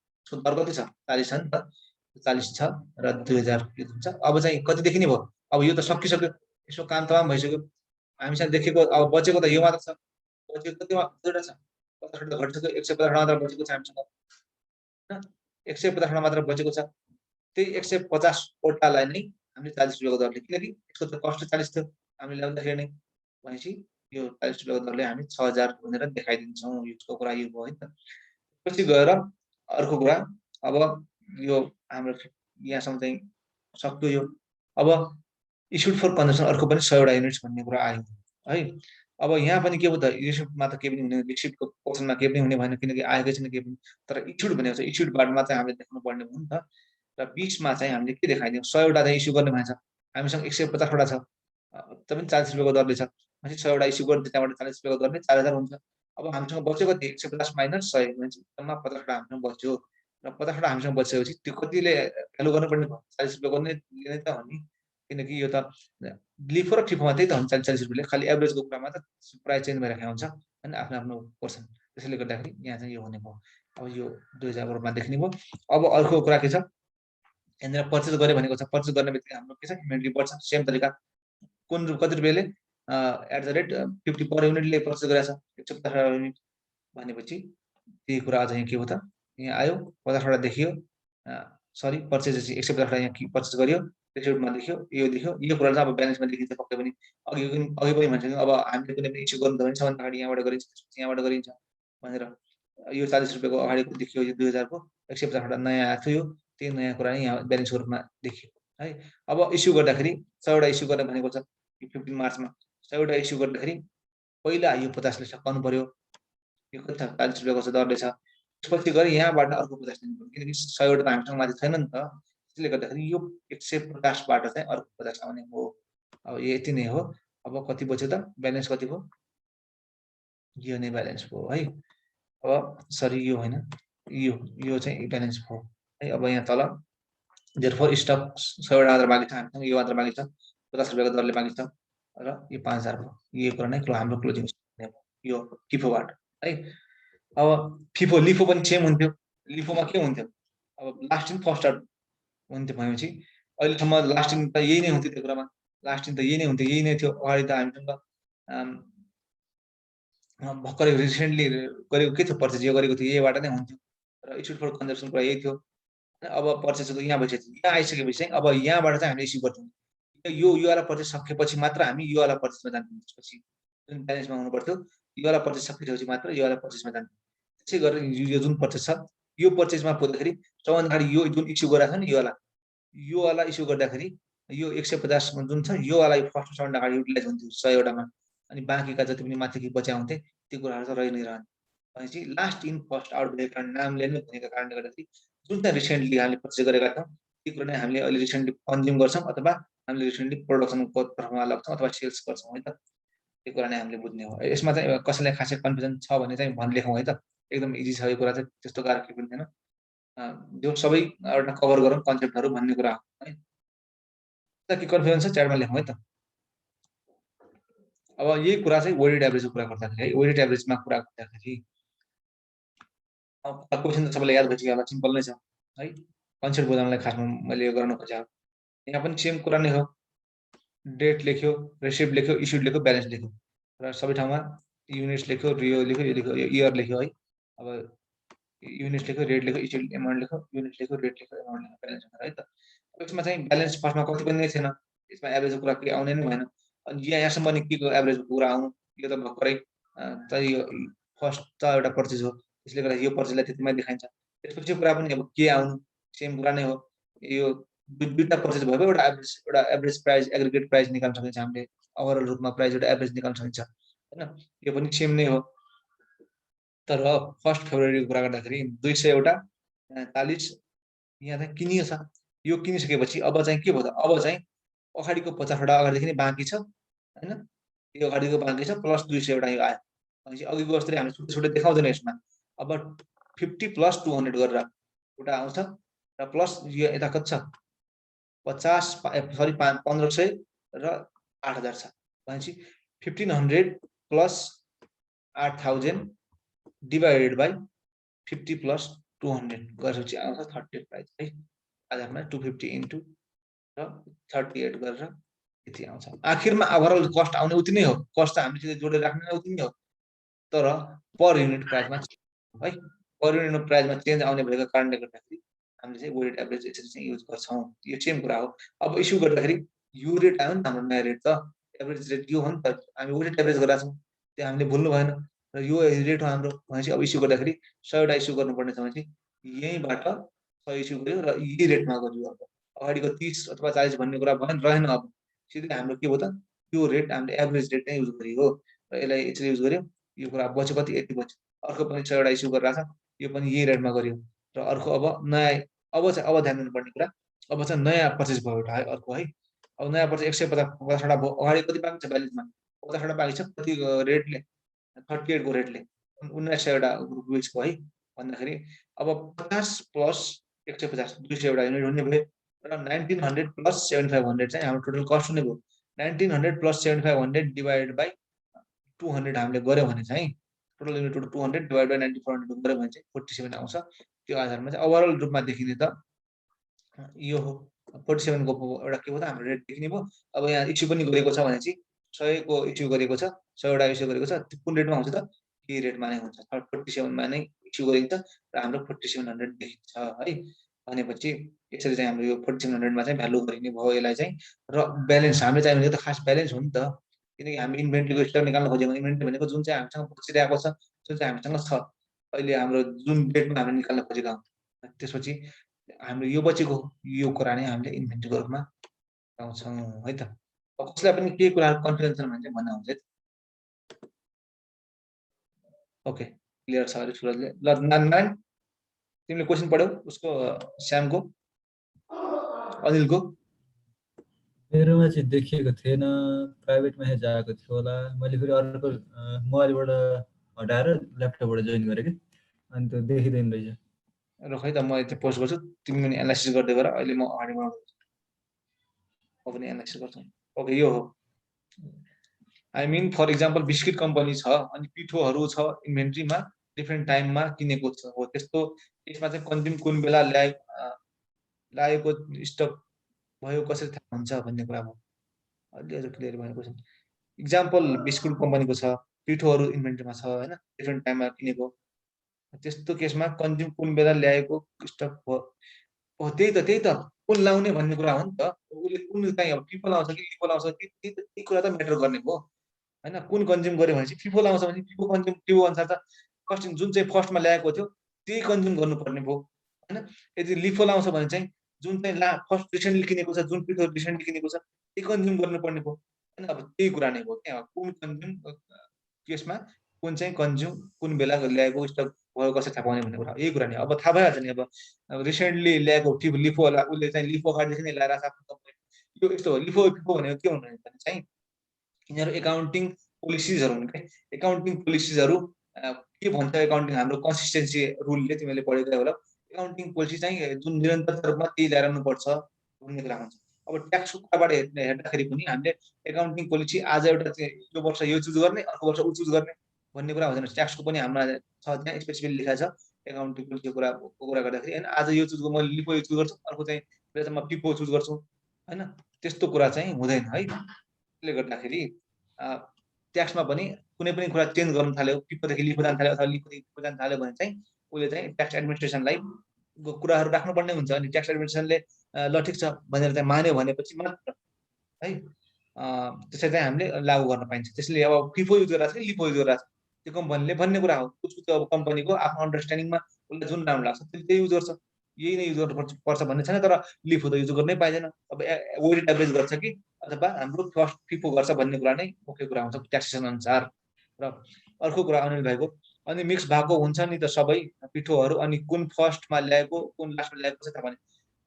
दर कति छ 40 छ नि त, 40 छ र 2000 हुन्छ। अब चाहिँ कति देखिने भयो, अब यो त सकिसक्यो, यसको काम तमाम भइसक्यो। हामीसँग देखेको अब बचेको त यो मात्र छ, बचेको कतिवटा छ 50 वटा घटिसक्यो, 150 वटा मात्र बचेको छ हामीसँग हैन, 150 वटा मात्र बचेको छ। त्यही 150 वटालाई नै हामीले 40 रुपियाँको दरले, किनकि यसको त कस्ट 40 थियो हामीले ल्याउँदाखेरि नै भनेपछि यो 40 रुपियाँको दरले हामी 6000 भनेर देखाइदिन्छौँ। यसको कुरा यो भयो है त। पछि गएर अर्को कुरा, अब यो हाम्रो यहाँसम्म चाहिँ सक्यो यो। अब इस्युड फर कन्जम्सन अर्को पनि 100 वटा युनिट्स भन्ने कुरा आयो है। अब यहाँ पनि के भयो त रिसिप्टमा त केही पनि हुने रिसिप्टको पोर्सनमा केही पनि हुने भएन किनकि आएकै छैन केही पनि तर इस्युड भनेको छ इस्युडबाट चाहिँ हामीले देखाउनु पर्ने हो नि त र बिचमा चाहिँ हामीले के देखाइदियौँ 100 वटा चाहिँ इस्यु गर्ने भएछ हामीसँग 150 वटा छ तपाईँ 40 रुपियाँको दरले छ भनेपछि 100 वटा इस्यु गर्ने त्यहाँबाट 40 रुपियाँको दरले 4000 हुन्छ अब हामीसँग बच्यो कति 150 माइनस 100 भनेपछि जम्मा 50 वटा हामीसँग बच्यो र 50 वटा हामीसँग बचेपछि त्यो कतिले भ्यालु गर्नुपर्ने भयो 40 रुपियाँ गर्ने लिने त हो नि किनकि यो त लिफो र फिफोमा त्यही त हुन्छ 40 रुपियाँले खालि एभरेजको कुरामा त प्राइस चेन्ज भइरहेको हुन्छ होइन आफ्नो आफ्नो पर्सन त्यसैले गर्दाखेरि यहाँ चाहिँ यो हुने भयो अब यो 2000 को रूपमा देख्ने भयो अब अर्को कुरा के छ यहाँनिर पर्चेज गरे भनेको छ पर्चेज गर्ने बित्तिकै हाम्रो के छ इन्भेन्ट्री बढ्छ सेम तरिका कुन कति रुपियाँले एट द रेट 50 पर युनिटले पर्चेज गरेछ 150 युनिट भनेपछि त्यही कुरा अझ यहाँ के हो त यहाँ आयो 50 वटा देखियो सरी पर्चेज 150 वटा यहाँ पर्चेज गरियो रिसिप्टमा देखियो यो कुरा चाहिँ अब ब्यालेन्समा देखिन्छ पक्कै पनि अघि पनि भन्छ अब हामीले कुनै पनि इस्यु गर्नु त भने सबभन्दा अगाडि यहाँबाट गरिन्छ यहाँबाट गरिन्छ भनेर यो 40 रुपियाँको अगाडिको देखियो यो 2000 को 150 वटा नयाँ आएको थियो त्यही नयाँ कुरा नै यहाँ ब्यालेन्सको रूपमा देखियो है अब इस्यु गर्दाखेरि 100 वटा इस्यु गर्ने भनेको छ 15 मार्चमा 100 वटा इस्यु गर्दाखेरि पहिला यो 50 ले सकाउनु पर्यो यो कति छ 40 रुपियाँको छ दरले छ त्यसपछि गरी यहाँबाट अर्को 50 लिनु पर्यो किनकि 100 वटा त हामीसँग माथि छैन नि त त्यसले गर्दाखेरि यो 150 बाट चाहिँ अर्को 50 आउने हो अब यति नै हो अब कति बच्यो त ब्यालेन्स कति भयो यो नै ब्यालेन्स भयो है अब सरी यो होइन यो चाहिँ ब्यालेन्स भयो है अब यहाँ तल देयरफोर स्टक 100 वटा मात्र बाँकी छ हामीसँग यो मात्र बाँकी छ 50 रुपियाँको दरले बाँकी छ र यो 5000 भयो यो कुरा नै हाम्रो क्लोजिङ यो फिफोबाट है अब फिफो लिफो पनि सेम हुन्थ्यो लिफोमा के हुन्थ्यो अब लास्ट इन फर्स्ट आउट हुन्थ्यो भनेपछि अहिलेसम्म लास्ट इन त यही नै हुन्थ्यो त्यो कुरामा लास्ट इन त यही नै हुन्थ्यो यही नै थियो अगाडि त हामीसँग भर्खरै रिसेन्टली गरेको के थियो पर्चेज यो गरेको थियो यहीबाट नै हुन्थ्यो र इस्यु फर कन्जम्सन कुरा यही थियो अब पर्चेजको यहाँ भइसक्यो यहाँ आइसकेपछि चाहिँ अब यहाँबाट चाहिँ हामीले इस्यु गर्छौँ यो वाला पर्चेज सकेपछि मात्र हामी यो वाला पर्चेजमा जान्छौँ त्यसपछि जुन ब्यालेन्समा हुनु पर्थ्यो यो वाला पर्चेज सकिसकेपछि मात्र यो वाला पर्चेजमा जान्छौँ त्यसै गरेर यो जुन पर्चेज छ यो पर्चेजमा पुग्दाखेरि सबभन्दा अगाडि यो जुन इस्यु गरेको छ नि यो वाला इस्यु गर्दाखेरि यो 150 जुन छ यो वाला फर्स्ट सबभन्दा अगाडि युटिलाइज हुन्थ्यो 100 वटामा अनि बाँकीका जति पनि माथिको बच्या हुन्थे त्यो कुराहरू त रहि नै रहने भनेपछि लास्ट इन फर्स्ट आउट भएको कारण नामले नै भनेको कारणले गर्दाखेरि जुन चाहिँ रिसेन्टली हामीले पर्चेज गरेका थियौँ त्यो कुरा नै हामीले अहिले रिसेन्टली कन्ज्युम गर्छौँ अथवा हामीले रिसेन्टली प्रोडक्सनको तर्फमा लाग्छौँ अथवा सेल्स गर्छौँ है त त्यो कुरा नै हामीले बुझ्ने हो यसमा चाहिँ कसैलाई खासै कन्फ्युजन छ भने चाहिँ लेखौँ है त एकदम इजी छ यो कुरा चाहिँ त्यस्तो गाह्रो केही पनि छैन जो सबै एउटा कभर गरौँ कन्सेप्टहरू भन्ने कुरा हो है के कन्फ्युजन छ च्याटमा लेखौँ है त अब यही कुरा चाहिँ वेटेड एभरेजको कुरा गर्दाखेरि है वेटेड एभरेजमा कुरा गर्दाखेरि अब क्वेसन त सबैलाई याद भइसक्यो होला सिम्पल नै छ है कन्सेप्ट बुझाउनलाई खासमा मैले यो गर्न खोजेँ यहाँ पनि सेम कुरा नै हो डेट लेख्यो रिसिप्ट लेख्यो इस्युड लेख्यो ब्यालेन्स लेख्यो र सबै ठाउँमा युनिट्स लेख्यो यो लेख्यो इयर लेख्यो है अब युनिट्स लेख्यो रेट लेख्यो इस्युड एमाउन्ट लेख्यो युनिट लेख्यो रेट लेख्यो एमाउन्ट लेख्यो ब्यालेन्स है त यसमा चाहिँ ब्यालेन्स फर्स्टमा कति पनि थिएन यसमा एभरेजको कुरा केही आउने नै भएन अनि यहाँसम्म पनि के को एभरेजको कुरा आउनु यो त भर्खरै त यो फर्स्ट त एउटा पर्चेज हो त्यसले गर्दा यो पर्चेजलाई त्यतिमै देखाइन्छ त्यसपछि कुरा पनि अब के आउनु सेम कुरा नै हो यो दुईटा पर्चेज भएको एउटा एभरेज प्राइस एग्रिगेट प्राइस निकाल्न सकिन्छ हामीले ओभरअल रूपमा प्राइस एउटा एभरेज निकाल्न सकिन्छ हैन यो पनि सेम नै हो तर फर्स्ट फेब्रुअरीको कुरा गर्दाखेरि 200 वटा 40 यहाँ चाहिँ किनियो छ यो किनिसकेपछि अब चाहिँ के भयो त अब चाहिँ अगाडिको 50 वटा अगाडिदेखि नै बाँकी छ हैन यो अगाडिको बाँकी छ प्लस 200 वटा यो आयो भनेपछि अघिको जस्तै हामीले छुट्टै छुट्टै देखाउँदैन यसमा अब 50 + 200 गरेर एउटा आउँछ र प्लस यो यता कति छ 50 सरी 1500 र 8000 छ भनेपछि 1500 + 8000 डिवाइडेड बाइ 50 + 200 गरेपछि आउँछ 38 प्राइस है आधारमा 250 इन्टु र 38 गरेर यति आउँछ आखिरमा ओभरअल कस्ट आउने उति नै हो कस्ट चाहिँ हामीले जोडेर राख्ने उति नै हो तर पर युनिट प्राइसमा है पर युनिट प्राइसमा चेन्ज आउने भएको कारणले गर्दाखेरि हामीले चाहिँ वेटेड एभरेज यसरी चाहिँ युज गर्छौं यो सेम कुरा हो अब इस्यु गर्दाखेरि यो रेट आयो नि हाम्रो नयाँ रेट त एभरेज रेट यो हो नि त हामी वेटेड एभरेज गरेका छौं त्यो हामीले भुल्नु भएन र यो रेट हो हाम्रो भनेपछि अब इस्यु गर्दाखेरि 100 वटा इस्यु गर्नुपर्ने छ भने यहीबाट 100 इस्यु गर्यो र यही रेटमा गर्यो अब अगाडिको 30 अथवा 40 भन्ने कुरा भएन रहेन अब सिधै हाम्रो के हो त यो रेट हामीले एभरेज रेट नै युज गरियो र यसलाई यसरी युज गर्यो, यो कुरा बच्यो कति यति बच्यो, अर्को पनि 100 वटा इस्यु गरिरहेछ, यो पनि यही रेटमा गर्यो। र अर्को अब नयाँ अब ध्यान दिनुपर्ने कुरा, अब चाहिँ नयाँ पर्चेज भयो एउटा है अर्को है। अब नयाँ पर्चेज 150 वटा भयो, अगाडि कति बाँकी छ ब्यालेन्समा 50 वटा बाँकी छ, कति रेटले 38 को रेटले 1900 वटा रुपिसको है भन्दाखेरि अब 50 प्लस 150 200 वटा युनिट हुने भयो र 1900 प्लस 7500 चाहिँ हाम्रो टोटल कस्ट हुने भयो। 1900 प्लस 7500 डिभाइडेड बाई 200 हामीले गऱ्यौँ भने चाहिँ टोटल युनिट 200 डिभाइड बाई 9400 गऱ्यौँ भने चाहिँ 47 आउँछ। त्यो आधारमा चाहिँ ओभरअल रूपमा देखिने त यो हो 47 को एउटा के हो त हाम्रो रेट देखिने भयो। अब यहाँ इस्यु पनि गरेको छ भने चाहिँ 100 को इस्यु गरेको छ, 100 वटा इस्यु गरेको छ, त्यो कुन रेटमा आउँछ त यही रेटमा नै हुन्छ, 47 मा नै इस्यु गरिन्छ र हाम्रो 4700 देखिन्छ है। भनेपछि यसरी चाहिँ हाम्रो यो 4700 मा चाहिँ भ्यालु गरिने भयो यसलाई चाहिँ। र ब्यालेन्स हामीले चाहिने त खास ब्यालेन्स हो नि त, किनकि हामी इन्भेन्ट्रीको स्टक निकाल्न खोजेको, इन्भेन्ट्री भनेको जुन चाहिँ हामीसँग बचिरहेको छ, जुन चाहिँ हामीसँग छ अहिले हाम्रो जुन डेटमा हामीले निकाल्न खोजेका हौँ, त्यसपछि हाम्रो यो बचेको यो कुरा नै हामीले इन्भेन्ट्रीको रूपमा पाउँछौँ है त। कसैलाई पनि केही कुराहरू कन्फ्युजन छ भने चाहिँ भन्न हुन्छ है। ओके क्लियर छ अरे सुरजले। ल नारायण तिमीले क्वेसन पढ्यौ उसको श्यामको अनिलको? मेरोमा चाहिँ देखिएको थिएन, प्राइभेट मेसेज आएको थियो होला, मैले फेरि अर्को मोबाइलबाट हटाएर ल्यापटपबाट जोइन गरेँ कि, अनि त्यो देखिँदैन रहेछ। र खै त म त्यो पोस्ट गर्छु, तिमी पनि एनालाइसिस गर्दै गर, अहिले म अगाडि बढाउँछु, म पनि एनालाइसिस गर्छु। ओके यो हो, I mean for example biscuit company छ अनि पिठोहरू छ इन्भेन्ट्रीमा डिफ्रेन्ट टाइममा किनेको छ, हो त्यस्तो त्यसमा चाहिँ कन्ज्युम कुन बेला ल्याएको स्टक भयो कसरी थाहा हुन्छ भन्ने कुरा भयो। अलि अझ क्लियर भएको छ। इक्जाम्पल बिस्कुट कम्पनीको छ, पिठोहरू इन्भेन्ट्रीमा छ होइन, डिफ्रेन्ट टाइममा किनेको, त्यस्तो केसमा कन्ज्युम कुन बेला ल्याएको स्टक हो, त्यही त कुन लाउने भन्ने कुरा हो नि त। उसले कुन चाहिँ अब फिफो लाउँछ कि लिफो लाउँछ कि त्यही कुरा त म्याटर गर्ने भयो होइन। कुन कन्ज्युम गर्यो भने चाहिँ फिफो लाउँछ भने फिफो कन्ज्युम फिफो अनुसार त फर्स्ट जुन चाहिँ फर्स्टमा ल्याएको थियो त्यही कन्ज्युम गर्नुपर्ने भयो होइन। यदि लिफो लाउँछ भने चाहिँ जुन चाहिँ फर्स्ट रिसेन्टली किनेको छ, जुन पिठो रिसेन्टली किनेको छ त्यही कन्ज्युम गर्नुपर्ने भयो होइन। अब त्यही कुरा नै भयो क्या, कुन कन्ज्युम केसमा कुन चाहिँ कन्ज्युम कुन बेला ल्याएको स्टक भयो कसरी थाहा पाउने भन्ने कुरा, यही कुरा नै अब थाहा भइहाल्छ नि। अब रिसेन्टली ल्याएको लिफो होला, उसले चाहिँ लिफो अगाडिदेखि नै ल्याएर यो यस्तो हो। लिफो फिफो भनेको के हुनु भने चाहिँ यिनीहरू एकाउन्टिङ पोलिसिजहरू हुन् क्या। एकाउन्टिङ पोलिसिजहरू के भन्छ एकाउन्टिङ हाम्रो कन्सिस्टेन्सी रुलले तिमीले पढेको होला। एकाउन्टिङ पोलिसी चाहिँ जुन निरन्तर रूपमा त्यही ल्याएर आउनुपर्छ भन्ने कुरा हुन्छ। अब ट्याक्सको कुराबाट हेर्दाखेरि पनि हामीले एकाउन्टिङ पोलिसी आज एउटा चाहिँ यो वर्ष यो चुज गर्ने, अर्को वर्ष ऊ चुज गर्ने भन्ने कुरा हुँदैन। ट्याक्सको पनि हाम्रो छ त्यहाँ स्पेसिफिकली लेखा छ एकाउन्टिङ पोलिसीको कुरा गर्दाखेरि होइन। आज यो चुज मैले लिफो यो चुज गर्छु, अर्को चाहिँ म पिपो चुज गर्छु होइन, त्यस्तो कुरा चाहिँ हुँदैन है। त्यसले गर्दाखेरि ट्याक्समा पनि कुनै पनि कुरा चेन्ज गर्न थाल्यो, पिपोदेखि लिफो जान थाल्यो अथवा लिफोदेखि पिपो जान थाल्यो भने चाहिँ उसले चाहिँ ट्याक्स एडमिनिस्ट्रेसनलाई कुराहरू राख्नुपर्ने हुन्छ। अनि ट्याक्स एडमिनिस्ट्रेसनले ल ठिक छ भनेर चाहिँ मान्यो भनेपछि मात्र है त्यसरी चाहिँ हामीले लागू गर्न पाइन्छ। त्यसले अब फिफो युज गरिरहेको छ कि लिफो युज गरिरहेको छ त्यो कम्पनीले भन्ने कुरा हो। उसको अब कम्पनीको आफ्नो अन्डरस्ट्यान्डिङमा उसलाई जुन राम्रो लाग्छ त्यही युज गर्छ, यही नै युज गर्नुपर्छ भन्ने छैन। तर लिफो त युज गर्नै पाइँदैन। अब वेटेड एभरेज गर्छ कि अथवा हाम्रो फर्स्ट फिफो गर्छ भन्ने कुरा नै मुख्य कुरा हुन्छ ट्याक्सेसन अनुसार। र अर्को कुरा अनिल भाइको, अनि मिक्स भएको हुन्छ नि त सबै पिठोहरू, अनि कुन फर्स्टमा ल्याएको कुन लास्टमा ल्याएको छ थाहा पाउने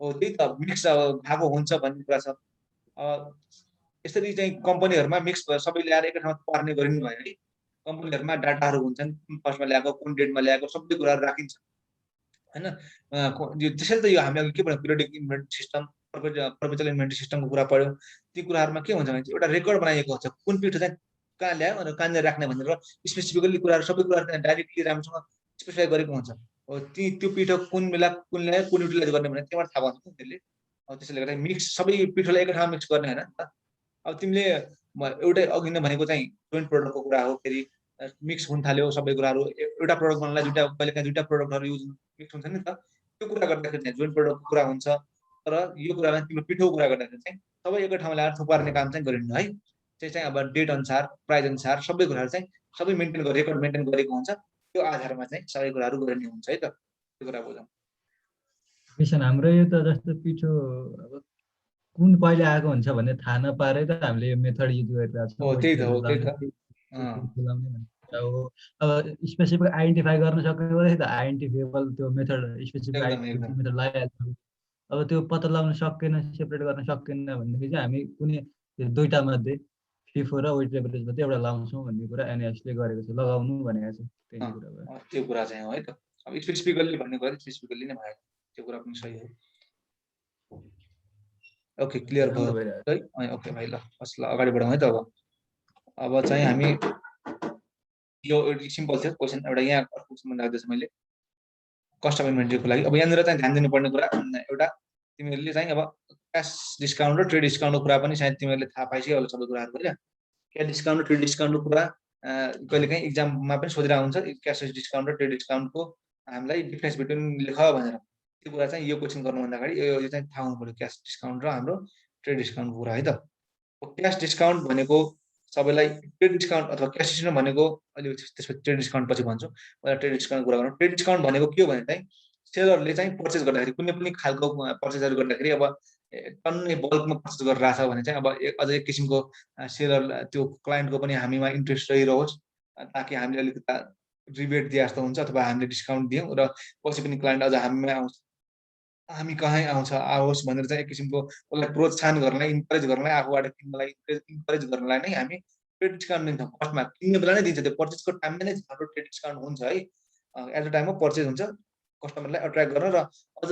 हो, त्यही त मिक्स भएको हुन्छ भन्ने कुरा छ। यसरी चाहिँ कम्पनीहरूमा मिक्स सबै ल्याएर एकै ठाउँमा पार्ने गरिनु भयो है। कम्पनीहरूमा डाटाहरू हुन्छन्, कुन फर्स्टमा ल्याएको कुन डेटमा ल्याएको सबै कुराहरू राखिन्छ होइन। त्यसैले त यो हामीले के भन्यो periodic inventory system, perpetual inventory सिस्टमको कुरा पढ्यौँ। ती कुराहरूमा के हुन्छ भने एउटा रेकर्ड बनाइएको हुन्छ, कुन पिठो चाहिँ कहाँ ल्यायो अनि कहाँनिर राख्ने भनेर स्पेसिफिकली कुराहरू सबै कुराहरू त्यहाँ डाइरेक्टली राम्रोसँग स्पेसिफाई गरेको हुन्छ। हो त्यो पिठो कुन बेला कुन ल्यायो कुन युटिलाइज गर्ने भनेर त्यहाँबाट थाहा पाउँछ त्यसले। त्यसैले गर्दा मिक्स सबै पिठोलाई एकै ठाउँमा मिक्स गर्ने होइन नि त। अब तिमीले एउटै अघि नै भनेको चाहिँ जोइन्ट प्रोडक्टको कुरा हो, फेरि मिक्स हुन थाल्यो सबै कुराहरू, एउटा प्रोडक्ट बनाउनलाई कहिलेकाहीँ दुईवटा प्रोडक्टहरू युज मिक्स हुन्छ नि त। त्यो कुरा गर्दाखेरि चाहिँ जोइन्ट प्रोडक्टको कुरा हुन्छ। तर यो कुरालाई तिम्रो पिठोको कुरा गर्दाखेरि चाहिँ सबै एकै ठाउँमा ल्याएर थुपार्ने काम चाहिँ गरिनु है। त्यो चाहिँ अब डेट अनुसार प्राइस अनुसार सबै कुराहरू चाहिँ सबै मेन्टेन रेकर्ड मेन्टेन गरेको हुन्छ। त्यो आधारमा चाहिँ सबै कुराहरू गरिने हुन्छ है त। त्यो कुरा बुझौँ। हाम्रो यो त जस्तो पिठो अब कुन कहिले आएको हुन्छ भन्ने थाहा नपारे त हामीले यो मेथड युज गरिरहेको छौँ। हो त्यही त बोलाउने भन्ने कुरा हो। अब स्पेसिफिक आइडेन्टिफाई गर्न सक्यो त आइडेन्टिफाइबल त्यो मेथड स्पेसिफिक एकदम आइडेन्टिफाई एकदम मेथड लगाइहाल्छ। अब त्यो पत्ता लगाउन सकेन, सेपरेट गर्न सकेन भनेदेखि चाहिँ हामी कुनै दुईटा मध्ये FIFO र वेट एभरेज मध्ये एउटा लाउँछौँ भन्ने कुरा एनआइएसले गरेको छ, लगाउनु भनेको छ, त्यही नै कुरा भयो। त्यो कुरा चाहिँ हो है त। अब स्पेसिफिकल्ली भन्ने कुरा स्पेसिफिकल्ली नै भयो, त्यो कुरा पनि सही हो। ओके क्लियर भयो है। ओके भाइ ल ल अगाडि बढौँ है त। अब चाहिँ हामी यो सिम्पल थियो क्वेसन एउटा यहाँ क्वेसन राख्दैछ मैले कस्ट अफ इन्भेन्ट्रीको लागि। अब यहाँनिर चाहिँ ध्यान दिनुपर्ने कुरा एउटा तिमीहरूले चाहिँ अब क्यास डिस्काउन्ट र ट्रेड डिस्काउन्टको कुरा पनि सायद तिमीहरूले थाहा पाइसक्यो होला सबै कुराहरू होइन। क्यास डिस्काउन्ट र ट्रेड डिस्काउन्टको कुरा कहिलेकाहीँ इक्जाममा पनि सोधिरहेको हुन्छ, क्यास डिस्काउन्ट र ट्रेड डिस्काउन्टको हामीलाई डिफ्रेन्स बिट्विन लेख भनेर। त्यो कुरा चाहिँ यो क्वेसन गर्नुभन्दा अगाडि यो चाहिँ थाहा हुनु पऱ्यो क्यास डिस्काउन्ट र हाम्रो ट्रेड डिस्काउन्टको कुरा है त। क्यास डिस्काउन्ट भनेको सबैलाई ट्रेड डिस्काउन्ट अथवा क्यास डिस्काउन्ट भनेको अहिले त्यसपछि ट्रेड डिस्काउन्ट पछि भन्छु। पहिला ट्रेड डिस्काउन्टको कुरा गरौँ। ट्रेड डिस्काउन्ट भनेको के हो भने चाहिँ सेलरले चाहिँ पर्चेस गर्दाखेरि कुनै पनि खालको पर्चेसहरू गर्दाखेरि अब टन्नै बल्कमा पर्चेस गरेर आएको छ भने चाहिँ अब अझ एक किसिमको सेलर त्यो क्लाइन्टको पनि हामीमा इन्ट्रेस्ट रहिरहोस् ताकि हामीले अलिकति रिबेट दिए जस्तो हुन्छ अथवा हामीले डिस्काउन्ट दियौँ र पछि पनि क्लाइन्ट अझ हामीमा आउँछ, हामी कहाँ आउँछ आओस् भनेर चाहिँ एक किसिमको उसलाई प्रोत्साहन गर्नलाई इन्करेज गर्नलाई आफूबाट किन्नलाई इन्करेज गर्नलाई नै हामी ट्रेड डिस्काउन्ट दिन्छौँ। फर्स्टमा किन्ने बेला नै दिन्छ, त्यो पर्चेसको टाइममा नै हाम्रो ट्रेड डिस्काउन्ट हुन्छ है। At the time of purchase हुन्छ कस्टमरलाई अट्र्याक्ट गर्न र अझ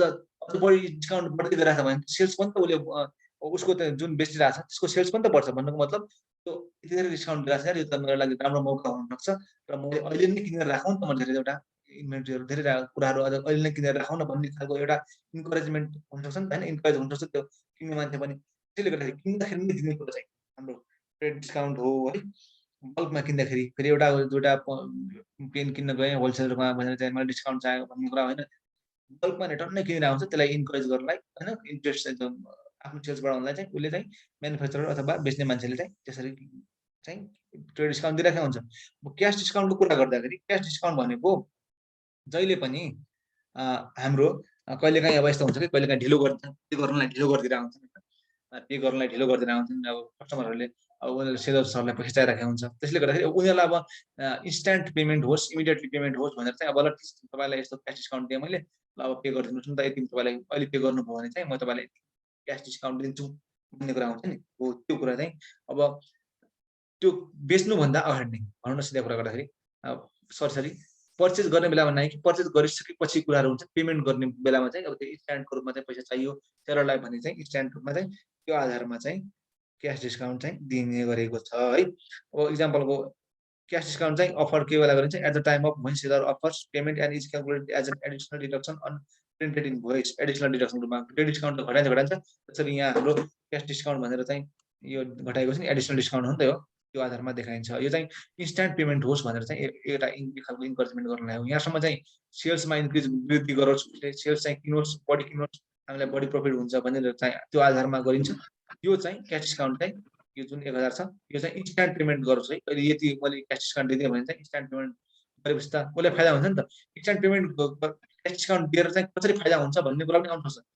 बढी डिस्काउन्ट बढ्दै गइरहेको छ भने सेल्स पनि त उसले उसको त जुन बेचिरहेको छ त्यसको सेल्स पनि त बढ्छ। भन्नुको मतलब त्यो यति धेरै डिस्काउन्ट दिइरहेको छ यो त मेरो लागि राम्रो मौका हुनसक्छ र मैले अहिले नै किनेर राखौँ नि त, मैले धेरैवटा इन्भेन्ट्रीहरू धेरै कुराहरू अझ अहिले नै किनेर राखौँ न भन्ने खालको एउटा इन्करेजमेन्ट हुनसक्छ नि त होइन, इन्करेज हुनसक्छ त्यो किन्ने मान्छे पनि। त्यसले गर्दाखेरि किन्दाखेरि नै दिने कुरा चाहिँ हाम्रो ट्रेड डिस्काउन्ट हो है। बल्कमा किन्दाखेरि फेरि एउटा दुइटा पेन किन्न गएँ होलसेलरमा भनेर चाहिँ मलाई डिस्काउन्ट चाहियो भन्ने कुरा होइन। बल्कमा टन्नै किनेर आउँछ त्यसलाई इन्करेज गर्नलाई होइन, इन्ट्रेस्ट आफ्नो सेल्स बढाउनलाई चाहिँ उसले चाहिँ म्यानुफ्याक्चरर अथवा बेच्ने मान्छेले चाहिँ त्यसरी चाहिँ ट्रेड डिस्काउन्ट दिइराखेको हुन्छ। क्यास डिस्काउन्टको कुरा गर्दाखेरि क्यास डिस्काउन्ट भनेको जहिले पनि हाम्रो कहिलेकाहीँ अब यस्तो हुन्छ कि कहिलेकाहीँ ढिलो गर्नलाई ढिलो गरिदिएर आउँछ पे गर्नलाई ढिलो गरिदिएर आउँछन्। अब कस्टमरहरूले अब उनीहरूले सेलर्सहरूलाई पैसा चाहिरहेको हुन्छ, त्यसले गर्दाखेरि उनीहरूलाई अब इन्स्ट्यान्ट पेमेन्ट होस् इमिडिएटली पेमेन्ट होस् भनेर चाहिँ अब तपाईँलाई यस्तो क्यास डिस्काउन्ट दिएँ मैले, ल अब पे गरिदिनुहोस् न त, यति तपाईँलाई अहिले पे गर्नुभयो भने चाहिँ म तपाईँलाई क्यास डिस्काउन्ट दिन्छु भन्ने कुरा हुन्छ नि हो। त्यो कुरा चाहिँ अब त्यो बेच्नुभन्दा अगाडि नै भनौँ न सिधा कुरा गर्दाखेरि सरसरी पर्चेस गर्ने बेलामा नै कि पर्चेस गरिसकेपछि कुराहरू हुन्छ। पेमेन्ट गर्ने बेलामा चाहिँ अब त्यो इन्स्ट्यान्टको रूपमा चाहिँ पैसा चाहियो सेलरलाई भने चाहिँ इन्स्ट्यान्ट रूपमा चाहिँ त्यो आधारमा चाहिँ क्यास डिस्काउन्ट चाहिँ दिने गरेको छ है। अब इक्जाम्पलको क्यास डिस्काउन्ट चाहिँ अफर के बेला गरिन्छ at the time of when seller offers payment and is calculated as an additional deduction on printed invoice। Additional deduction रूपमा ट्रेड डिस्काउन्ट त घटाइन्छ त्यसरी यहाँ हाम्रो क्यास डिस्काउन्ट भनेर चाहिँ यो घटाएको छ नि एडिसनल डिस्काउन्ट हो नि त हो, त्यो आधारमा देखाइन्छ। यो चाहिँ इन्स्ट्यान्ट पेमेन्ट होस् भनेर चाहिँ एउटा खालको इन्करेजमेन्ट गर्नलाई हो। यहाँसम्म चाहिँ सेल्समा इन्क्रिज वृद्धि गरोस्, सेल्स चाहिँ किनोस् बढी किनोस् हामीलाई बढी प्रफिट हुन्छ भनेर चाहिँ त्यो आधारमा गरिन्छ। यो चाहिँ क्यास डिस्काउन्ट चाहिँ यो जुन 1000 छ यो चाहिँ इन्स्ट्यान्ट पेमेन्ट गरोस् है। अहिले यति मैले क्यास डिस्काउन्ट दिदिएँ भने चाहिँ इन्स्ट्यान्ट पेमेन्ट गरेपछि त उसलाई फाइदा हुन्छ नि त। इन्स्ट्यान्ट पेमेन्ट क्यास डिस्काउन्ट दिएर चाहिँ कसरी फाइदा हुन्छ भन्ने कुरा पनि आउन सक्छ,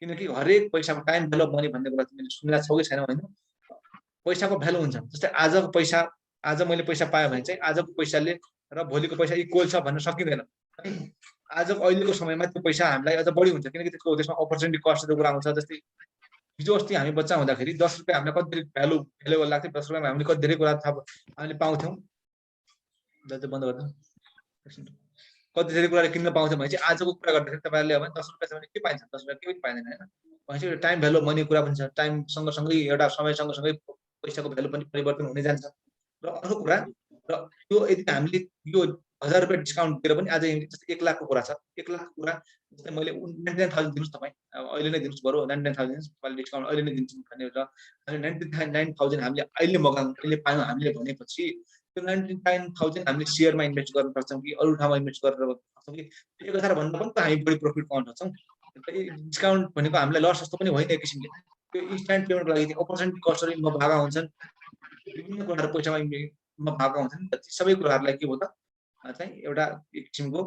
किनकि हरेक पैसाको टाइम भ्यालु अफ मनी भन्ने कुरा तिमीले सुनेको छौ कि छैनौ होइन। पैसाको भ्यालु हुन्छ, जस्तै आजको पैसा आज मैले पैसा पाएँ भने चाहिँ आजको पैसाले र भोलिको पैसा इक्वल छ भन्न सकिँदैन। आजको अहिलेको समयमा त्यो पैसा हामीलाई अझ बढी हुन्छ किनकि त्यसमा अपर्च्युनिटी कस्टको कुरा आउँछ। जस्तै हिजो अस्ति हामी बच्चा हुँदाखेरि 10 रुपियाँ हामीलाई कति भ्यालुएबल लाग्थ्यो, 10 रुपियाँमा हामीले कति धेरै कुरा हामीले पाउँथ्यौँ, बन्द गर्दा कति धेरै कुरा किन्न पाउँथ्यौँ भने चाहिँ आजको कुरा गर्दाखेरि तपाईँहरूले अब 10 रुपियाँ छ भने के पाइन्छ, 10 रुपियाँ केही पनि पाइँदैन होइन। भनेपछि टाइम भ्यालु मनी कुरा पनि छ, टाइम सँगसँगै एउटा समय सँगसँगै पैसाको भ्यालु पनि परिवर्तन हुने जान्छ। र अर्को कुरा र त्यो यदि हामीले यो 1000 रुपियाँ डिस्काउन्ट दिएर पनि आज जस्तै 1 लाखको कुरा छ, 1 लाखको कुरा जस्तै मैले 99,000 दिनुहोस् तपाईँ, अब अहिले नै दिनुहोस् बरु 99,000 दिनुहोस् तपाईँले डिस्काउन्ट अहिले नै दिन्छु भनेर 99,000 हामीले अहिले मगाउँ अहिले पायौँ हामीले भनेपछि त्यो 99,000 हामीले सेयरमा इन्भेस्ट गर्न सक्छौँ कि अरू ठाउँमा इन्भेस्ट गरेर सक्छौँ कि 1000 भन्दा पनि त हामी बढी प्रफिट पाउन सक्छौँ। डिस्काउन्ट भनेको हामीलाई लस जस्तो पनि होइन एक किसिमले। त्यो इन्स्ट्यान्ट पेमेन्टको लागि अपर्च्युनिटी कस्टहरू भागा हुन्छन्, विभिन्न कुराहरू पैसामा भागा हुन्छन्। ती सबै कुराहरूलाई के हो त चाहिँ एउटा एक किसिमको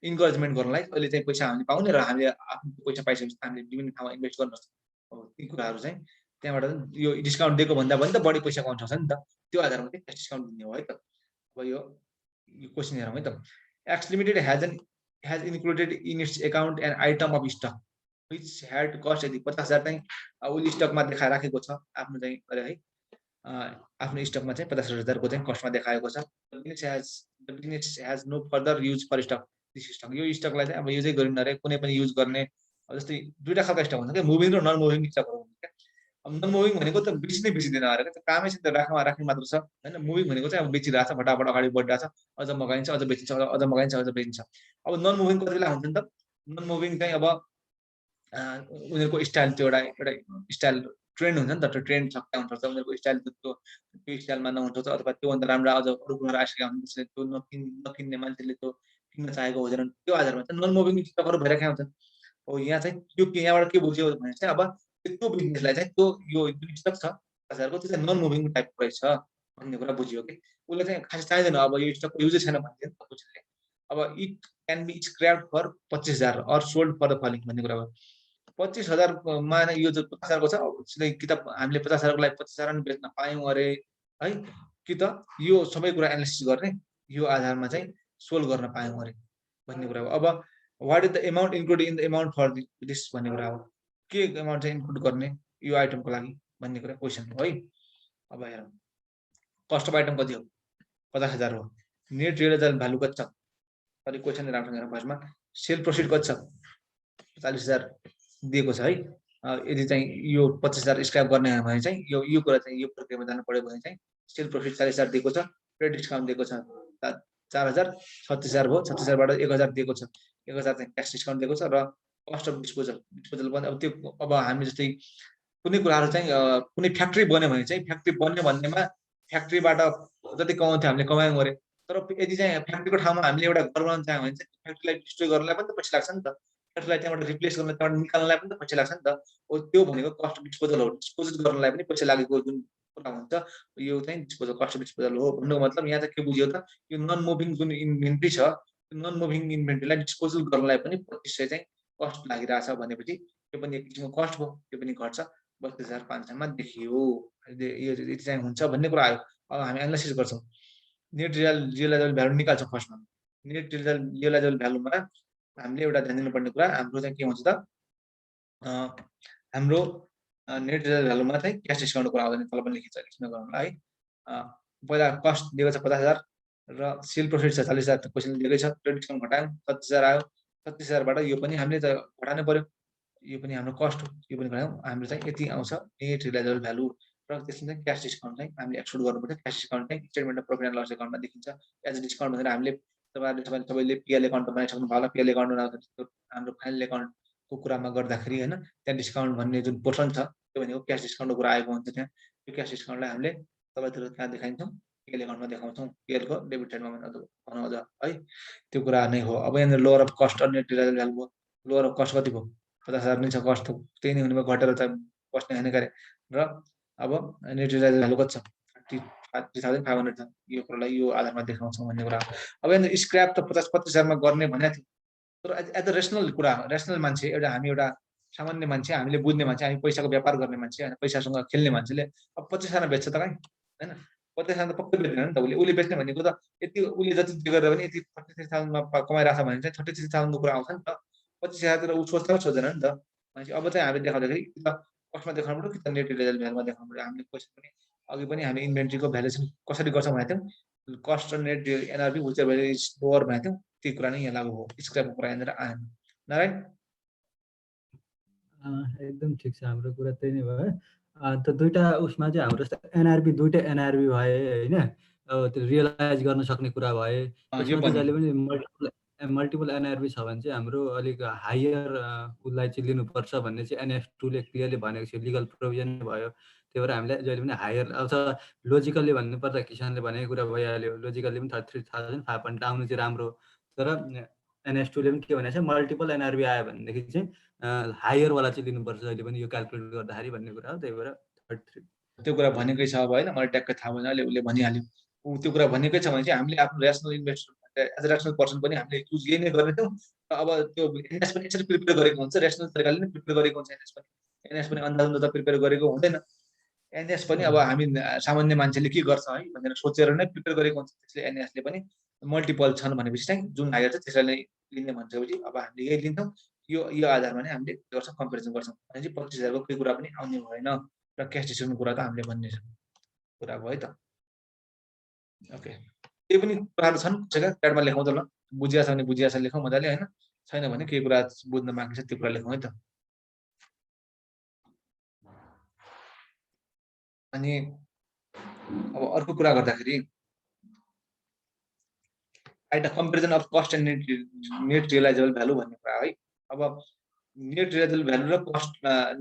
इन्करेजमेन्ट गर्नलाई अहिले चाहिँ पैसा हामीले पाउने र हामीले आफ्नो पैसा पाइसकेपछि हामीले विभिन्न ठाउँमा इन्भेस्ट गर्न सक्छौँ। ती कुराहरू चाहिँ त्यहाँबाट यो डिस्काउन्ट दिएको भन्दा पनि त बढी पैसा कमाउन सक्छ नि त, त्यो आधारमा चाहिँ क्यास डिस्काउन्ट दिने हो है त। अब यो क्वेसन हेरौँ है त। X limited has included in its account an item of stock which had cost यदि 50,000 चाहिँ उसले स्टकमा देखाएर राखेको छ आफ्नो चाहिँ है आफ्नो स्टकमा चाहिँ 50,000 को चाहिँ कस्टमा देखाएको छ। the business has no further use for stock this stock यो स्टकलाई चाहिँ अब युजै गरिन्न रे, कुनै पनि युज गर्ने जस्तै दुईटा खालको स्टक हुन्छ क्या, मुभिङ र नन मुभिङ स्टकहरू हुन्छ क्या। अब नन मुभिङ भनेको त बेच्नै बेचिँदैन अरे क्या, कामै चाहिँ राख्ने मात्र छ हैन। मुभिङ भनेको चाहिँ अब बेचिरहेछ, फटाफट अगाडि बढिरहेछ, अझ मगाइन्छ, अझ बेचिन्छ, अझ मगाइन्छ, अझ बेचिन्छ। अब नन मुभिङ कति बेला हुन्छ नि त, नन मुभिङ चाहिँ अब उनीहरूको स्टाइल त्यो एउटा स्टाइल ट्रेन्ड हुन्छ नि त, त्यो ट्रेन्ड सक्दा हुनुपर्छ उनीहरूको स्टाइल, त्यो स्टाइलमा नहुन्छ अथवा त्योभन्दा राम्रो अझ अरू कुराहरू आइसकेका हुन्छ, त्यो नकिन्ने मान्छेले त्यो किन्न चाहेको हुँदैन, त्यो आधारमा चाहिँ नन मुभिङ स्टकहरू भइरहेका हुन्छन्। हो यहाँ चाहिँ यो यहाँबाट के बुझ्यो भने चाहिँ अब त्यो बिजनेसलाई चाहिँ त्यो यो जुन स्टक छ 50,000 को त्यो चाहिँ नन मुभिङ टाइपको रहेछ भन्ने कुरा बुझ्यो कि उसले चाहिँ खास चाहिँदैन, अब यो स्टकको युजै छैन भन्ने बुझ्यो। अब it can be scrapped for 25,000 or sold for the following भन्ने कुरा हो। 25,000 मा यो जो 50,000 को छ कि त हामीले 50,000 को लागि 25,000 नि बेच्न पायौँ अरे है, कि त यो सबै कुरा एनालिसिस गर्ने यो आधारमा चाहिँ सोल्भ गर्न पायौँ अरे भन्ने कुरा हो। अब what is the amount included in the amount for this भन्ने कुरा हो, के अमाउन्ट चाहिँ इन्क्लुड गर्ने यो आइटमको लागि भन्ने कुरा क्वेसन हो है। अब हेरौँ कस्ट अफ आइटम कति हो, 50,000 हो। नेट रियलाइजेबल भ्यालु कति छ, अलिक क्वेसन राम्रो हेरौँ फर्स्टमा। सेल प्रोसिड कति छ, 40,000 दिएको छ है। यदि चाहिँ यो 25,000 स्क्रैप गर्ने हो भने चाहिँ यो कुरा चाहिँ यो प्रक्रियामा जानु पर्यो भने चाहिँ सेल प्रोफिट 40,000 दिएको छ, क्रेडिट डिस्काउन्ट दिएको छ 4,000, 36,000 भयो, 36,000 बाट 1,000 दिएको छ, 1,000 चाहिँ क्याश डिस्काउन्ट दिएको छ र कस्ट अफ डिस्पोजल पनि अब त्यो अब हामी जस्तै कुनै कुराहरू चाहिँ कुनै फ्याक्ट्री बन्यो भने चाहिँ फ्याक्ट्री बन्यो भन्नेमा फ्याक्ट्रीबाट जति कमाउँथ्यो हामीले कमायौँ अरे, तर यदि चाहिँ फ्याक्ट्रीको ठाउँमा हामीले एउटा घर बनाउन चाह्यौँ भने चाहिँ फ्याक्ट्रीलाई डिस्ट्रोय गर्नलाई पनि त पैसा लाग्छ नि त, फ्याक्ट्रीलाई त्यहाँबाट रिप्लेस गर्न त्यहाँबाट निकाल्नलाई पनि त पैसा लाग्छ नि त। हो त्यो भनेको कस्ट अफ डिस्पोजल हो, डिस्पोज गर्नलाई पनि पैसा लागेको जुन कुरा हुन्छ यो चाहिँ डिस्पोजल कस्ट अफ डिस्पोजल हो। भन्नुको मतलब यहाँ चाहिँ के बुझ्यो त, यो नन मुभिङ जुन इन्भेन्ट्री छ त्यो नन मुभिङ इन्भेन्ट्रीलाई डिस्पोजल गर्नलाई पनि 2500 चाहिँ कस्ट लागिरहेछ भनेपछि त्यो पनि एक किसिमको कस्ट भयो, त्यो पनि घट्छ 32,500 मा देखियो। यो चाहिँ हुन्छ भन्ने कुरा आयो। अब हामी एनालाइसिस गर्छौँ, नेट रियलाइजेबल भ्यालु निकाल्छौँ। फर्स्टमा नेट रियलाइजेबल भ्यालुमा हामीले एउटा ध्यान दिनुपर्ने कुरा हाम्रो चाहिँ के हुन्छ त, हाम्रो नेट रियलाइजेबल भ्यालुमा चाहिँ क्यास डिस्काउन्टको कुरा आउँदैन, तल पनि लेखिन्छ लेख्न गर्नुलाई है। पहिला कस्ट दिएको छ 50,000 र सेल प्रफिट छ 40,000 क्वेसन दिएकै छ, क्रेडिट डिस्काउन्ट घटायौँ 36,000 आयो, 36,000 बाट यो पनि हामीले त घटाउनै पर्यो, यो पनि हाम्रो कस्ट हो, यो पनि घटायौँ, हाम्रो चाहिँ यति आउँछ नेट रियलाइजेबल भ्यालु। र त्यसमा चाहिँ क्यास डिस्काउन्ट चाहिँ हामीले एक्सक्लुड गर्नुपर्छ। क्यास डिस्काउन्ट चाहिँ statement of profit and loss एकाउन्टमा देखिन्छ एज अ डिस्काउन्ट भनेर हामीले सबैले पिएल एकाउन्ट बनाइसक्नु भयो होला, पिएल एकाउन्ट बनाउँदा हाम्रो फाइनल एकाउन्टको कुरामा गर्दाखेरि हैन त्यहाँ डिस्काउन्ट भन्ने जुन पोर्सन छ त्यो भनेको क्यास डिस्काउन्टको कुरा आएको हुन्छ। त्यहाँ त्यो क्यास डिस्काउन्टलाई हामीले तलतिर कहाँ देखाइन्छौँ, पिएल एकाउन्टमा देखाउँछौँ, पिएलको डेबिट साइडमा भनौँ अझ है, त्यो कुरा नै हो। अब यहाँनिर लोअर अफ कस्ट र नेट रियलाइजेबल भ्यालु भयो, लोअर अफ कस्ट कति भयो 50,000 नै छ कस्ट, त्यही नै हुने भयो, घटेर त कस्ट नै हानिकारे। र अब नेट रियलाइजेबल भ्यालु कति छ 30,500 छ, यो कुरालाई यो आधारमा देखाउँछौँ भन्ने कुरा। अब यहाँनिर स्क्रैप त 50-25,000 मा गर्ने भनेको थियो, तर एज अ रेसनल कुरा, रेसनल मान्छे एउटा हामी एउटा सामान्य मान्छे, हामीले बुझ्ने मान्छे, हामी पैसाको व्यापार गर्ने मान्छे हैन, पैसासँग खेल्ने मान्छेले अब 25,000 बेच्छ त कहीँ हैन, 25,000 त पक्कै बेच्दैन नि त उसले बेच्ने भनेको त यति उसले जति गरेर पनि यति 33,000 मा कमाइरहेछ भने चाहिँ 33,000 को कुरा आउँछ नि त, 25,000 तिर उ सोच्दैन नि त मान्छे। अब चाहिँ हामीले देखाउँदाखेरि कि त कस्टमा देखाउनु पर्यो कि त नेट रियलाइजेबल भ्यालुमा देखाउनु पर्यो। हामीले क्वेसन पनि अघि पनि हामी इन्भेन्ट्रीको भ्यालुएसन कसरी गर्छौँ भनेको थियौँ, कस्ट र net NRB which value is lower भनेको थियौँ, त्यही कुरा नै यहाँ लागु हो, स्क्रैपको कुरा यहाँनिर आएन। नारायण एकदम ठिक छ, हाम्रो कुरा त्यही नै भयो। त दुईटा उसमा चाहिँ हाम्रो एनआरबी दुईटा एनआरबी भए हैन, त्यो रियलाइज गर्न सक्ने कुरा भए। त्यसमा चाहिँ जहिले पनि मल्टिपल एनआरबी छ भने चाहिँ हाम्रो अलिक हायर उसलाई चाहिँ लिनुपर्छ भन्ने चाहिँ NF2 ले क्लियरली भनेको छ, लिगल प्रोभिजन भयो। त्यही भएर हामीलाई जहिले पनि हायर आउँछ। लोजिकल्ली भन्नुपर्दा किसानले भनेको कुरा भइहाल्यो, लोजिकल्ली पनि 33,500 आउनु चाहिँ राम्रो, तर NS2 ले पनि के भनेको छ, मल्टिपल एनआरबी आयो भनेदेखि चाहिँ हायर वाला चाहिँ लिनुपर्छ जहिले पनि यो क्याल्कुलेट गर्दाखेरि भन्ने कुरा हो। त्यही भएर 33 त्यो कुरा भनेकै छ अब हैन, मलाई ट्याक्कै थाहा भएन, अहिले उसले भनिहाल्यो। त्यो कुरा भनेकै छ भने चाहिँ हामीले आफ्नो rational investor as a rational person पनि हामीले युज यही नै गर्ने थियौँ। अब त्यो एनएस पनि यसरी प्रिपेयर गरेको हुन्छ, रेसनल तरिकाले नै प्रिपेयर गरेको हुन्छ एनएस पनि। एनएस पनि अन्दाज प्रिपेयर गरेको हुँदैन। एनएस पनि अब हामी सामान्य मान्छेले के गर्छ है भनेर सोचेर नै प्रिपेयर गरेको हुन्छ। त्यसले एनएसले पनि मल्टिपल छन् भनेपछि चाहिँ जुन आयो चाहिँ त्यसलाई नै लिने भन्छपछि अब हामीले यही लिन्छौँ। यो आधारमा नै हामीले के गर्छौँ कम्पेरिजन गर्छौँ भनेपछि 25,000 को कोही कुरा पनि आउने भएन र क्यास डिस्ट्रिब्युसन कुरा त हामीले भन्ने कुरा भयो है त। ओके, केही पनि कुराहरू छन् कसैका च्याटमा लेखौँ त ल, बुझिया छ भने बुझिया छ लेखौँ मजाले होइन, छैन भने केही कुरा बुझ्न बाँकी छ त्यो कुरा लेखौँ है त। अनि अब अर्को कुरा गर्दाखेरि आइटा comparison of cost and net realisable value भन्ने कुरा है। अब नेट रियलाइजेबल भ्यालु र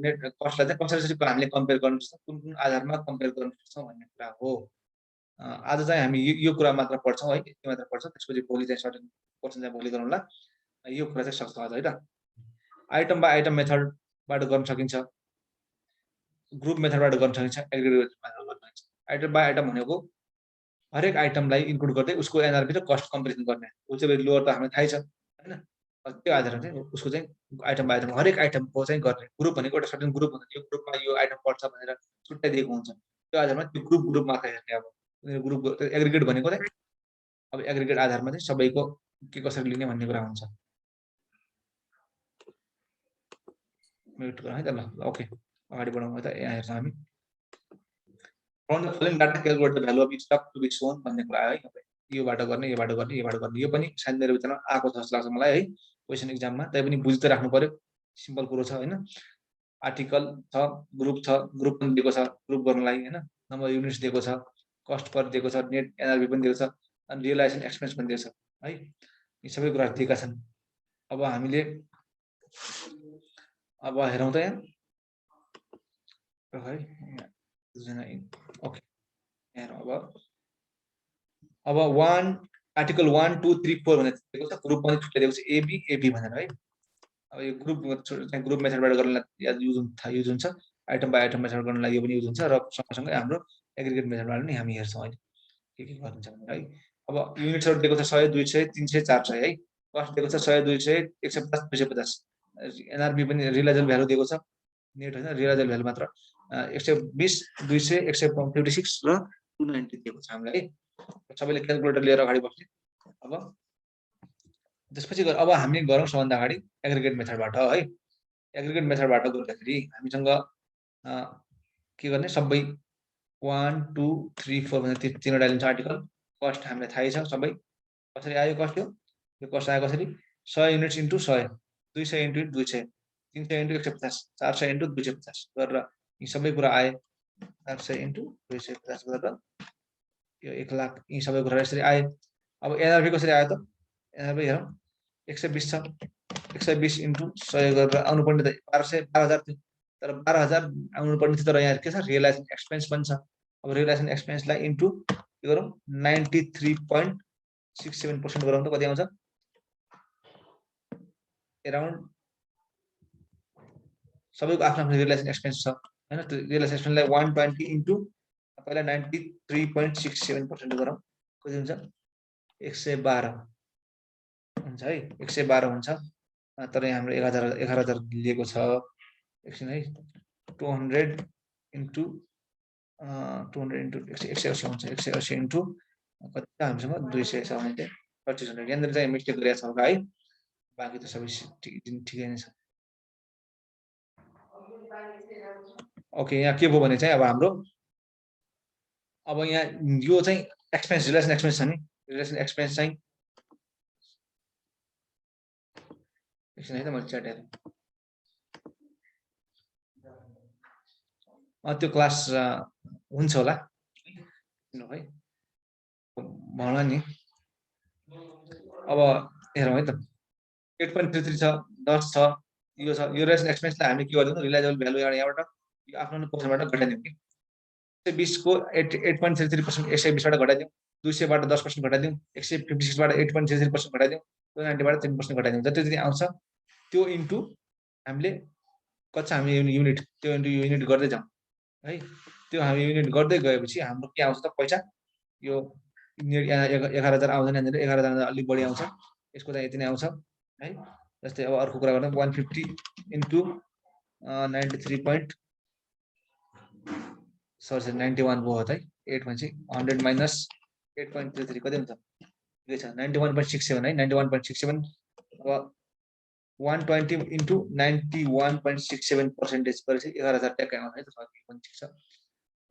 नेट कस्टलाई चाहिँ कसरी हामीले कम्पेयर गर्नु सक्छौँ, कुन कुन आधारमा कम्पेयर गर्न सक्छौँ भन्ने कुरा हो। आज चाहिँ हामी यो कुरा मात्र पढ्छौँ है, यति मात्र पढ्छौँ। त्यसपछि भोलि चाहिँ सर्टेन पोर्सन चाहिँ भोलि गरौँला। यो कुरा चाहिँ सक्छौँ आज है त। आइटम बाई आइटम मेथडबाट गर्न सकिन्छ, ग्रुप मेथडबाट गर्न सकिन्छ, एग्रिगेट मेथडबाट गर्न सकिन्छ। आइटम बाई आइटम भनेको हरेक आइटमलाई इन्क्लुड गर्दै उसको एनआरपी र कस्ट कम्पेरिजन गर्ने। उच्च लोअर त हामीलाई थाहै छ होइन, त्यो आधारमा चाहिँ उसको चाहिँ आइटम बाई आइटम हरेक आइटमको चाहिँ गर्ने। ग्रुप भनेको एउटा सर्टेन ग्रुप हुन्छ, यो ग्रुपमा यो आइटम पर्छ भनेर छुट्याइदिएको हुन्छ। त्यो आधारमा त्यो ग्रुप मात्र हेर्ने। अब ग्रुप एग्रिगेट भनेको चाहिँ अब एग्रिगेट आधारमा चाहिँ सबैको के कसरी लिने भन्ने कुरा हुन्छ। म्युट गरौँ है त ल। ओके, अगाडि बढौँ है त। यहाँ हेर्छौँ हामी from the following data calculate the value of each stock to be सोन भन्ने कुरा है। योबाट गर्ने योबाट गर्ने योबाट गर्ने, यो पनि सायद मेरो विचारमा आएको जस्तो लाग्छ मलाई है क्वेसन एक्जाममा। तै पनि बुझि त राख्नु पर्यो, सिम्पल कुरो छ होइन। आर्टिकल छ, ग्रुप छ, ग्रुप पनि दिएको छ ग्रुप गर्नलाई होइन, नम्बर युनिट्स दिएको छ, कस्ट पर दिएको छ, नेट एनआरपी पनि दिएको छ, अनि रियलाइजेसन एक्सपेन्स पनि दिएको छ है। यी सबै कुराहरू दिएका छन्। अब हामीले अब हेरौँ त यहाँ ओके हेरौँ। अब 1 आर्टिकल 1 2 3 4 भनेर दिएको छ, ग्रुप पनि छुट्याइदिएको छ एबी एबी भनेर है। अब यो ग्रुप मेथडबाट गर्नलाई युज हुन्छ, आइटम बाई आइटम मेथड गर्नलाई यो पनि युज हुन्छ, र सँगसँगै हाम्रो एग्रिगेट मेथडबाट पनि हामी हेर्छौँ अहिले के गरिन्छ भनेर है। अब युनिट्सहरू दिएको छ 100 200 300 400 है। कस्ट दिएको छ 100 200 150 250। एनआरपी पनि रियलाइजेबल भ्यालु दिएको छ, नेट होइन रियलाइजेबल भ्यालु मात्र 120 200 156 र 290 दिएको छ हामीलाई है। सबैले क्यालकुलेटर लिएर अगाडि बस्ने। अब त्यसपछि अब हामी गरौँ सबभन्दा अगाडि एग्रिगेट मेथडबाट है। एग्रिगेट मेथडबाट गर्दाखेरि हामीसँग के गर्ने, सबै 1 2 3 4 भनेर तीनवटा लिन्छ आर्टिकल। कस्ट हामीलाई थाहै छ सबै कसरी आयो कस्ट, यो कस्ट आयो कसरी 100 units into 100, 200 into 200, 300 into 150, 400 into 250 गरेर यी सबै कुरा आए। 400 इन्टु 250 गरेर यो 1 लाख, यी सबै कुरा यसरी आए। अब एनआरपी कसरी आयो त, एनआरपी हेरौँ 120 छ, 120 इन्टु 100 गरेर आउनुपर्ने त 12,000 थियो, तर 12,000 आउनुपर्ने थियो, तर यहाँ के छ रियलाइजेसन एक्सपेन्स पनि छ। अब रियलाइजेसन एक्सपेन्सलाई इन्टु के गरौँ 93.67% गरौँ त कति आउँछ, एराउन्ड सबैको आफ्नो आफ्नो रियलाइजेसन एक्सपेन्स छ होइन। त्यो रियलाइजेसन एक्सपेन्सलाई 120 इन्टु पहिला 93.67% गरौँ, कति हुन्छ 112 हुन्छ है, 112 हुन्छ। तर यहाँ हाम्रो 11,000 लिएको छ एकछिन है। 200 इन्टु 180 हुन्छ, 180 इन्टु कति छ हामीसँग 200 छ भने चाहिँ 2500। यहाँनिर चाहिँ मिस्टेक गरिएको छ होला है, बाँकी त सबै ठिकै नै छ। ओके, यहाँ के भयो भने चाहिँ अब हाम्रो अब यहाँ यो चाहिँ एक्सपेन्स रिलेसन एक्सपेन्स छ नि, रिलेसन एक्सपेन्स चाहिँ एकछिन है त मैले च्याट हेरेँ। त्यो क्लास हुन्छ होला है भनौँ नि। अब हेरौँ है त 8.33 छ, 10 छ, यो छ। यो रिलेसन एक्सपेन्सलाई हामीले के गर्दैछौँ रियलाइजेबल भ्यालु यहाँबाट यो आफ्नो पोर्सनबाट घटाइदिउँ कि 120 को 8.33% 120बाट घटाइदिउँ, 200बाट 10% घटाइदिउँ, 156बाट 8.33% घटाइदिउँ, 290बाट 3% घटाइदिउँ। जति जति आउँछ त्यो इन्टु हामीले कति छ हामी युनिट, त्यो इन्टु युनिट गर्दै जाउँ है। त्यो हामी युनिट गर्दै गएपछि हाम्रो के आउँछ त पैसा, यो 11,000 आउँदैन, यहाँनिर 11,000 अलिक बढी आउँछ, यसको चाहिँ यति नै आउँछ है। जस्तै अब अर्को कुरा गर्दा 150 इन्टु 93 सरी 91 भयो त है 8 भनेपछि 100 माइनस 8.33 कति हुन्छ के छ 91.67 है 91.67 अब 120 इन्टु 91.67% गरेपछि 11,000 ट्याक्कै आउँछ है त सकियो पनि ठिक छ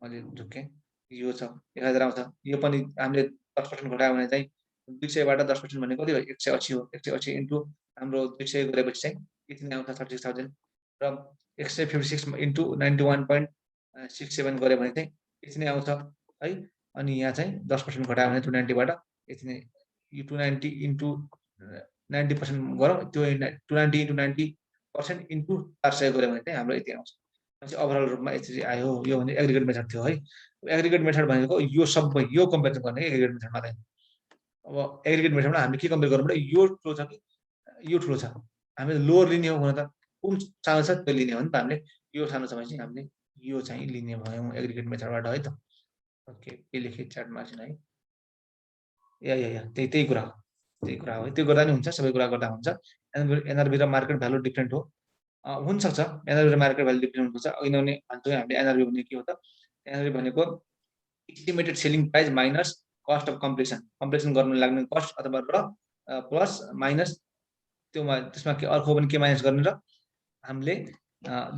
मैले झुक्केँ यो छ 1000 आउँछ यो पनि हामीले 10% घटायो भने चाहिँ 200 बाट 10% भनेको कति हो 180 हो 180 इन्टु हाम्रो 200 गरेपछि चाहिँ यति नै आउँछ 36,000 र 156 इन्टु 91.67 गरे भने चाहिँ यति नै आउँछ है अनि यहाँ चाहिँ 10% घटायो भने 290 बाट यति नै यो 290 इन्टु 90% गरौँ त्यो 290 इन्टु 90% इन्टु 400 गऱ्यो भने चाहिँ हाम्रो यति आउँछ ओभरअल रूपमा यसरी आयो यो भने एग्रिगेट मेथड थियो है एग्रिगेट मेथड भनेको यो सबै यो कम्पेरिजन गर्ने एग्रिगेट मेथडमा चाहिँ अब एग्रिगेट मेथडमा हामीले के कम्पेयर गर्नु यो ठुलो छ कि यो ठुलो छ हामीले लोअर लिने हो भने त कुन सानो छ त्यो लिने हो नि त हामीले यो सानो छ भने चाहिँ हामीले यो चाहिँ लिने भयौँ एग्रिगेट मेथडबाट है त ओके के लेखेँ च्याटमा छैन है या त्यही कुरा हो है त्यो गर्दा नि हुन्छ सबै कुरा गर्दा हुन्छ एनआरबी र मार्केट भ्यालु डिफ्रेन्ट हो हुन सक्छ एनआरबी र मार्केट भ्यालु डिफ्रेन्ट हुन्छ किनभने भन्छौँ हामीले एनआरबी भने के हो त एनआरबी भनेको estimated selling price minus cost of completion गर्न लाग्ने कस्ट अथवा र प्लस माइनस त्यसमा के अर्को पनि के माइनस गर्ने र हामीले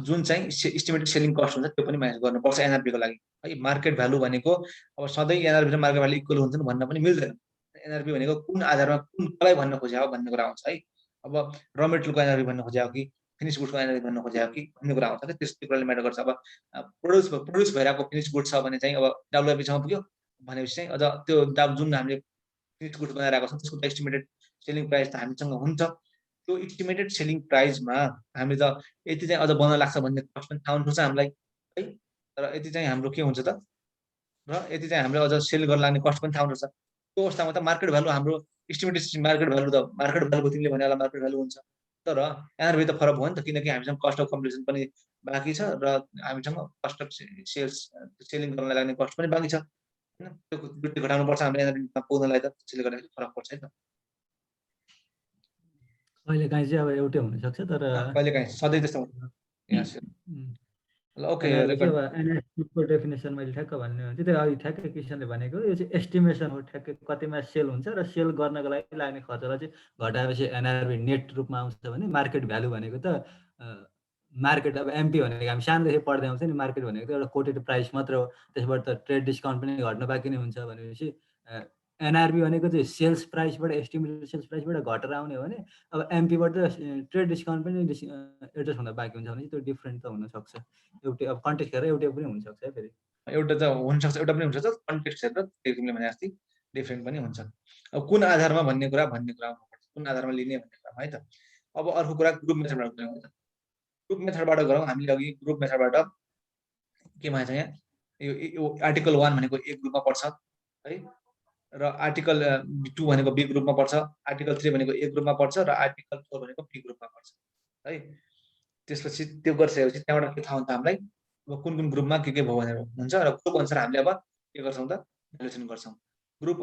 जुन चाहिँ एस्टिमेटेड सेलिङ कस्ट हुन्छ त्यो पनि माइनस गर्नुपर्छ एनआरबी को लागि है मार्केट भ्यालु भनेको अब सधैँ एनआरबी र मार्केट भ्यालु इक्वल हुन्छन् भन्न पनि मिल्दैन एनआरबी भनेको कुन आधारमा कुन कसलाई भन्न खोज्या हो भन्ने कुरा आउँछ है अब र मेटेरियलको एनआरबी भन्न खोज्या हो कि फिनिश गुड्सको एनआरबी भन्न खोज्या हो कि भन्ने कुरा आउँछ त्यस्तो कुराले म्याटर गर्छ अब प्रोड्युस भइरहेको फिनिश गुड छ भने चाहिँ अब डब्लुएपीसँग पुग्यो भनेपछि चाहिँ अझ त्यो जुन हामीले फिनिश गुड्स बनाइरहेको छौँ त्यसको एस्टिमेटेड सेलिङ प्राइस त हामीसँग हुन्छ त्यो एस्टिमेटेड सेलिङ प्राइसमा हामीले त यति चाहिँ अझ बन्न लाग्छ भन्ने कस्ट पनि थाहा हुन्छ हामीलाई है तर यति चाहिँ हाम्रो के हुन्छ त र यति चाहिँ हामीले अझ सेल गर्न लाग्ने कस्ट पनि थाहा हुन्छ त्यो अवस्थामा त मार्केट भ्यालु हाम्रो एस्टिमेटेड मार्केट भ्यालु तिमीले भनेको मार्केट भ्यालु हुन्छ तर एनआरबी त फरक भयो नि त किनकि हामीसँग कस्ट अफ कम्प्लिसन पनि बाँकी छ र हामीसँग कस्ट अफ सेलिङ गर्न लाग्ने कस्ट पनि बाँकी छ हैन त्यो घटाउनु पर्छ हामीले एनआरबीमा पुग्नलाई त त्यसले गर्दाखेरि फरक पर्छ है त कहिलेकाहीँ चाहिँ अब एउटै हुनसक्छ तर कहिलेकाहीँ सधैँ त्यस्तो हुन्छ ल ओके एनएसको डेफिनेसन मैले ठ्याक्क भन्ने हो त्यो अघि ठ्याक्कै किसनले भनेको यो चाहिँ एस्टिमेसन हो ठ्याक्कै कतिमा सेल हुन्छ र सेल गर्नको लागि लाग्ने खर्चलाई चाहिँ घटाएपछि एनआरबी नेट रूपमा आउँछ भने मार्केट भ्यालु भनेको त मार्केट अब एमपी भनेको हामी सानोदेखि पढ्दै आउँछ नि मार्केट भनेको त एउटा कोटेड प्राइस मात्र हो त्यसबाट त ट्रेड डिस्काउन्ट पनि घट्न बाँकी नै हुन्छ भनेपछि एनआरबी भनेको चाहिँ सेल्स प्राइसबाट एस्टिमेटेड सेल्स प्राइसबाट घटेर आउने हो भने अब एमपीबाट ट्रेड डिस्काउन्ट पनि एडजस्ट हुन बाँकी हुन्छ भने त्यो डिफ्रेन्ट त हुनसक्छ एउटै अब कन्टेक्स्ट हेरेर एउटै पनि हुनसक्छ है फेरि एउटा त हुनसक्छ एउटा पनि हुनसक्छ कन्टेक्स्ट हेरेर तिमीले भने जस्तै डिफ्रेन्ट पनि हुन्छ अब कुन आधारमा भन्ने कुरा हुनुपर्छ कुन आधारमा लिने भन्ने कुरा है त अब अर्को कुरा ग्रुप मेथडबाट गरौँ है त ग्रुप मेथडबाट गरौँ हामीले अघि ग्रुप मेथडबाट के भन्छ यहाँ यो आर्टिकल 1 भनेको एक ग्रुपमा पर्छ है र आर्टिकल 2 भनेको बी ग्रुपमा पर्छ आर्टिकल 3 भनेको ए ग्रुपमा पर्छ र आर्टिकल 4 भनेको बी ग्रुपमा पर्छ है त्यसपछि त्यो गरिसकेपछि त्यहाँबाट के थाहा हुन्छ हामीलाई अब कुन कुन ग्रुपमा के भयो भनेर हुन्छ र ग्रुप अनुसार हामीले अब के गर्छौँ त भ्यालुएसन गर्छौँ ग्रुप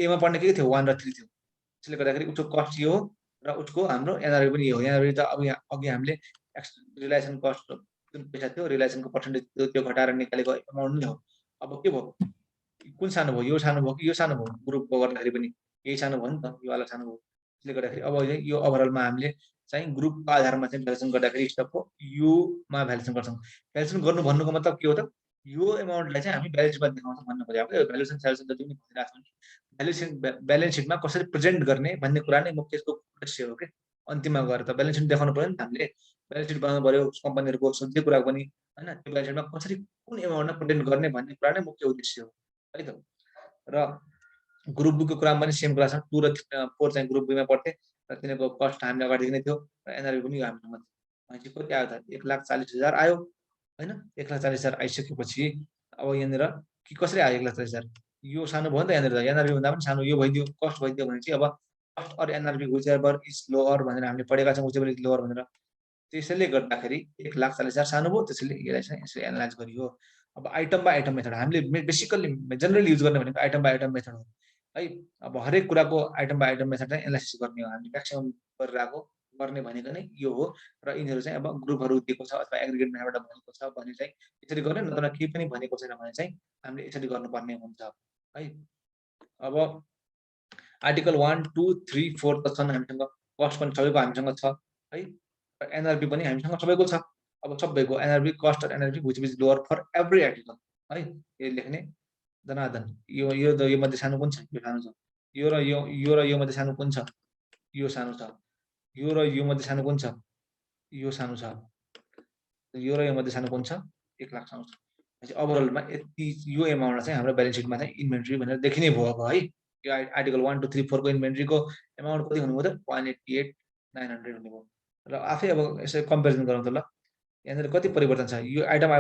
एमा पढ्ने के थियो 1 र 3 थियो त्यसले गर्दाखेरि उसको कस्ट यो हो र उसको हाम्रो एनआरबी पनि यो हो एनआरबी त अब अघि हामीले रिलायसन कस्ट जुन पैसा थियो रिलायसनको पर्सेन्टेज त्यो घटाएर निकालेको एमाउन्ट नै हो अब के भयो कुन सानो भयो यो सानो भयो कि यो सानो भयो ग्रुपको गर्दाखेरि पनि यही सानो भयो नि त यो वाला सानो भयो त्यसले गर्दाखेरि अब यो ओभरअलमा हामीले चाहिँ ग्रुपको आधारमा चाहिँ भ्यालुएसन गर्दाखेरि स्टकको युमा भ्यालुएसन गर्छौँ भ्यालुएसन गर्नु भन्नुको मतलब के हो त यो एमाउन्टलाई चाहिँ हामी ब्यालेन्स सिटमा देखाउँछौँ भन्नु खोजेको भ्यालुएसन जति पनि भनिरहेको छ ब्यालेन्स सिटमा कसरी प्रेजेन्ट गर्ने भन्ने कुरा नै मुख्य यसको उद्देश्य हो कि अन्तिममा गएर त ब्यालेन्स सिट देखाउनु पर्यो नि त हामीले ब्यालेन्स सिट बनाउनु पर्यो कम्पनीहरूको जे कुरा पनि होइन त्यो ब्यालेन्स सिटमा कसरी कुन एमाउन्टमा प्रेजेन्ट गर्ने भन्ने कुरा नै मुख्य उद्देश्य हो है त र ग्रुप बीको कुरामा पनि सेम कुरा छ 2 र 4 चाहिँ ग्रुप बीमा पढ्थे र तिनीहरूको कस्ट हामीले अगाडिदेखि नै थियो र एनआरबी पनि हामीसँग थियो कति आयो त 1,40,000 आयो हैन 1,40,000 आइसकेपछि अब यहाँनिर कि कसरी आयो 1,40,000 यो सानो भयो नि त एनआरबी भन्दा पनि सानो यो भइदियो कस्ट भइदियो भने चाहिँ अब cost or NRV whichever is lower भनेर हामीले पढेका छौँ व्हिचएभर इज लोअर भनेर त्यसैले गर्दाखेरि 1,40,000 सानो भयो त्यसैले यसलाई चाहिँ यसरी एनालाइज गरियो अब आइटम बाइ आइटम मेथड हामीले बेसिकली जनरली युज गर्ने भनेको आइटम बाइ आइटम मेथड हो है अब हरेक कुराको आइटम बाइ आइटम मेथड चाहिँ एनालाइसिस गर्ने हो हामीले म्याक्सिमम गरेर आएको गर्ने भनेको नै यो हो र यिनीहरू चाहिँ अब ग्रुपहरू दिएको छ अथवा एग्रिगेट म्यापबाट भनेको छ भने चाहिँ यसरी गर्ने नत्र केही पनि भनेको छैन भने चाहिँ हामीले यसरी गर्नुपर्ने हुन्छ है। अब आर्टिकल 1 2 3 4 त छन् हामीसँग, कस्ट पनि सबैको हामीसँग छ है, एनआरबी पनि हामीसँग सबैको छ। अब सबैको एनआरबी कस्ट र NRV which is lower for every article है, यो लेख्ने जनार्दन यो मध्ये सानो कुन छ, यो सानो छ, यो र यो मध्ये सानो कुन छ, यो सानो छ, यो र यो मध्ये सानो कुन छ, यो सानो छ, यो र यो मध्ये सानो कुन छ, 1 लाख सानो छ। ओभरअलमा यति यो एमाउन्टलाई चाहिँ हाम्रो ब्यालेन्स सिटमा चाहिँ इन्भेन्ट्री भनेर देखिने भयो अब है। यो आर्टिकल 1 2 3 4 को इन्भेन्ट्रीको एमाउन्ट कति हुनुभयो त 188,900 हुनुभयो। र आफै अब यसो कम्पेरिजन गरौँ त ल, यहाँनिर कति परिवर्तन छ, यो आइटम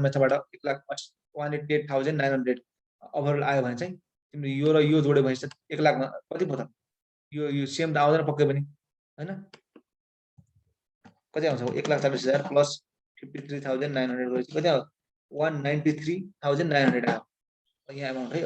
मेथडबाट 1,88,900 ओभरअल आयो भने चाहिँ तिम्रो यो र यो जोड्यो भने चाहिँ 1 लाखमा कति भयो त, यो सेम त आउँदैन पक्कै पनि हैन, कति आउँछ 1,40,000 प्लस 53,900 गरेपछि कति आयो 193,900 आयो यहाँ एमाउन्ट है।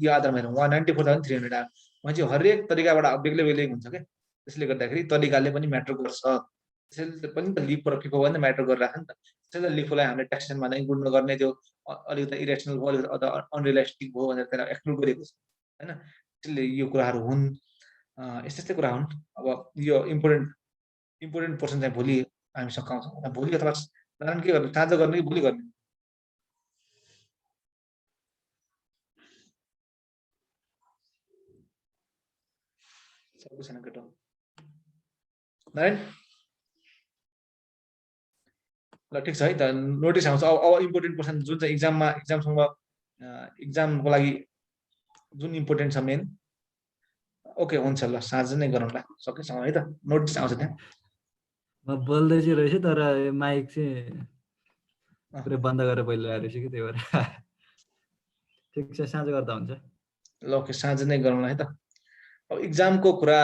यो आधारमा हेरौँ 194,300 आयो भने चाहिँ हरेक तरिकाबाट बेग्लै बेग्लै हुन्छ क्या। त्यसले गर्दाखेरि तरिकाले पनि म्याटर गर्छ, त्यसैले पनि त लिफो र फिफो पनि म्याटर गरिरहेको नि त। त्यसैले लिफोलाई हामीले ट्याक्सेसनमा नै इन्क्लुड नगर्ने, त्यो अलिकति इरेसनल भयो अथवा अनरियलिस्टिक भयो भनेर त्यसलाई एक्सक्लुड गरेको छ हैन। त्यसले यो कुराहरू हुन्, यस्तै कुरा हुन्। अब यो इम्पोर्टेन्ट पर्सन चाहिँ भोलि हामी सकाउँछौँ, भोलि अथवा कारण के गर्ने, साँझ गर्ने कि भोलि गर्ने, सबैजना केटो नारायण ल ठिक छ है त। नोटिस आउँछ अब इम्पोर्टेन्ट पर्सन जुन चाहिँ इक्जामको लागि जुन इम्पोर्टेन्ट छ मेन, ओके हुन्छ ल साँझ नै गरौँला सकेसँग है त। नोटिस आउँछ त्यहाँ, म बोल्दै चाहिँ रहेछु तर माइक चाहिँ पुरै बन्द गरेर बोलिरहेको रहेछु कि त्यही भएर। ठिक छ साँझ गर्दा हुन्छ। ल ओके साँझ नै गरौँला है त। अब इक्जामको कुरा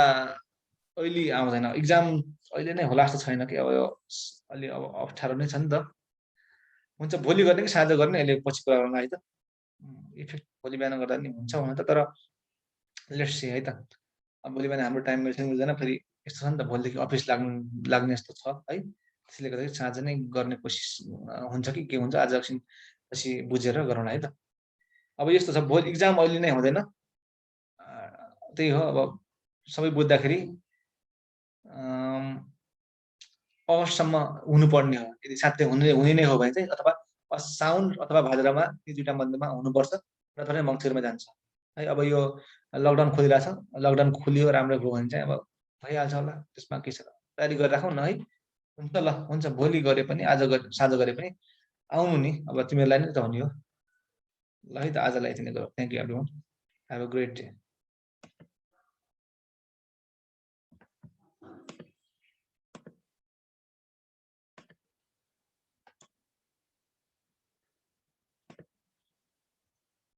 अहिले आउँदैन, इक्जाम अहिले नै होला जस्तो छैन कि अब यो अलि अब अप्ठ्यारो नै छ नि त। हुन्छ भोलि गर्ने कि साँझ गर्ने अहिले पछि कुरा गरौँला है त। इफेक्ट भोलि बिहान गर्दा नि हुन्छ हुन त, तर लेट्स सी है त। अब भोलि बिहान हाम्रो टाइम मिल्दैन, फेरि यस्तो छ नि त भोलिदेखि अफिस लाग्ने जस्तो छ है। त्यसले गर्दाखेरि साँझ नै गर्ने कोसिस हुन्छ कि के हुन्छ आज एकछिन पछि बुझेर गरौँला है त। अब यस्तो छ भोलि इक्जाम अहिले नै हुँदैन, त्यही हो। अब सबै बुझ्दाखेरि अगस्तसम्म हुनुपर्ने हो, यदि साथै हुने नै हो भने चाहिँ, अथवा साउन अथवा भाद्रमा यी दुईटा मध्येमा हुनुपर्छ, नत्र मङ्सिरमा जान्छ है। अब यो लकडाउन खोलिरहेछ, लकडाउन खोलियो राम्रो भयो भने चाहिँ अब भइहाल्छ होला, त्यसमा के छ तयारी गरिराखौँ न है। हुन्छ ल हुन्छ, भोलि गरे पनि साँझ गरे पनि आउनु नि, अब तिमीहरूलाई नै त हो नि हो ल है त। आजलाई यति नै गरौँ। Thank you everyone, have a great day.